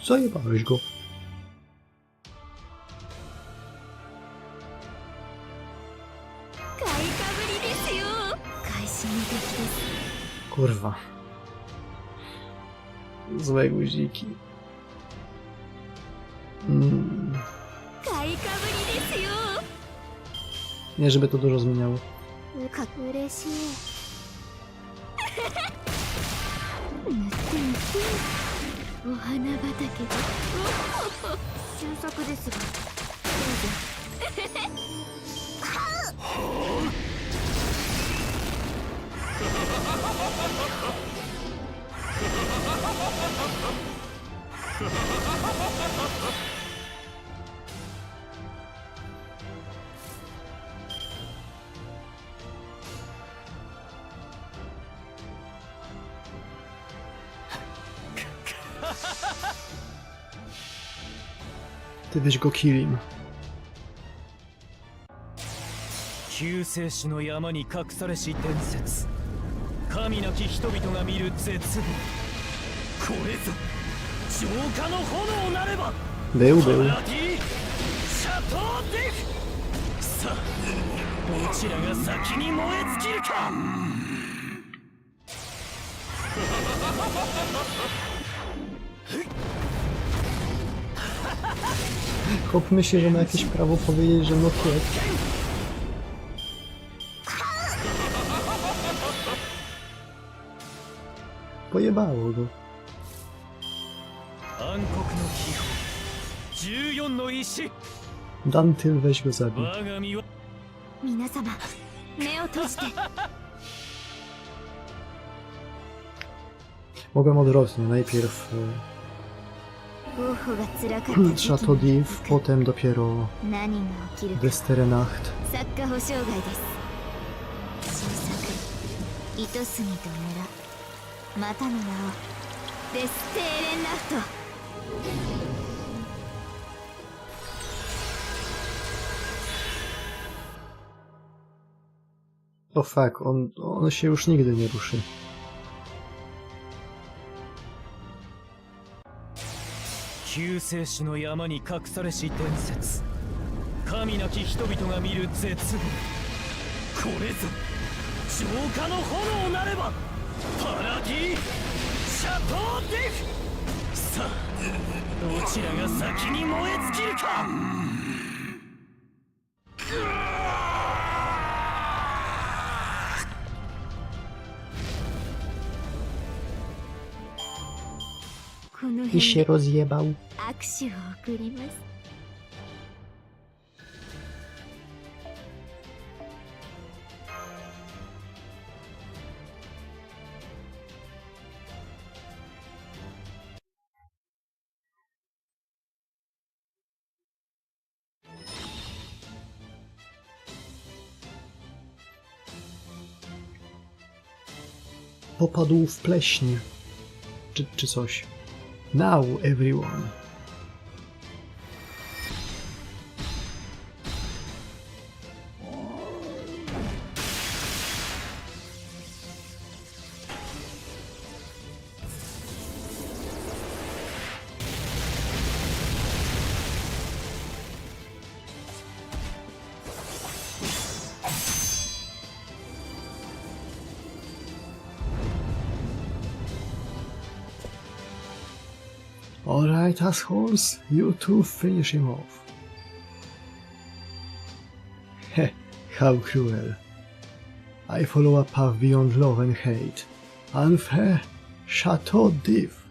Zajebałeś go. Kurwa. Złe guziki. Nie, żeby to dużo zmieniało. Ty weź go killim. 救世主の山に隠されし伝説神なき人々が見る絶望これぞ浄化の炎なれば Był. パラディシャトーデフさあどちらが先に燃え尽きるか Chłop myśli, że ma jakieś prawo powiedzieć, że no kiek. Pojebało go. 暗黒の気泡14の石 Dantyl, weź go zabij. 我が身は皆様目を閉じて Mogłem odwrotnie. Najpierw ゴッホが辛かった時 Chateau に d'If, potem dopiero 何が起きるか Westerenacht. 作家保障外です新作糸杉と村またの名をデステーレンナフト O fuck, on się już nigdy nie ruszy. 救世主の山に隠されし伝説、神なき人々が見る絶望、これぞ浄化の炎なれば、パラディ・シャトーデフ。さあ、どちらが先に燃え尽きるか。この I się 辺で rozjebał. 握手を送ります。Popadł w pleśń. Czy coś. Now, everyone. Alright, assholes, you two finish him off. Heh, how cruel. I follow a path beyond love and hate. Unfair, Chateau d'If.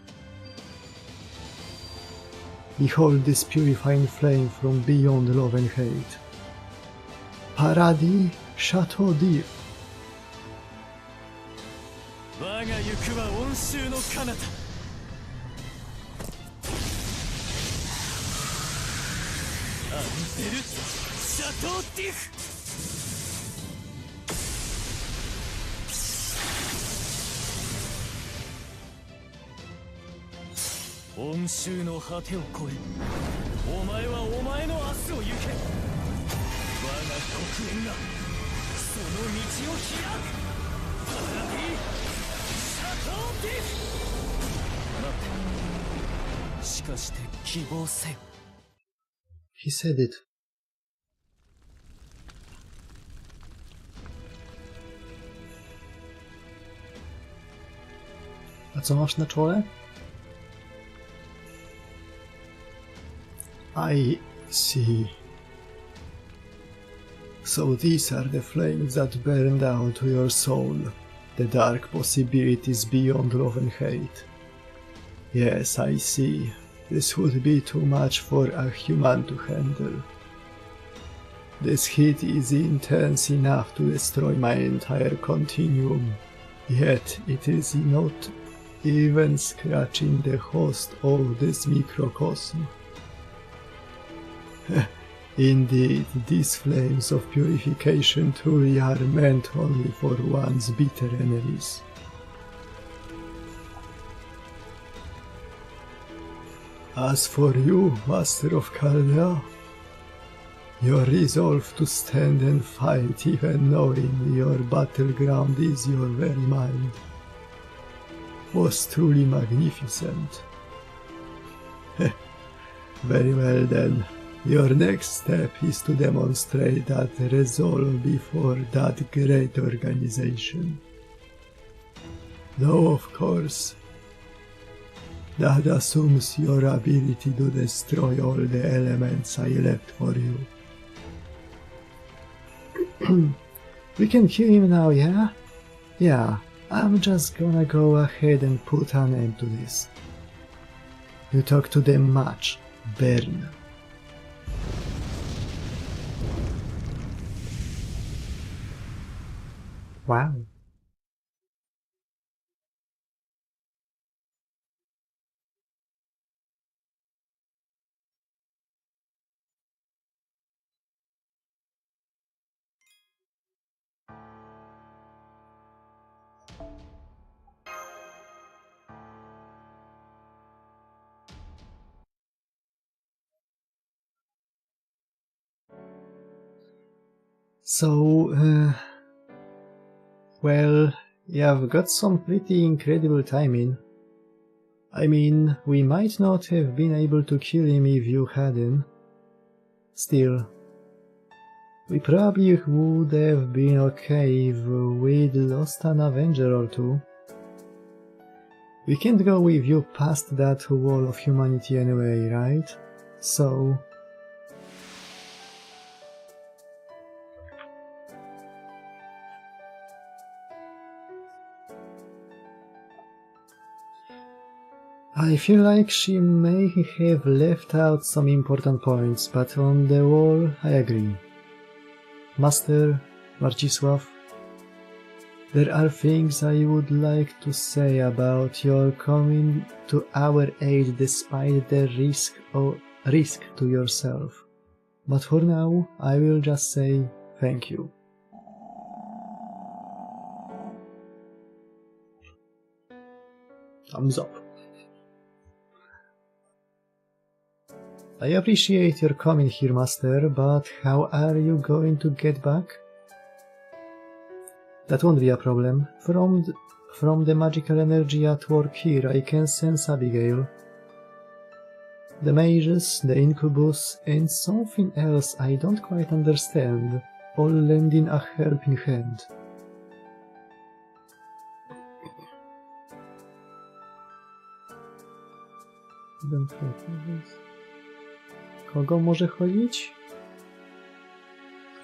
Behold this purifying flame from beyond love and hate. Paradis, Chateau d'If. 我が行くは温州の彼方。アンデル・シャトーディフ。温州の果てを越え、お前はお前の明日を行け。我が黒煙がその道を開く。パラディ・シャトーディフ。待て、しかして希望せよ。He said it. A co masz na czole? I see. So these are the flames that burn down to your soul, the dark possibilities beyond love and hate. Yes, I see. This would be too much for a human to handle. This heat is intense enough to destroy my entire continuum, yet it is not even scratching the host of this microcosm. Indeed, these flames of purification truly are meant only for one's bitter enemies. As for you, Master of Chaldea, your resolve to stand and fight even knowing your battleground is your very mind was truly magnificent. Very well then. Your next step is to demonstrate that resolve before that great organization. Though, of course, that assumes your ability to destroy all the elements I left for you. We can kill him now, yeah? Yeah, I'm just gonna go ahead and put an end to this. You talk to them much, Bern. Wow. So, Well, you've got some pretty incredible timing. I mean, we might not have been able to kill him if you hadn't. Still, we probably would have been okay if we'd lost an Avenger or two. We can't go with you past that wall of humanity anyway, right? So... I feel like she may have left out some important points, but on the whole, I agree. Master, Marcisław, there are things I would like to say about your coming to our aid despite the risk to yourself. But for now, I will just say thank you. Thumbs up. I appreciate your coming here, Master, but how are you going to get back? That won't be a problem. From the magical energy at work here, I can sense Abigail. The mages, the incubus, and something else I don't quite understand, all lending a helping hand. Kogo może chodzić?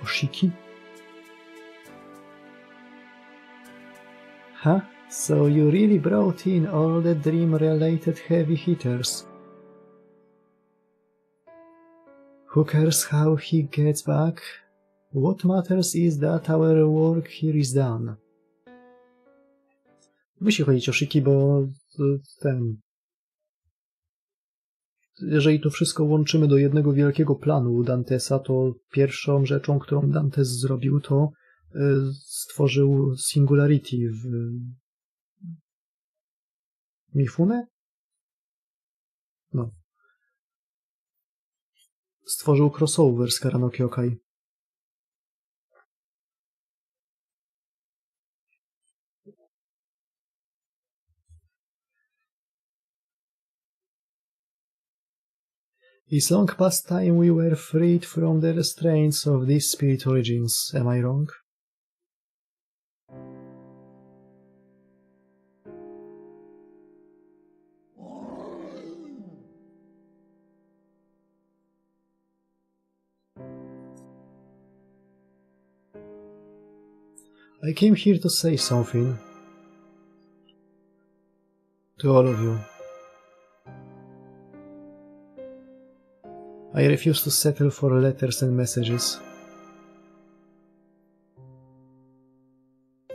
Oshiki? Huh? So you really brought in all the dream-related heavy hitters. Who cares how he gets back? What matters is that our work here is done. Musi chodzić Oshiki, bo jeżeli to wszystko łączymy do jednego wielkiego planu Dantesa, to pierwszą rzeczą, którą Dantes zrobił, to stworzył Singularity w Mifune? No. Stworzył crossover z Karano Kyokai. It's long past time we were freed from the restraints of these spirit origins, am I wrong? I came here to say something. To all of you. I refuse to settle for letters and messages.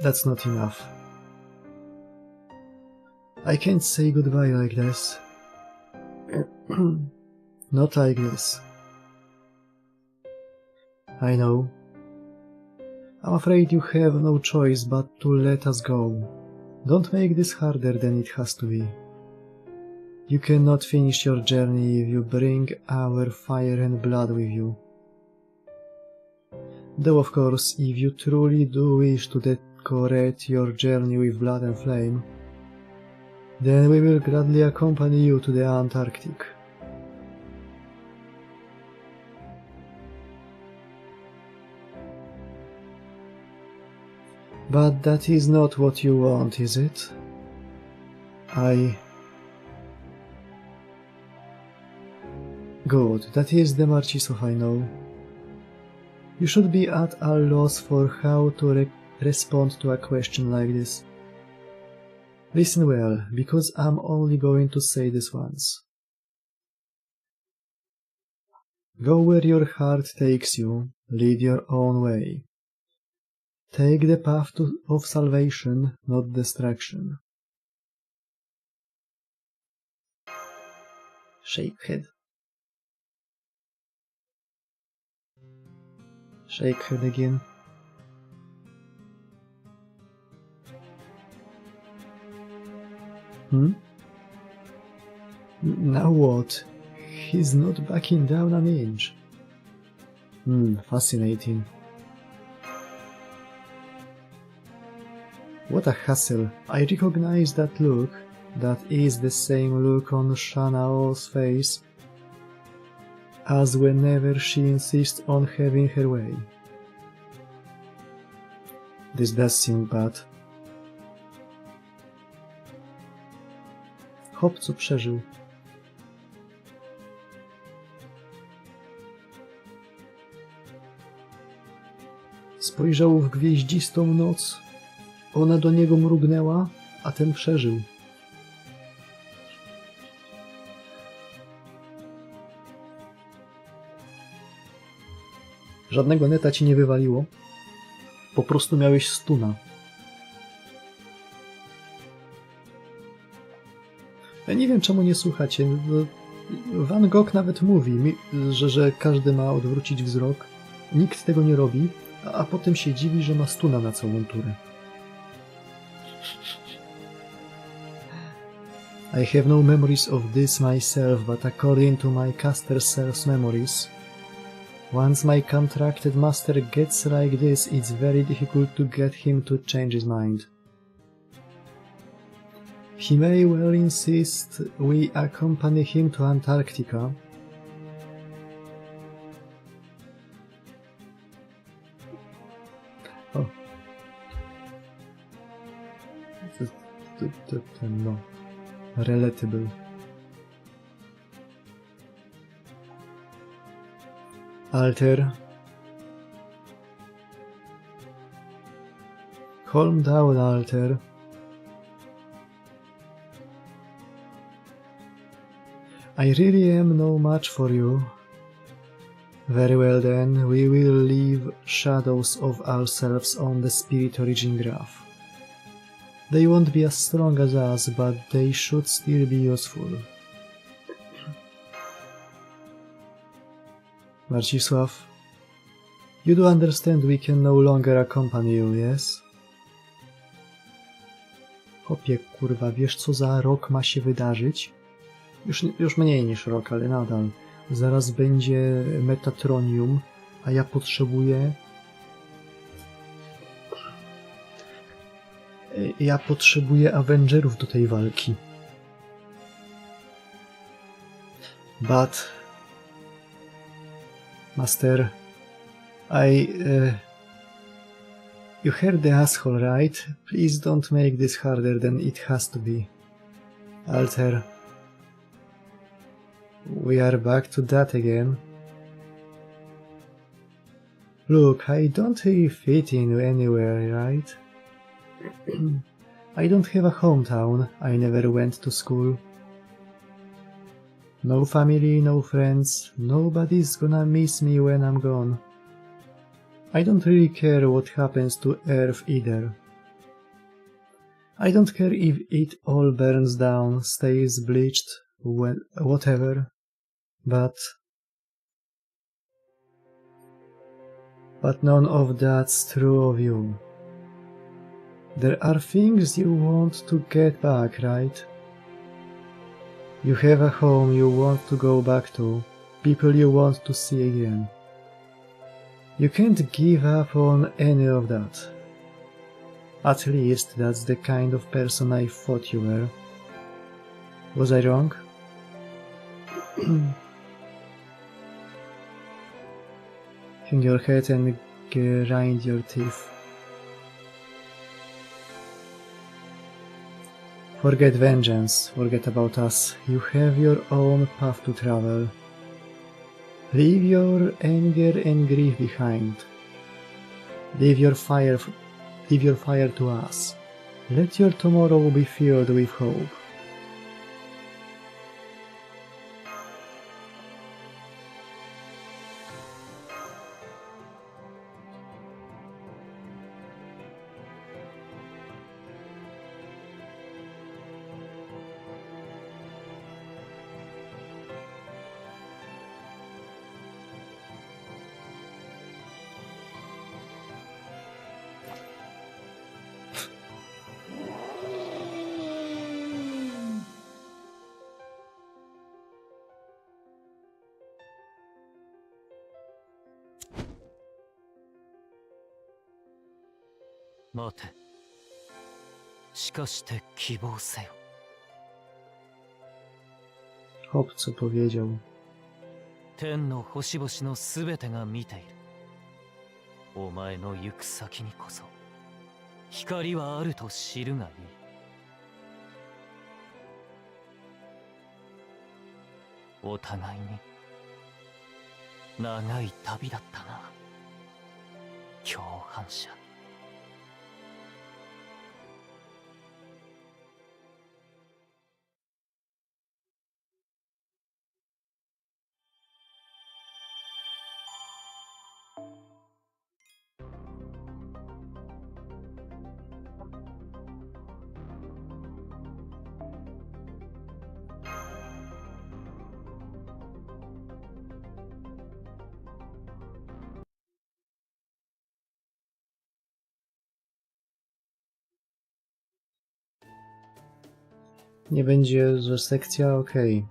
That's not enough. I can't say goodbye like this. Not like this. I know. I'm afraid you have no choice but to let us go. Don't make this harder than it has to be. You cannot finish your journey if you bring our fire and blood with you. Though of course, if you truly do wish to decorate your journey with blood and flame, then we will gladly accompany you to the Antarctic. But that is not what you want, is it? Good, that is the Marcisław I know. You should be at a loss for how to respond to a question like this. Listen well, because I'm only going to say this once. Go where your heart takes you, lead your own way. Take the path of salvation, not destruction. Shake head. Shake head again. Now what? He's not backing down an inch. Fascinating. What a hassle. I recognize that look. That is the same look on Shanao's face as whenever she insists on having her way. This does seem bad. Chłopcu przeżył. Spojrzał w gwieździstą noc. Ona do niego mrugnęła, a ten przeżył. Żadnego neta ci nie wywaliło. Po prostu miałeś stuna. Ja nie wiem, czemu nie słuchacie. Van Gogh nawet mówi, że każdy ma odwrócić wzrok. Nikt tego nie robi, a potem się dziwi, że ma stuna na całą turę. I have no memories of this myself, but according to my caster self's memories, once my contracted master gets like this, it's very difficult to get him to change his mind. He may well insist we accompany him to Antarctica. O. No. Relatable. Alter. Calm down, Alter. I really am no match for you. Very well then, we will leave shadows of ourselves on the Spirit Origin graph. They won't be as strong as us, but they should still be useful. Marcisław, you do understand we can no longer accompany you, yes? Chłopie, kurwa, wiesz co za rok ma się wydarzyć? Już mniej niż rok, ale nadal. Zaraz będzie Metatronium, a ja potrzebuję... Ja potrzebuję Avengerów do tej walki. But... Master... You heard the asshole, right? Please don't make this harder than it has to be. Alter... We are back to that again. Look, I don't really fit in anywhere, right? I don't have a hometown, I never went to school. No family, no friends, nobody's gonna miss me when I'm gone. I don't really care what happens to Earth either. I don't care if it all burns down, stays bleached, whatever. But none of that's true of you. There are things you want to get back, right? You have a home you want to go back to, people you want to see again. You can't give up on any of that. At least that's the kind of person I thought you were. Was I wrong? Hang your head and grind your teeth. Forget vengeance, forget about us. You have your own path to travel. Leave your anger and grief behind. Leave your fire to us. Let your tomorrow be filled with hope. しかして希望せよ。 Hop, co powiedział. 天の星々のすべてが見ている。お前の行く先にこそ光はあると知るがいい。お互いに長い旅だったな、共犯者。Nie będzie, że sekcja, okej.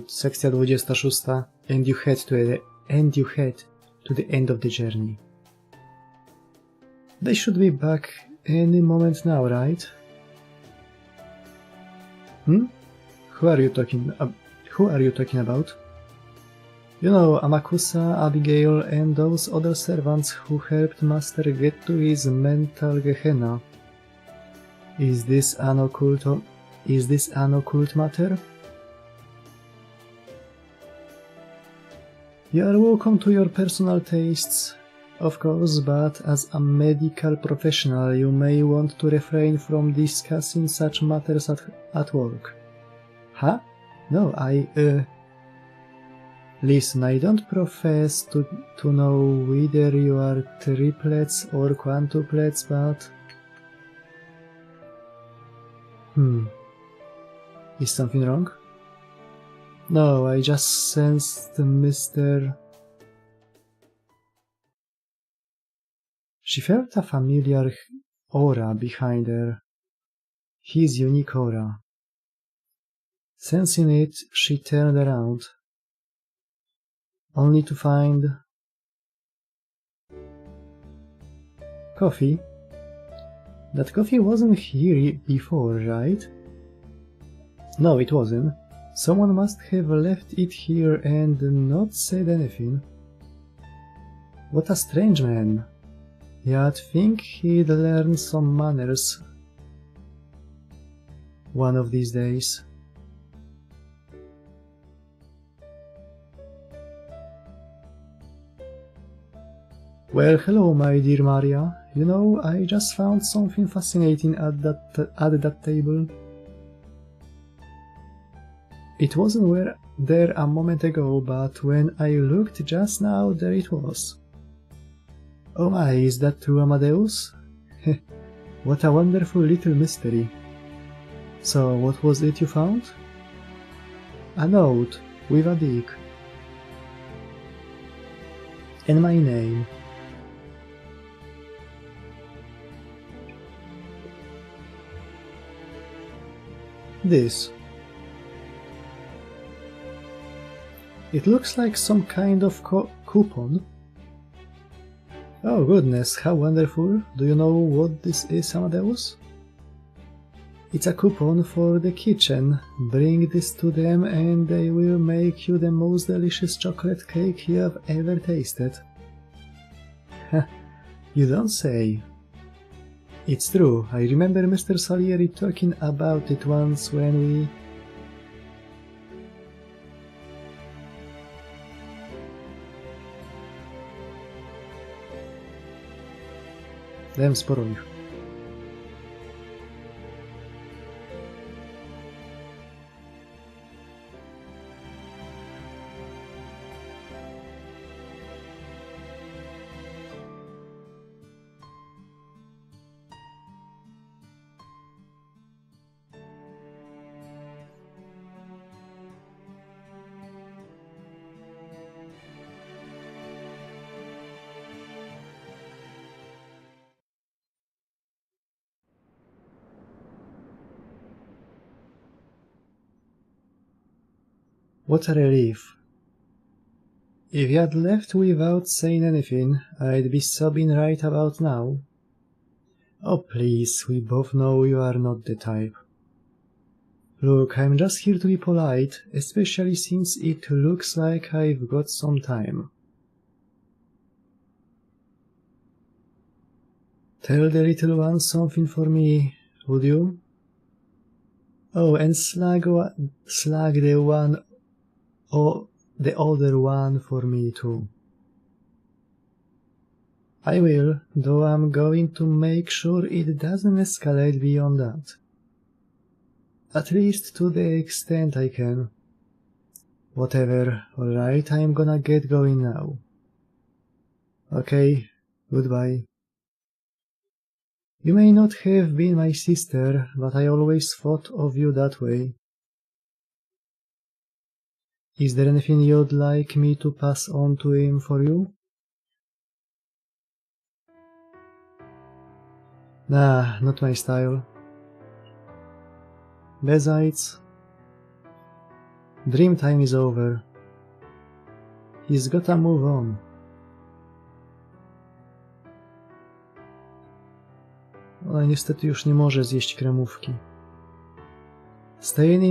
Sekcja 26. And you head to the end of the journey. They should be back any moment now, right? Who are you talking about? You know, Amakusa, Abigail, and those other servants who helped Master get to his mental Gehenna. Is this an occult matter? You are welcome to your personal tastes, of course, but as a medical professional you may want to refrain from discussing such matters at work. Huh? No, Listen, I don't profess to know whether you are triplets or quintuplets, but... Is something wrong? No, I just sensed Mr. She felt a familiar aura behind her. His unique aura. Sensing it, she turned around, only to find... coffee. That coffee wasn't here before, right? No, it wasn't. Someone must have left it here and not said anything. What a strange man. You'd think he'd learn some manners one of these days. Well, hello, my dear Maria. You know, I just found something fascinating at that table. It wasn't there a moment ago, but when I looked just now, there it was. Oh my, is that true, Amadeus? What a wonderful little mystery. So, what was it you found? A note with a dick. And my name. This. It looks like some kind of coupon. Oh goodness, how wonderful. Do you know what this is, Amadeus? It's a coupon for the kitchen. Bring this to them and they will make you the most delicious chocolate cake you have ever tasted. You don't say. It's true, I remember Mr. Salieri talking about it once when we... Dałem sporo ich. What a relief. If you had left without saying anything, I'd be sobbing right about now. Oh please, we both know you are not the type. Look, I'm just here to be polite, especially since it looks like I've got some time. Tell the little one something for me, would you? Oh, and slag the one or the other one for me too. I will, though I'm going to make sure it doesn't escalate beyond that. At least to the extent I can. Whatever, alright, I'm gonna get going now. Okay, goodbye. You may not have been my sister, but I always thought of you that way. Is there anything you'd like me to pass on to him for you? Nah, not my style. Besides, dream time is over. He's gotta move on. Ale niestety już nie może zjeść kremówki. Staying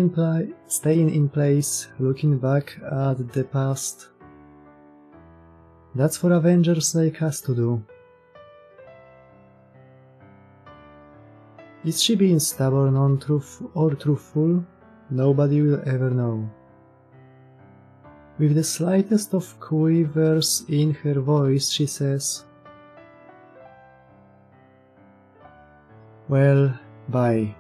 in place, looking back at the past. That's for Avengers like us to do. Is she being stubborn or truthful? Nobody will ever know. With the slightest of quivers in her voice, she says, "Well, bye."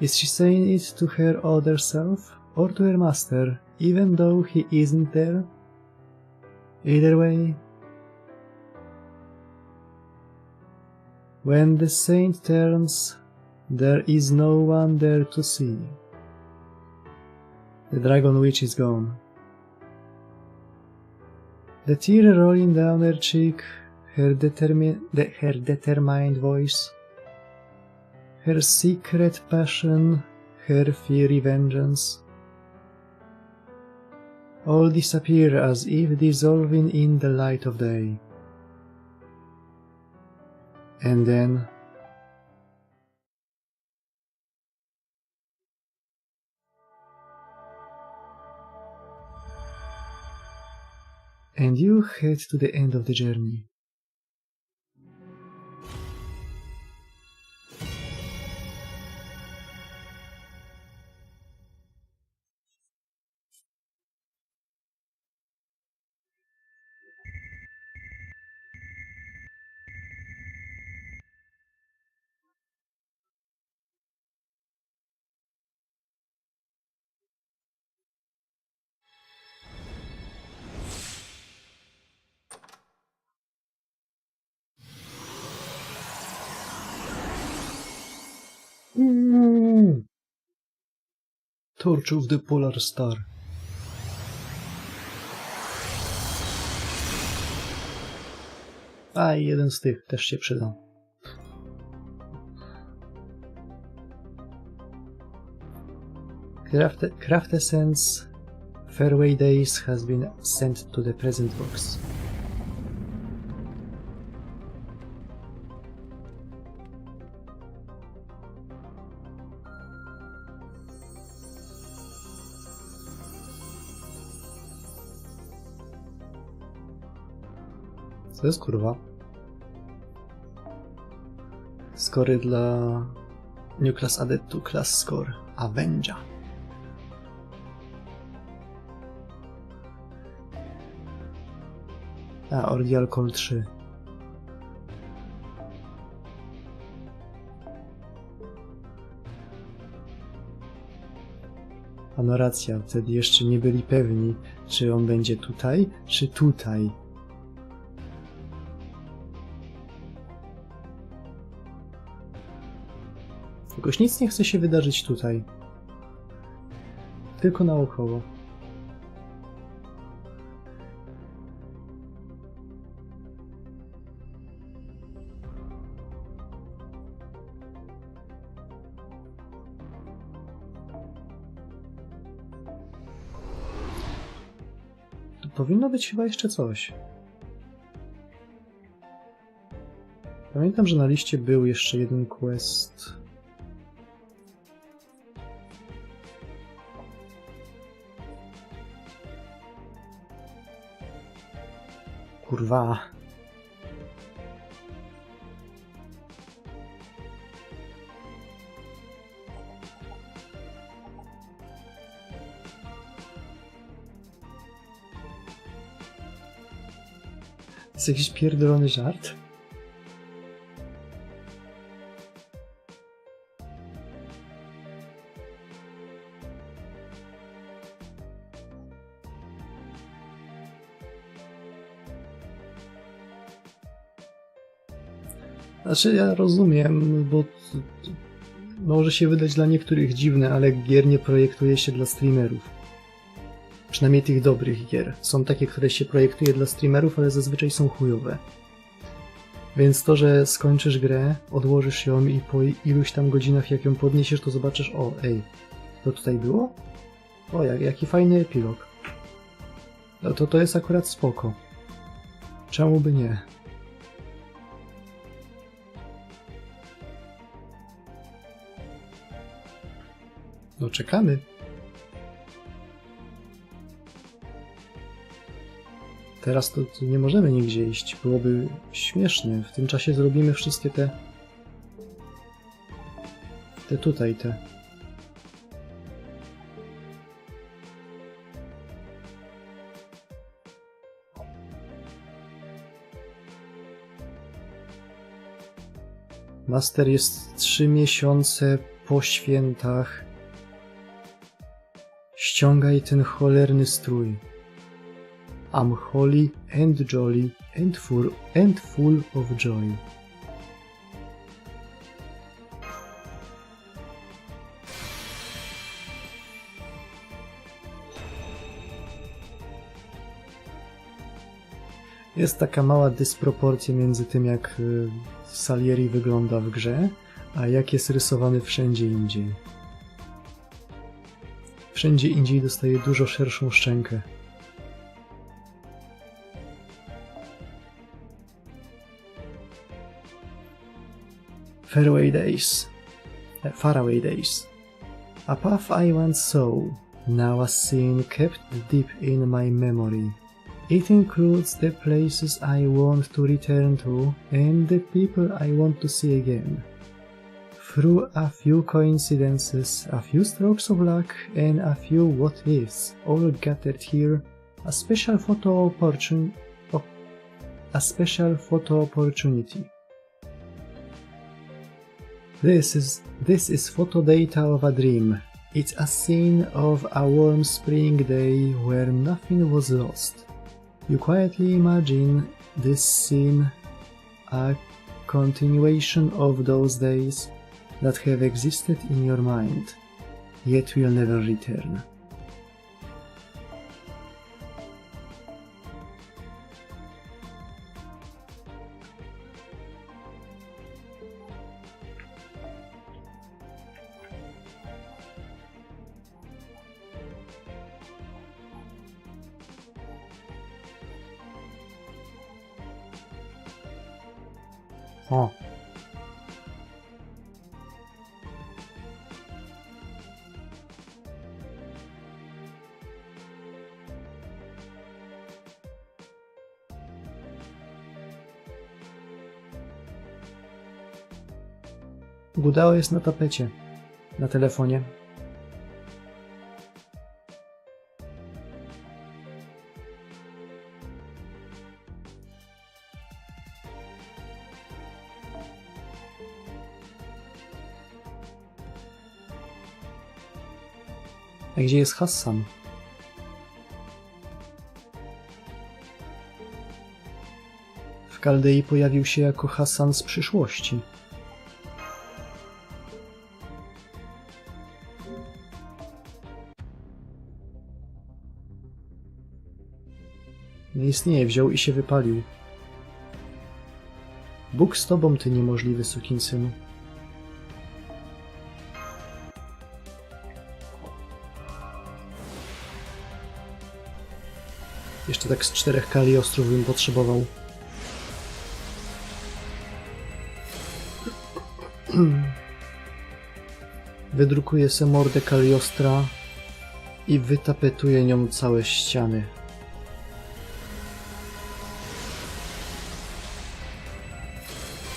Is she saying it to her other self or to her master, even though he isn't there? Either way, when the saint turns, there is no one there to see. The dragon witch is gone. The tear rolling down her cheek, her determined voice, her secret passion, her fiery vengeance, all disappear as if dissolving in the light of day. And then, and you head to the end of the journey. Torch of the Polar Star. A i jeden z tych też się przyda. Craft Essence Fairway Days has been sent to the present box. Co jest kurwa? Scory dla New Class Added to Class Score Avenger. A, Ordeal Call 3. A no racja, wtedy jeszcze nie byli pewni, czy on będzie tutaj, czy tutaj. Jakoś nic nie chce się wydarzyć tutaj. Tylko naokoło. powinno być chyba jeszcze coś. Pamiętam, że na liście był jeszcze jeden quest. Kurwa. To jest jakiś pierdolony żart? Znaczy ja rozumiem, bo może się wydać dla niektórych dziwne, ale gier nie projektuje się dla streamerów. Przynajmniej tych dobrych gier. Są takie, które się projektuje dla streamerów, ale zazwyczaj są chujowe. Więc to, że skończysz grę, odłożysz ją i po iluś tam godzinach jak ją podniesiesz, to zobaczysz, o ej, to tutaj było? O, jaki fajny epilog. No to jest akurat spoko. Czemu by nie? No czekamy. Teraz to nie możemy nigdzie iść. Byłoby śmiesznie. W tym czasie zrobimy wszystkie te tutaj. Master jest 3 miesiące po świętach. Ściągaj ten cholerny strój. I'm holy and jolly and full of joy. Jest taka mała dysproporcja między tym, jak Salieri wygląda w grze, a jak jest rysowany wszędzie indziej. Wszędzie indziej dostaje dużo szerszą szczękę. Faraway days. A path I once saw, now a scene kept deep in my memory. It includes the places I want to return to and the people I want to see again. Through a few coincidences, a few strokes of luck, and a few what-ifs, all gathered here, a special photo opportunity. This is photo data of a dream. It's a scene of a warm spring day where nothing was lost. You quietly imagine this scene a continuation of those days that have existed in your mind, yet will never return. O. Gudao jest na tapecie, na telefonie. A gdzie jest Hassan? W Kaldei pojawił się jako Hassan z przyszłości. Nie istnieje, wziął i się wypalił. Bóg z tobą, ty niemożliwy sukinsynu. Jeszcze tak z 4 kali ostrów bym potrzebował. Wydrukuję sobie mordę Kaliostra i wytapetuję nią całe ściany.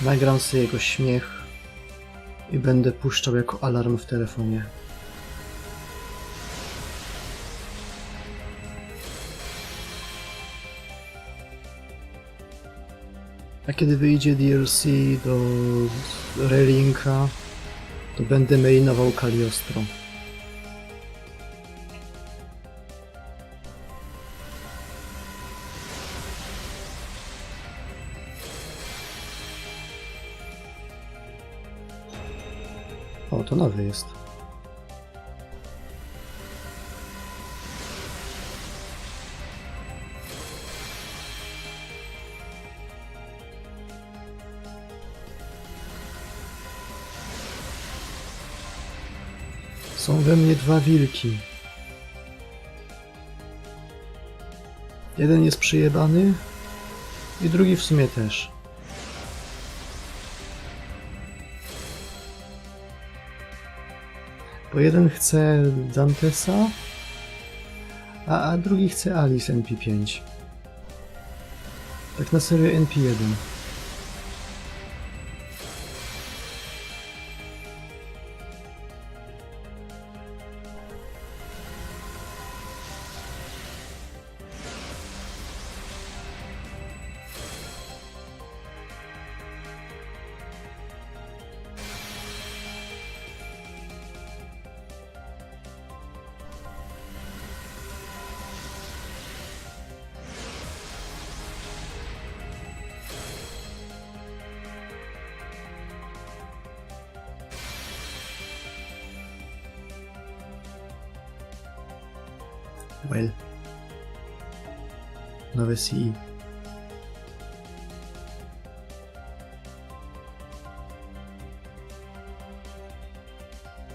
Nagram sobie jego śmiech i będę puszczał jako alarm w telefonie. A kiedy wyjdzie DLC do Relinka, to będę mainował Kaliostro. O, to nowy jest. Są we mnie 2 wilki. Jeden jest przyjebany i drugi w sumie też. Bo jeden chce Dantesa, a drugi chce Alice NP5. Tak na serio NP1. Well. Nowe CI.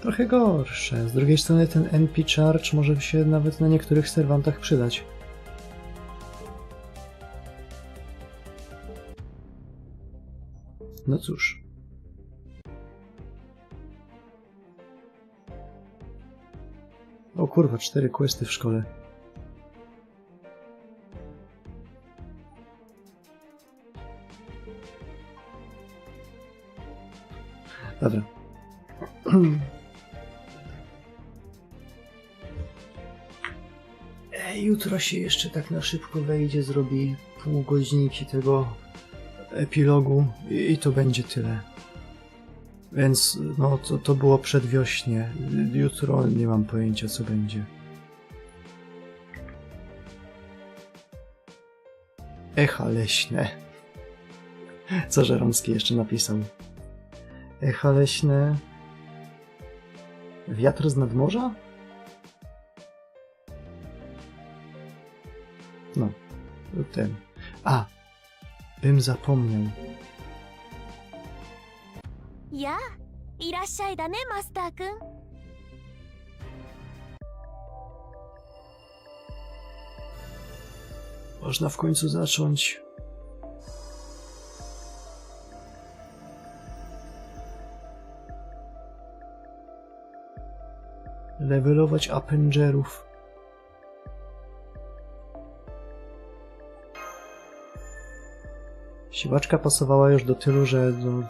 Trochę gorsze. Z drugiej strony ten NP Charge może się nawet na niektórych serwantach przydać. No cóż. O kurwa, 4 questy w szkole. Dobra. Jutro się jeszcze tak na szybko wejdzie, zrobi pół godzinki tego epilogu i to będzie tyle. Więc no to było przedwiośnie. Jutro nie mam pojęcia co będzie. Echa leśne. Co Żeromski jeszcze napisał? Echa leśne. Wiatr z nadmorza? No, ten. A, bym zapomniał. やあ、いらっしゃいだね、マスターくん。Można w końcu zacząć. Levelować Appengerów. Siłaczka pasowała już do tylu, że... No...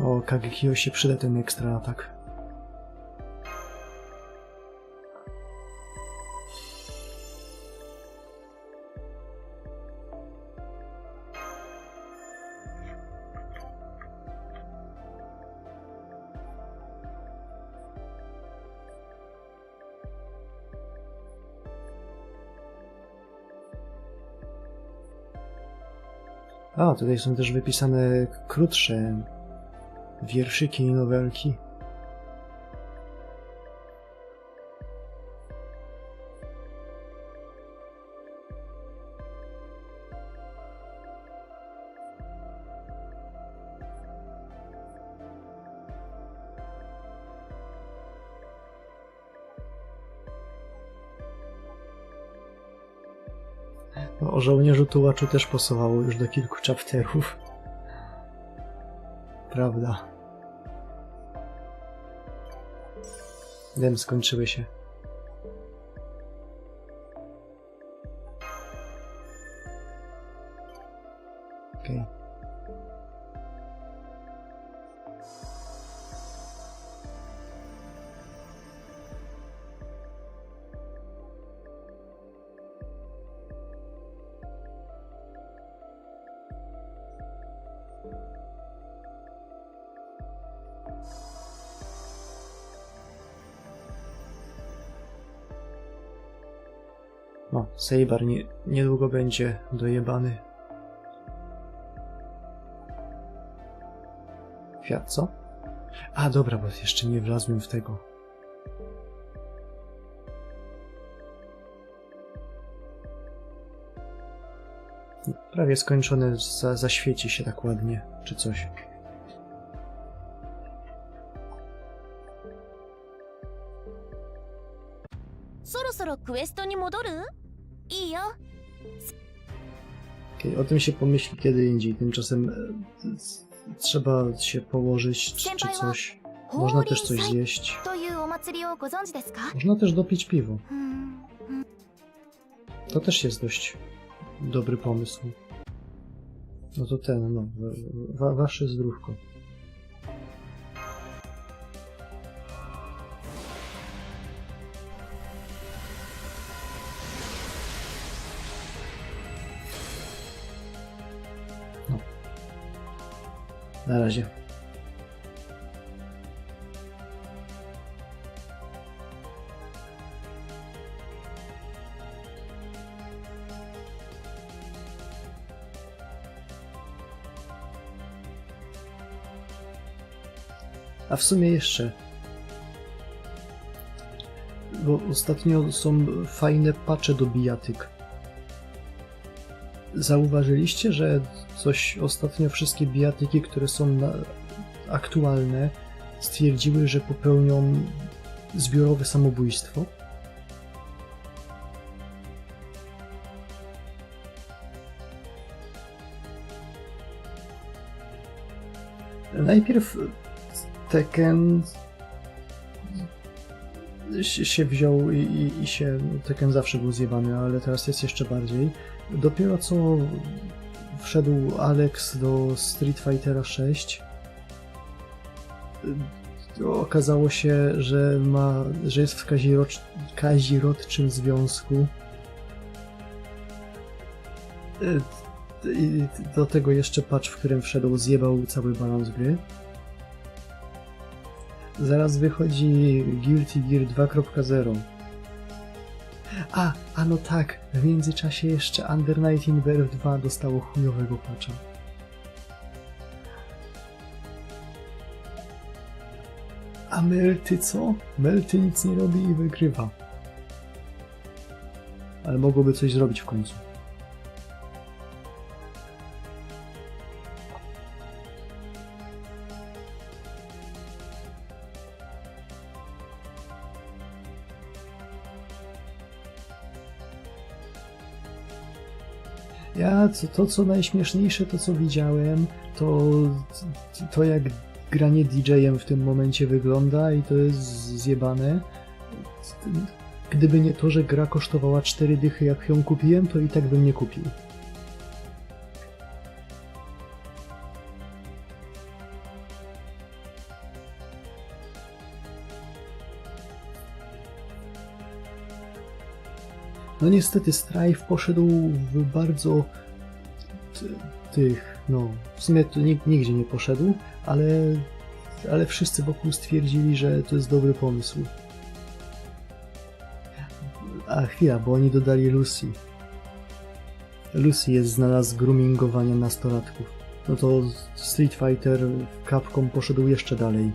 O, Kagekio się przyda ten ekstra atak. A, tutaj są też wypisane krótsze wierszyki i nowelki. O żołnierzu tułaczu też pasowało już do kilku chapterów. Prawda. Wiem, skończyły się. Okej. O, Seibar niedługo będzie dojebany. Kwiat, co? A, dobra, bo jeszcze nie wlazłem w tego. Prawie skończone, zaświeci się tak ładnie, czy coś. そろそろクエストに戻る？いいよ。 Okej, o tym się pomyśli kiedy indziej. Tymczasem trzeba się położyć czy coś. Można też coś zjeść. というお祭りをご存知ですか？ Można też dopić piwo. To też jest dość dobry pomysł. No to ten, no, wasze zdrówko. No. Na razie. A w sumie jeszcze, bo ostatnio są fajne patche do bijatyk. Zauważyliście, że coś ostatnio wszystkie bijatyki, które są aktualne, stwierdziły, że popełnią zbiorowe samobójstwo? Najpierw Tekken się wziął i się... Tekken zawsze był zjebany, ale teraz jest jeszcze bardziej. Dopiero co wszedł Alex do Street Fightera 6, okazało się, że jest w kazirodczym związku. I do tego jeszcze patch, w którym wszedł, zjebał cały balans gry. Zaraz wychodzi Guilty Gear 2.0. A no tak, w międzyczasie jeszcze Under Night in Berth 2 dostało chujowego patcha. A Melty co? Melty nic nie robi i wygrywa. Ale mogłoby coś zrobić w końcu. Ja, to co najśmieszniejsze, to co widziałem, to jak granie DJ-em w tym momencie wygląda i to jest zjebane. Gdyby nie to, że gra kosztowała 4 dychy, jak ją kupiłem, to i tak bym nie kupił. No niestety Strife poszedł w bardzo no w sumie to nigdzie nie poszedł, ale wszyscy wokół stwierdzili, że to jest dobry pomysł. A chwila, bo oni dodali Lucy. Lucy jest znana z groomingowania nastolatków. No to Street Fighter Capcom poszedł jeszcze dalej.